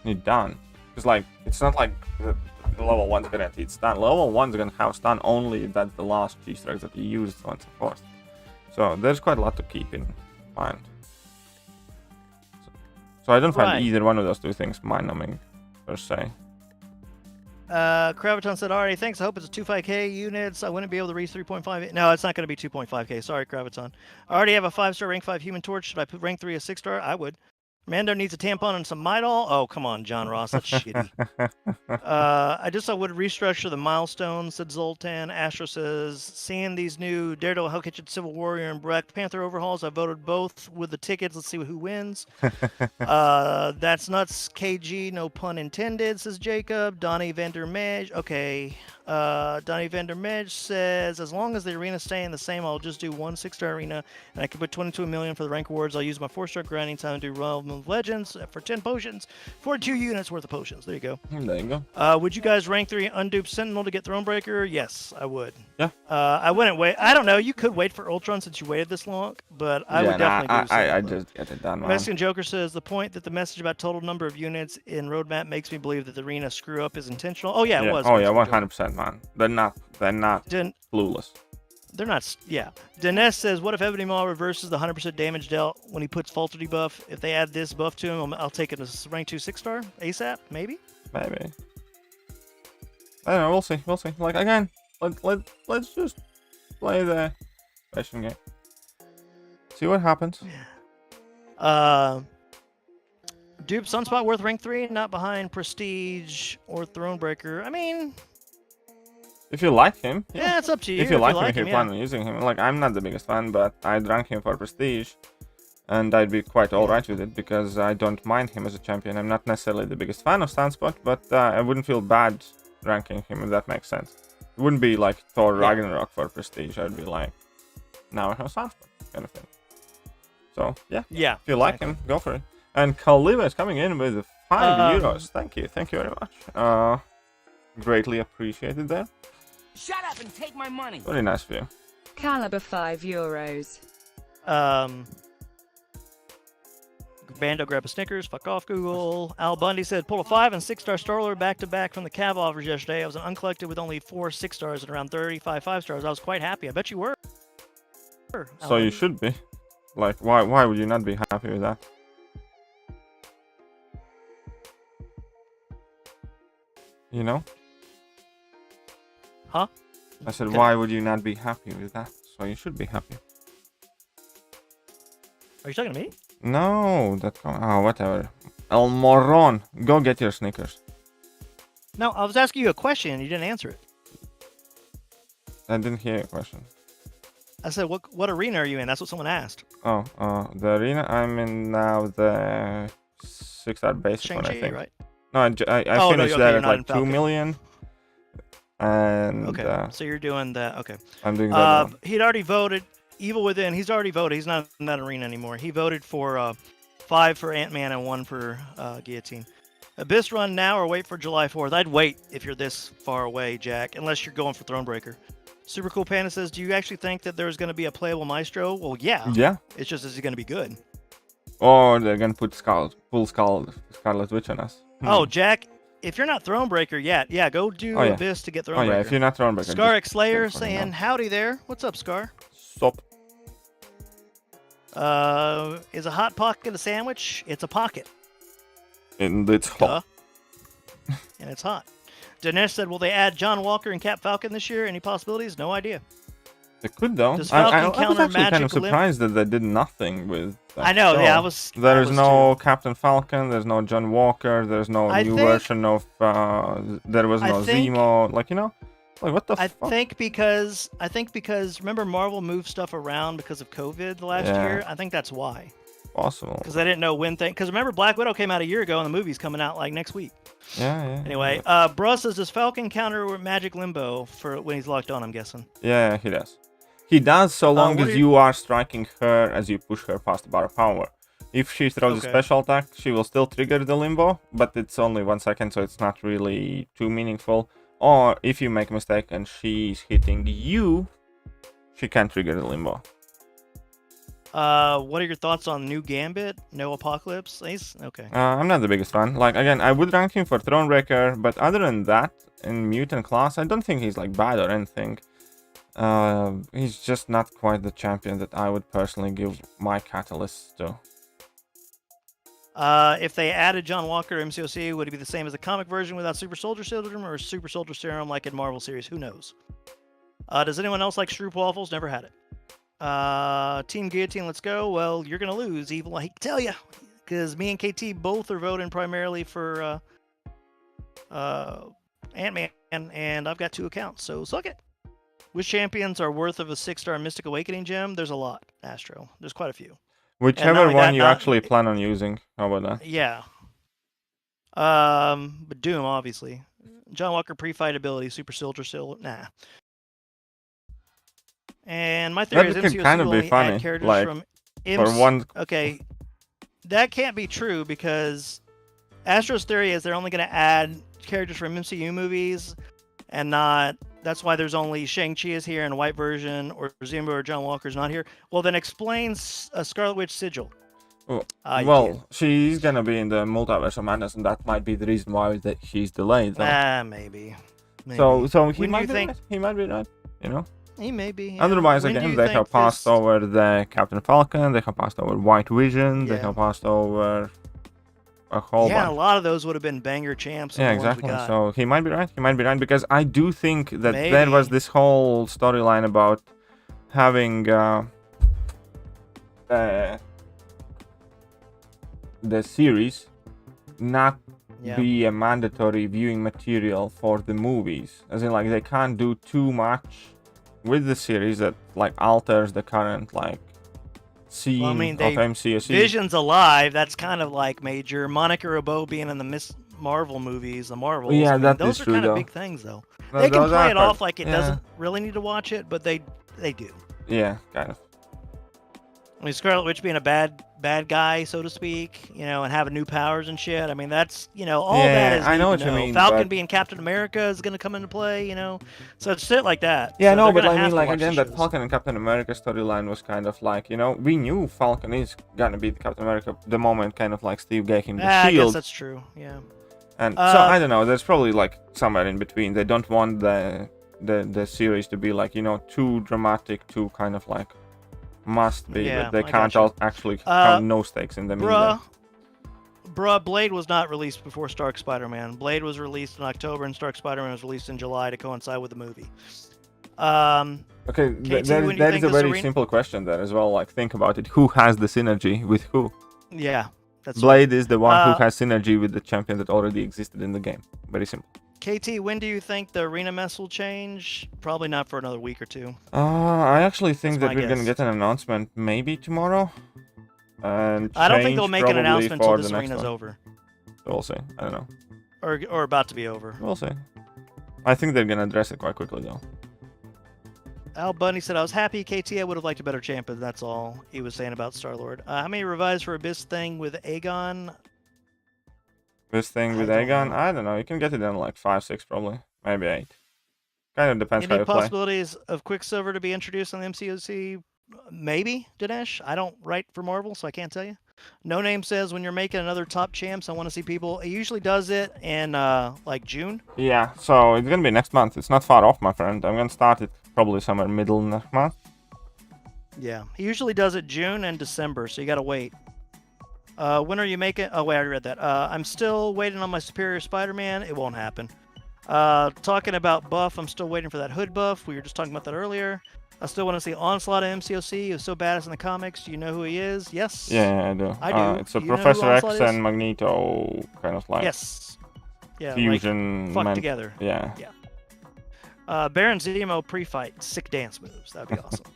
you're done. Because like, it's not like the level 1's guaranteed stun. Level 1's gonna have stun only if that's the last G-strike that you used, so on and so forth. So there's quite a lot to keep in mind. So I don't find either one of those two things mind-numbing, per se. Kraviton said, alrighty, thanks. I hope it's a 25k units. I wouldn't be able to reach 3.5. No, it's not going to be 2.5k. Sorry, Kraviton. I already have a 5-star rank 5 Human Torch. Should I put rank 3 a 6-star? I would. Mando needs a tampon and some Midol. Oh, come on, John Ross. That's shitty. I would restructure the milestones, said Zoltan. Astro says, seeing these new Daredevil, Hell Kitchen, Civil Warrior, and Black Panther overhauls, I voted both with the tickets. Let's see who wins. That's nuts, KG. No pun intended, says Jacob. Donnie Vandermej. Okay. Donnie Vandermej says, as long as the arena's staying the same, I'll just do one 6-star arena, and I can put 22 million for the rank awards. I'll use my 4-star grinding time to do Realm of Legends for 10 potions, 42 units worth of potions. There you go. There you go. Would you guys rank 3 Unduped Sentinel to get Thronebreaker? Yes, I would. Yeah. I wouldn't wait. I don't know. You could wait for Ultron since you waited this long, but I would definitely do I just get it done, man. Mexican Joker says, the point that the message about total number of units in roadmap makes me believe that the arena screw up is intentional. Oh, yeah, it was. Oh, yeah, 100%, man. They're not clueless. They're not, yeah. Dinesh says, what if Ebony Maw reverses the 100% damage dealt when he puts Falter debuff? If they add this buff to him, I'll take it as rank 2 6-star ASAP, maybe? Maybe. I don't know, we'll see. Like, again, let's just play the question game. See what happens. Dupe Sunspot worth rank 3, not behind Prestige or Thronebreaker. I mean, if you like him, yeah, it's up to you. If you like him, if you plan on using him, like, I'm not the biggest fan, but I'd rank him for Prestige, and I'd be quite alright with it, because I don't mind him as a champion. I'm not necessarily the biggest fan of Sunspot, but I wouldn't feel bad ranking him, if that makes sense. It wouldn't be like Thor Ragnarok for Prestige. I'd be like, now I have Sunspot, kind of thing. So, yeah. If you like him, go for it. And Kaliva is coming in with 5 euros. Thank you very much. Greatly appreciated there. Shut up and take my money. Very nice of you. Caliber 5 euros. Bando grab a Snickers. Fuck off, Google. Al Bundy said, pull a 5 and 6-star Starler back-to-back from the Cav offers yesterday. I was uncollected with only 4 6-stars and around 35 5-stars. I was quite happy. I bet you were. So you should be. Like, why would you not be happy with that? You know? Huh? I said, why would you not be happy with that? So you should be happy. Are you talking to me? No, whatever. El Moron, go get your Snickers. No, I was asking you a question and you didn't answer it. I didn't hear your question. I said, what arena are you in? That's what someone asked. Oh, the arena I'm in now, the 6-star basic one, I think. Right? No, I finished that at like 2 million. And okay, so you're doing that. Okay, I'm doing that. He'd already voted. Evil Within. He's already voted. He's not in that arena anymore. He voted for 5 for Ant-Man and 1 for Guillotine. Abyss run now or wait for July 4th? I'd wait if you're this far away, Jack, unless you're going for Thronebreaker. Super Cool Panda says, do you actually think that there's going to be a playable Maestro? Well, yeah. Yeah. It's just, is he going to be good? Or they're gonna put Scarlet Witch on us. Oh, Jack, if you're not Thronebreaker yet, yeah, go do Abyss to get Thronebreaker. Oh yeah, if you're not Thronebreaker. Scar X Slayer saying, howdy there. What's up, Scar? Sup. Is a Hot Pocket a sandwich? It's a pocket. And it's hot. And it's hot. Dinesh said, will they add John Walker and Cap Falcon this year? Any possibilities? No idea. They could though. Does I Falcon was counter actually kind of Magic surprised that they did nothing with that I know, show. yeah, I was. There is no too. Captain Falcon, there's no John Walker, there's no new version of, there was no Zemo, like, you know? Like, what the fuck? I think because, remember Marvel moved stuff around because of COVID the last year? I think that's why. Possible. Because I didn't know when because remember Black Widow came out a year ago and the movie's coming out like next week. Yeah. Anyway, Bruh says, does Falcon counter Magic Limbo for when he's locked on, I'm guessing? Yeah, he does. He does so long as you are striking her as you push her past the bar of power. If she throws a special attack, she will still trigger the limbo, but it's only 1 second, so it's not really too meaningful. Or if you make a mistake and she's hitting you, she can trigger the limbo. What are your thoughts on new Gambit? No Apocalypse? Okay. I'm not the biggest fan. Like, again, I would rank him for Thronebreaker, but other than that, in Mutant class, I don't think he's like bad or anything. He's just not quite the champion that I would personally give my catalyst to. If they added John Walker MCOC, would it be the same as the comic version without Super Soldier Serum or Super Soldier Serum like in Marvel series? Who knows? Does anyone else like Stroop Waffles? Never had it. Team Guillotine, let's go. Well, you're going to lose, Evil. I hate to tell you. Because me and KT both are voting primarily for Ant-Man, and I've got 2 accounts, so suck it. Which champions are worth of a 6-star Mystic Awakening gem? There's a lot, Astro. There's quite a few. Whichever one you actually plan on using. How about that? Yeah. But Doom, obviously. John Walker pre-fight ability, Super Soldier Serum. Nah. And my theory is MCOC kind of will be only funny, add characters like, from for one. Okay, that can't be true because Astro's theory is they're only going to add characters from MCU movies and not. That's why there's only Shang-Chi is here in a white version, or Zemo or John Walker's not here. Well, then explains a Scarlet Witch sigil. Well, she's gonna be in the Multiverse of Madness, and that might be the reason why that she's delayed. Maybe. So he When might do be you right. He might be right. You know. He may be. Yeah. Otherwise, When do again, you they think have passed over the Captain Falcon. They have passed over White Vision. They have passed over a whole bunch. A lot of those would have been banger champs. Yeah, exactly. So he might be right. He might be right because I do think that there was this whole storyline about having the series not be a mandatory viewing material for the movies. As in, like, they can't do too much with the series that like alters the current like scene of MCOC. Vision's alive. That's kind of like major. Monica Rambeau being in the Miss Marvel movies, the Marvels. Yeah, those are kind of big things, though. They can play it off like it doesn't really need to watch it, but they do. Yeah, kind of. I mean, Scarlet Witch being a bad guy, so to speak, you know, and having new powers and shit. I mean, that's, you know, all that is. I know what you mean. Falcon being Captain America is going to come into play, you know. So it's shit like that. Yeah, so no, but I mean, like, again, that Falcon and Captain America storyline was kind of like, you know, we knew Falcon is going to be Captain America the moment kind of like Steve gave him the shield. I guess that's true, yeah. And so, I don't know, there's probably like somewhere in between. They don't want the series to be like, you know, too dramatic, too kind of like must be, but they can't actually have no stakes in them either. Blade was not released before Stark Spider-Man. Blade was released in October, and Stark Spider-Man was released in July to coincide with the movie. Okay, that is a very simple question there as well. Like, think about it. Who has the synergy with who? Yeah, that's Blade is the one who has synergy with the champion that already existed in the game. Very simple. KT, when do you think the arena mess will change? Probably not for another week or two. I actually think that we're going to get an announcement maybe tomorrow. And I don't think they'll make an announcement until this arena's over. We'll see. I don't know. Or about to be over. We'll see. I think they're going to address it quite quickly, though. Al Bunny said, I was happy, KT. I would have liked a better champion. That's all he was saying about Star-Lord. How many revives for Abyss thing with Aegon? This thing with Aegon? I don't know. You can get it in like 5, 6 probably. Maybe 8. Kind of depends how Any you play. possibilities of Quicksilver to be introduced on the MCOC? Maybe, Dinesh. I don't write for Marvel, so I can't tell you. No Name says when you're making another top champs, I want to see people. It usually does it in like June. Yeah, so it's gonna be next month. It's not far off, my friend. I'm gonna start it probably somewhere middle next month. Yeah, he usually does it June and December, so you gotta wait. When are you making? Oh wait, I already read that. I'm still waiting on my Superior Spider-Man. It won't happen. Talking about buff, I'm still waiting for that hood buff. We were just talking about that earlier. I still want to see Onslaught at MCOC. He was so badass in the comics. Do you know who he is? Yes. Yeah, I do. I do. It's a You know who Professor X Onslaught is? and Magneto kind of like Yes. Yeah. fusion. Like, fuck together. Yeah. Baron Zemo pre-fight, sick dance moves. That'd be awesome.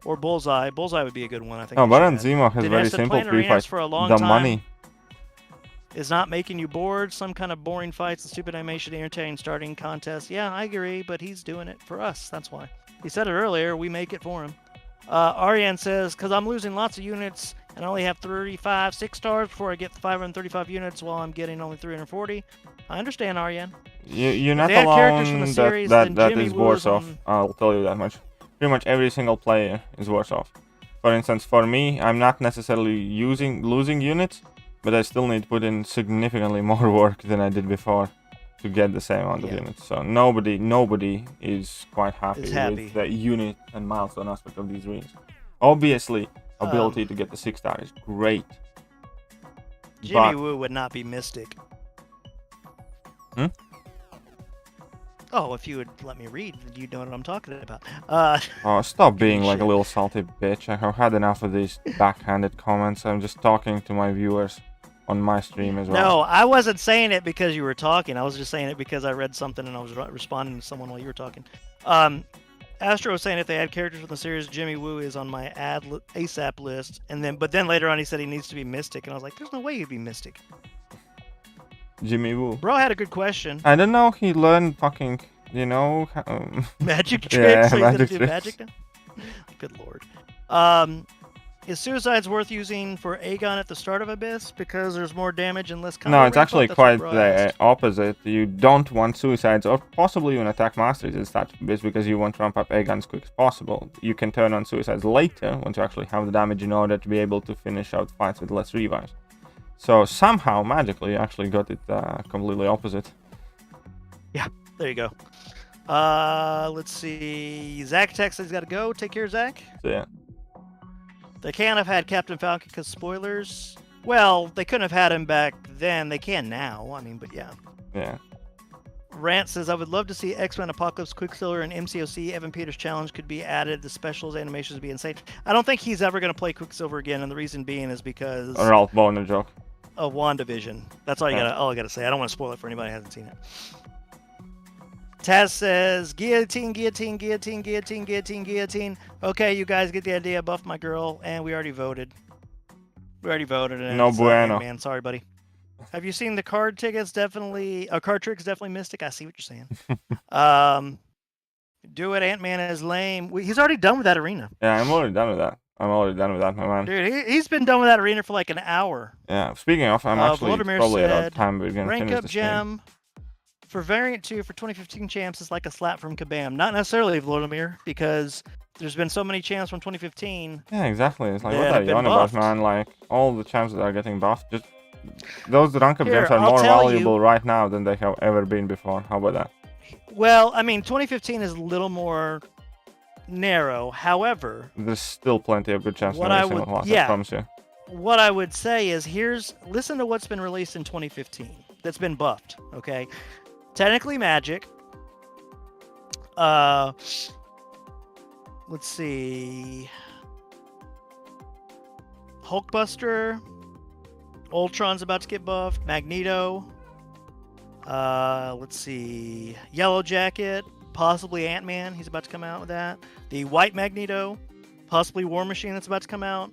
Or Bullseye. Bullseye would be a good one, I think. Oh, they should Baron add. Zemo has Dinesh very said simple playing arenas pre-fight. for a long The time money. is not making you bored. Some kind of boring fights and stupid animation, entertaining starting contests. Yeah, I agree, but he's doing it for us. That's why. He said it earlier. We make it for him. Ariane says, because I'm losing lots of units and I only have 35 6-stars before I get 535 units while I'm getting only 340. I understand, Ariane. You're not they had characters from alone the series, that then Jimmy is Woo worse is off. on- I'll tell you that much. Pretty much every single player is worse off. For instance, for me, I'm not necessarily losing units, but I still need to put in significantly more work than I did before to get the same amount of units. So nobody is quite happy with the unit and milestone aspect of these rings. Obviously, ability to get the 6-star is great. Jimmy Woo would not be Mystic. Hmm? Oh, if you would let me read, you'd know what I'm talking about. Oh, stop being like a shit. little salty bitch. I have had enough of these backhanded comments. I'm just talking to my viewers on my stream as well. No, I wasn't saying it because you were talking. I was just saying it because I read something and I was responding to someone while you were talking. Astro was saying if they add characters from the series, Jimmy Woo is on my ASAP list. But then later on he said he needs to be Mystic, and I was like, there's no way he'd be Mystic. Jimmy Woo. Bro had a good question. I don't know. He learned fucking, Magic tricks. Yeah, so he's gonna magic do tricks. magic now? Good lord. Is Suicide's worth using for Aegon at the start of Abyss because there's more damage and less combo No, it's ramp-up? actually That's what quite Bro the asked. opposite. You don't want suicides or possibly even attack masters in start of Abyss because you want to ramp up Aegon as quick as possible. You can turn on suicides later once you actually have the damage in order to be able to finish out fights with less revives. So somehow, magically, you actually got it completely opposite. Yeah, there you go. Let's see. Zach texts he's got to go. Take care, Zach. So yeah. They can't have had Captain Falcon because spoilers. Well, they couldn't have had him back then. They can now. I mean, but yeah. Yeah. Rant says, I would love to see X-Men Apocalypse, Quicksilver, and MCOC. Evan Peters' challenge could be added. The specials animations would be insane. I don't think he's ever going to play Quicksilver again, and the reason being is because A Ralph Boner joke. of WandaVision. That's all all I gotta say. I don't want to spoil it for anybody who hasn't seen it. Taz says, guillotine, guillotine, guillotine, guillotine, guillotine, guillotine. Okay, you guys get the idea. Buff my girl, and we already voted. And No it's, bueno. man, sorry, buddy. Have you seen the card tickets? Definitely. Card tricks definitely Mystic. I see what you're saying. Do it. Ant-Man is lame. He's already done with that arena. Yeah, I'm already done with that. My man. Dude, he's been done with that arena for like an hour. Yeah, speaking of, I'm actually Vladimir probably about said, time we're gonna rank finish up this game. gem for variant 2 for 2015 champs is like a slap from Kabam. Not necessarily Vladimir, because there's been so many champs from 2015. Yeah, exactly. It's like, that what are have you been on about, buffed. man? Like, all the champs that are getting buffed, just those rank up Here, gems are I'll more tell valuable right now than they have ever been before. How about that? Well, I mean, 2015 is a little more narrow. However, There's still plenty of good champs in What every I single would- class, I yeah. promise you. what I would say is listen to what's been released in 2015 that's been buffed, okay? Technically Magic. Let's see. Hulkbuster. Ultron's about to get buffed. Magneto. Let's see. Yellow Jacket. Possibly Ant-Man. He's about to come out with that. The White Magneto. Possibly War Machine that's about to come out.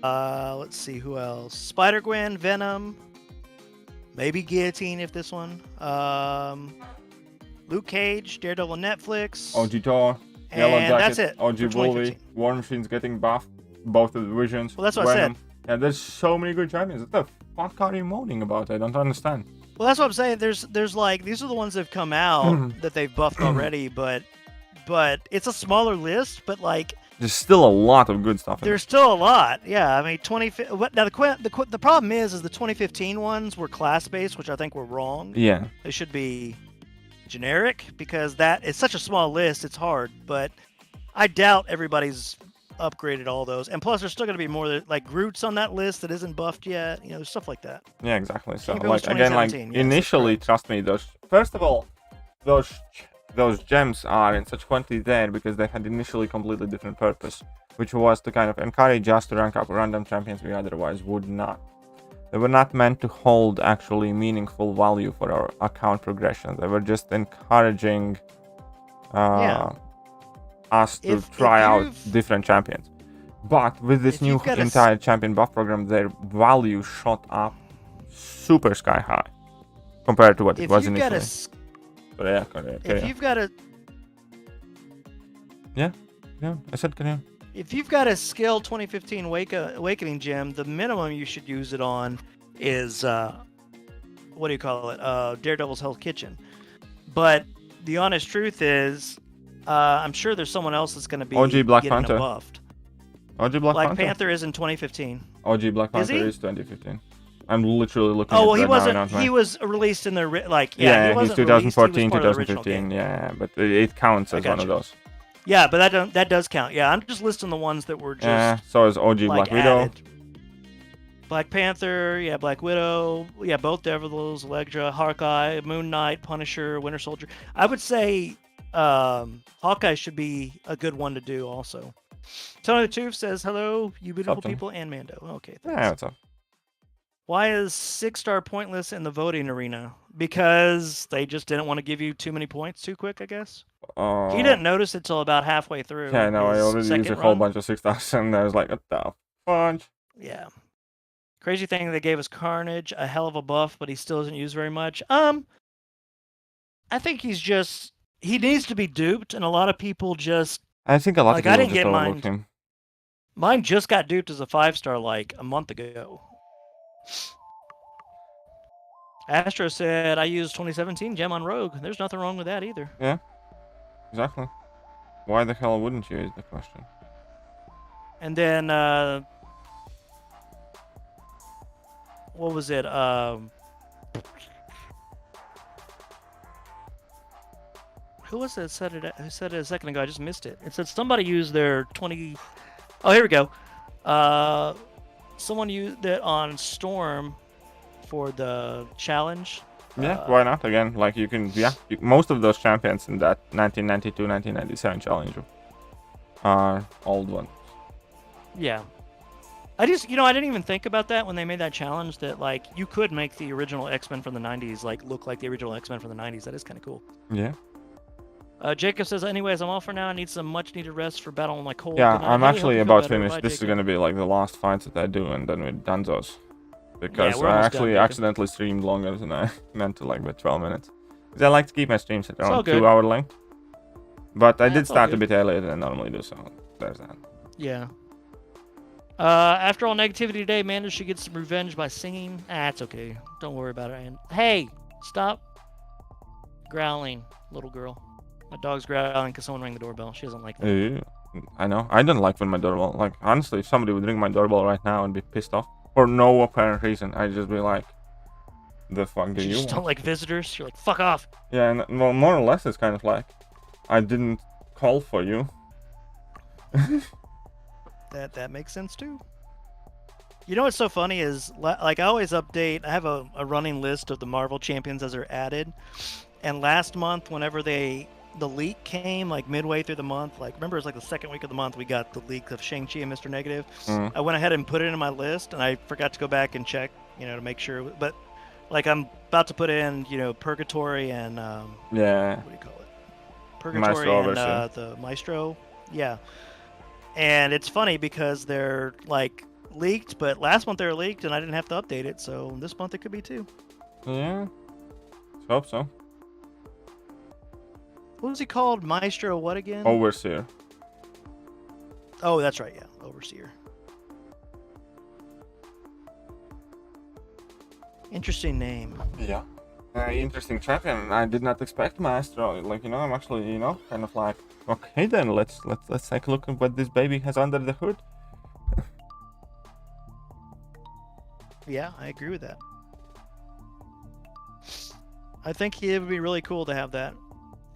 Let's see who else. Spider-Gwen, Venom. Maybe Guillotine if this one. Luke Cage, Daredevil on Netflix. OG Thor, Yellow And Jacket, that's it OG for Wolverine, 2015. War Machine's getting buffed. Both of the divisions. Well, that's what I Venom. Yeah, there's so many good champions. What the fuck are you moaning about? I don't understand. Well, that's what I'm saying. There's like these are the ones that have come out that they've buffed already, but it's a smaller list. But like, there's still a lot of good stuff. There's still a lot. Yeah, I mean, now the problem is the 2015 ones were class based, which I think were wrong. Yeah. They should be generic because that is such a small list. It's hard, but I doubt everybody's upgraded all those. And plus, there's still going to be more like Groot's on that list that isn't buffed yet. You know, there's stuff like that. Yeah, exactly. So If it like was again, like 2017, yes, initially, trust me, first of all, those gems are in such quantity there because they had initially completely different purpose, which was to kind of encourage us to rank up random champions we otherwise would not. They were not meant to hold actually meaningful value for our account progression. They were just encouraging us to try out different champions. But with this new entire champion buff program, their value shot up super sky high compared to what it was initially. If you've got a yeah, I said continue. If you've got a skill 2015 Awakening gem, the minimum you should use it on is what do you call it? Daredevil's Hell's Kitchen. But the honest truth is, I'm sure there's someone else that's going to be OG Black getting Panther. buffed. OG Black Panther is in 2015. OG Black Panther is 2015. I'm literally looking at well, it he right wasn't. now, He was released in the he's 2014, 2015. Yeah, but it counts as one of those. Yeah, but that does count. Yeah, I'm just listing the ones that were just. Yeah, so is OG Black Widow. Black Panther, yeah, Black Widow, yeah, both Devils, Elektra, Hawkeye, Moon Knight, Punisher, Winter Soldier. I would say Hawkeye should be a good one to do also. Tony the Tooth says, hello, you beautiful people, and Mando. Okay, thanks. Yeah, what's up? Why is 6-star pointless in the voting arena? Because they just didn't want to give you too many points too quick, I guess. He didn't notice it till about halfway through. Yeah, no, I already used a whole bunch of 6-stars, and I was like, what the fudge? Yeah. Crazy thing, they gave us Carnage, a hell of a buff, but he still isn't used very much. I think he needs to be duped, and a lot of people just... I think a lot of people just overlooked him. Mine just got duped as a 5-star like a month ago. Astro said, I used 2017 gem on Rogue. There's nothing wrong with that either. Yeah, exactly. Why the hell wouldn't you is the question. And then, what was it? Who was it who said it a second ago? I just missed it. It said somebody used their 20... Oh, here we go. Someone used it on Storm for the challenge. Yeah, why not? Again, like you can, most of those champions in that 1992-1997 challenge are old ones. Yeah. I didn't even think about that when they made that challenge, that like you could make the original X-Men from the 90s like look like the original X-Men from the 90s. That is kind of cool. Yeah. Jacob says, anyways, I'm off for now. I need some much-needed rest for battle on my cold. Yeah, I'm actually about finished. This is going to be like the last fights that I do, and then we're done those. Because I actually accidentally streamed longer than I meant to, like by 12 minutes. Because I like to keep my streams at around 2 hour length. But I did start a bit earlier than I normally do, so there's that. Yeah. After all negativity today, Amanda should get some revenge by singing. It's okay. Don't worry about it. And hey, stop growling, little girl. My dog's growling because someone rang the doorbell. She doesn't like that. I know. I don't like when my doorbell... Like, honestly, if somebody would ring my doorbell right now and be pissed off, for no apparent reason, I'd just be like, the fuck do you just don't like visitors? You're like, fuck off. Yeah, and well, more or less, it's kind of like, I didn't call for you. That makes sense, too. You know what's so funny is, like, I always update... I have a running list of the Marvel champions as they're added. And last month, whenever the leak came, like midway through the month, like remember it was like the second week of the month we got the leak of Shang-Chi and Mr. Negative. I went ahead and put it in my list, and I forgot to go back and check, to make sure. But like I'm about to put in, Purgatory and what do you call it? Purgatory Maestro and the Maestro. Yeah. And it's funny because they're like leaked, but last month they were leaked and I didn't have to update it, so this month it could be too. Yeah. Let's hope so. What was he called? Maestro what again? Overseer. Oh, that's right, yeah. Overseer. Interesting name. Yeah. Interesting champion. I did not expect Maestro. Like, you know, I'm actually, you know, kind of like, okay then, let's take a look at what this baby has under the hood. Yeah, I agree with that. I think it would be really cool to have that.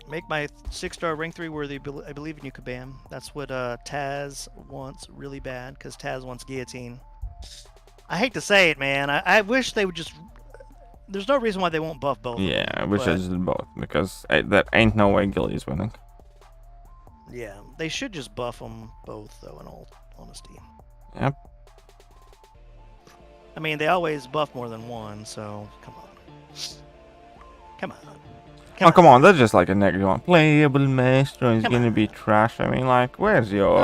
Make my 6-star rank 3 worthy. I believe in you, Kabam. That's what Taz wants really bad, because Taz wants guillotine. I hate to say it, man. I wish they would just... There's no reason why they won't buff both. Yeah, I wish I did both, because that ain't no way Gilly is winning. Yeah, they should just buff them both, though, in all honesty. Yep. I mean, they always buff more than one, so come on. Come on. Come on, that's just like a negative one. Playable Maestro is gonna be trash. I mean, like, where's your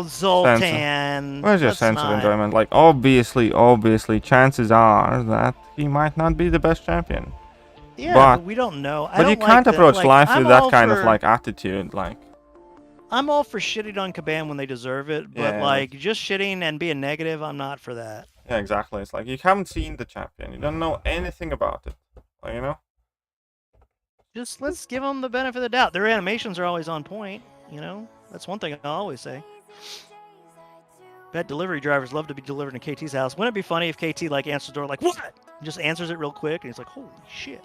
Zoltan? Where's your sense of enjoyment? Like, obviously, chances are that he might not be the best champion. Yeah, but we don't know. But you can't approach life with that kind of like attitude. Like, I'm all for shitting on Kabam when they deserve it, but like just shitting and being negative, I'm not for that. Yeah, exactly. It's like you haven't seen the champion. You don't know anything about it. Like, you know. Just let's give them the benefit of the doubt. Their animations are always on point, you know? That's one thing I always say. Bet delivery drivers love to be delivered to KT's house. Wouldn't it be funny if KT, like, answers the door like, what? And just answers it real quick, and he's like, holy shit.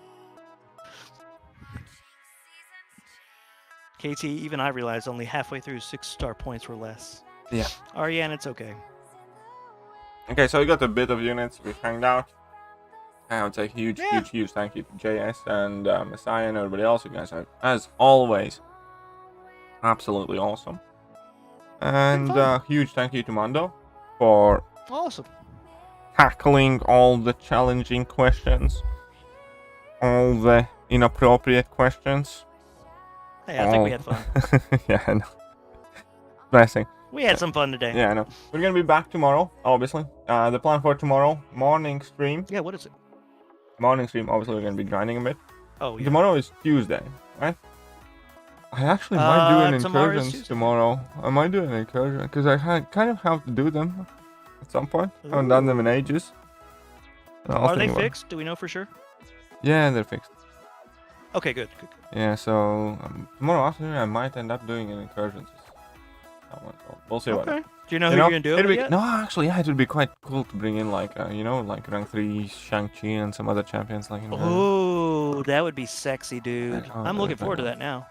KT, even I realized only halfway through 6-star points were less. Yeah. Ariane, it's okay. Okay, so we got a bit of units. We hanged out. I would say huge thank you to JS and Messiah and everybody else. You guys are, as always, absolutely awesome. And huge thank you to Mondo for tackling all the challenging questions, all the inappropriate questions. Hey, I think we had fun. Yeah, I know. Blessing. We had some fun today. Yeah, I know. We're gonna be back tomorrow, obviously. The plan for tomorrow morning stream. Yeah, what is it? Morning stream, obviously we're going to be grinding a bit. Oh, yeah. Tomorrow is Tuesday, right? I actually might do an incursion tomorrow. I might do an incursion, because I kind of have to do them at some point. I haven't done them in ages. Are they fixed? Do we know for sure? Yeah, they're fixed. Okay, good. Yeah, so tomorrow afternoon I might end up doing an incursion. We'll see what. Okay. Do you know who you're going to do it yet? No, actually, yeah, it would be quite cool to bring in, like, you know, like rank 3 Shang-Chi and some other champions. Like, you know, oh, that would be sexy, dude. I'm looking forward to that now.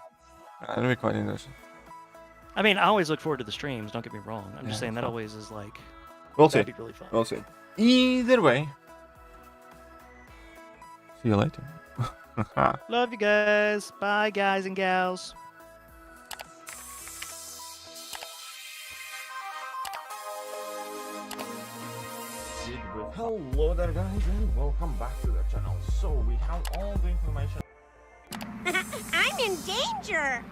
That would be quite interesting. I mean, I always look forward to the streams, don't get me wrong. I'm just saying that always is like... We'll see. That'd be really fun. We'll see. Either way. See you later. Love you guys. Bye, guys and gals. Hello there, guys, and welcome back to the channel. So we have all the information. I'm in danger!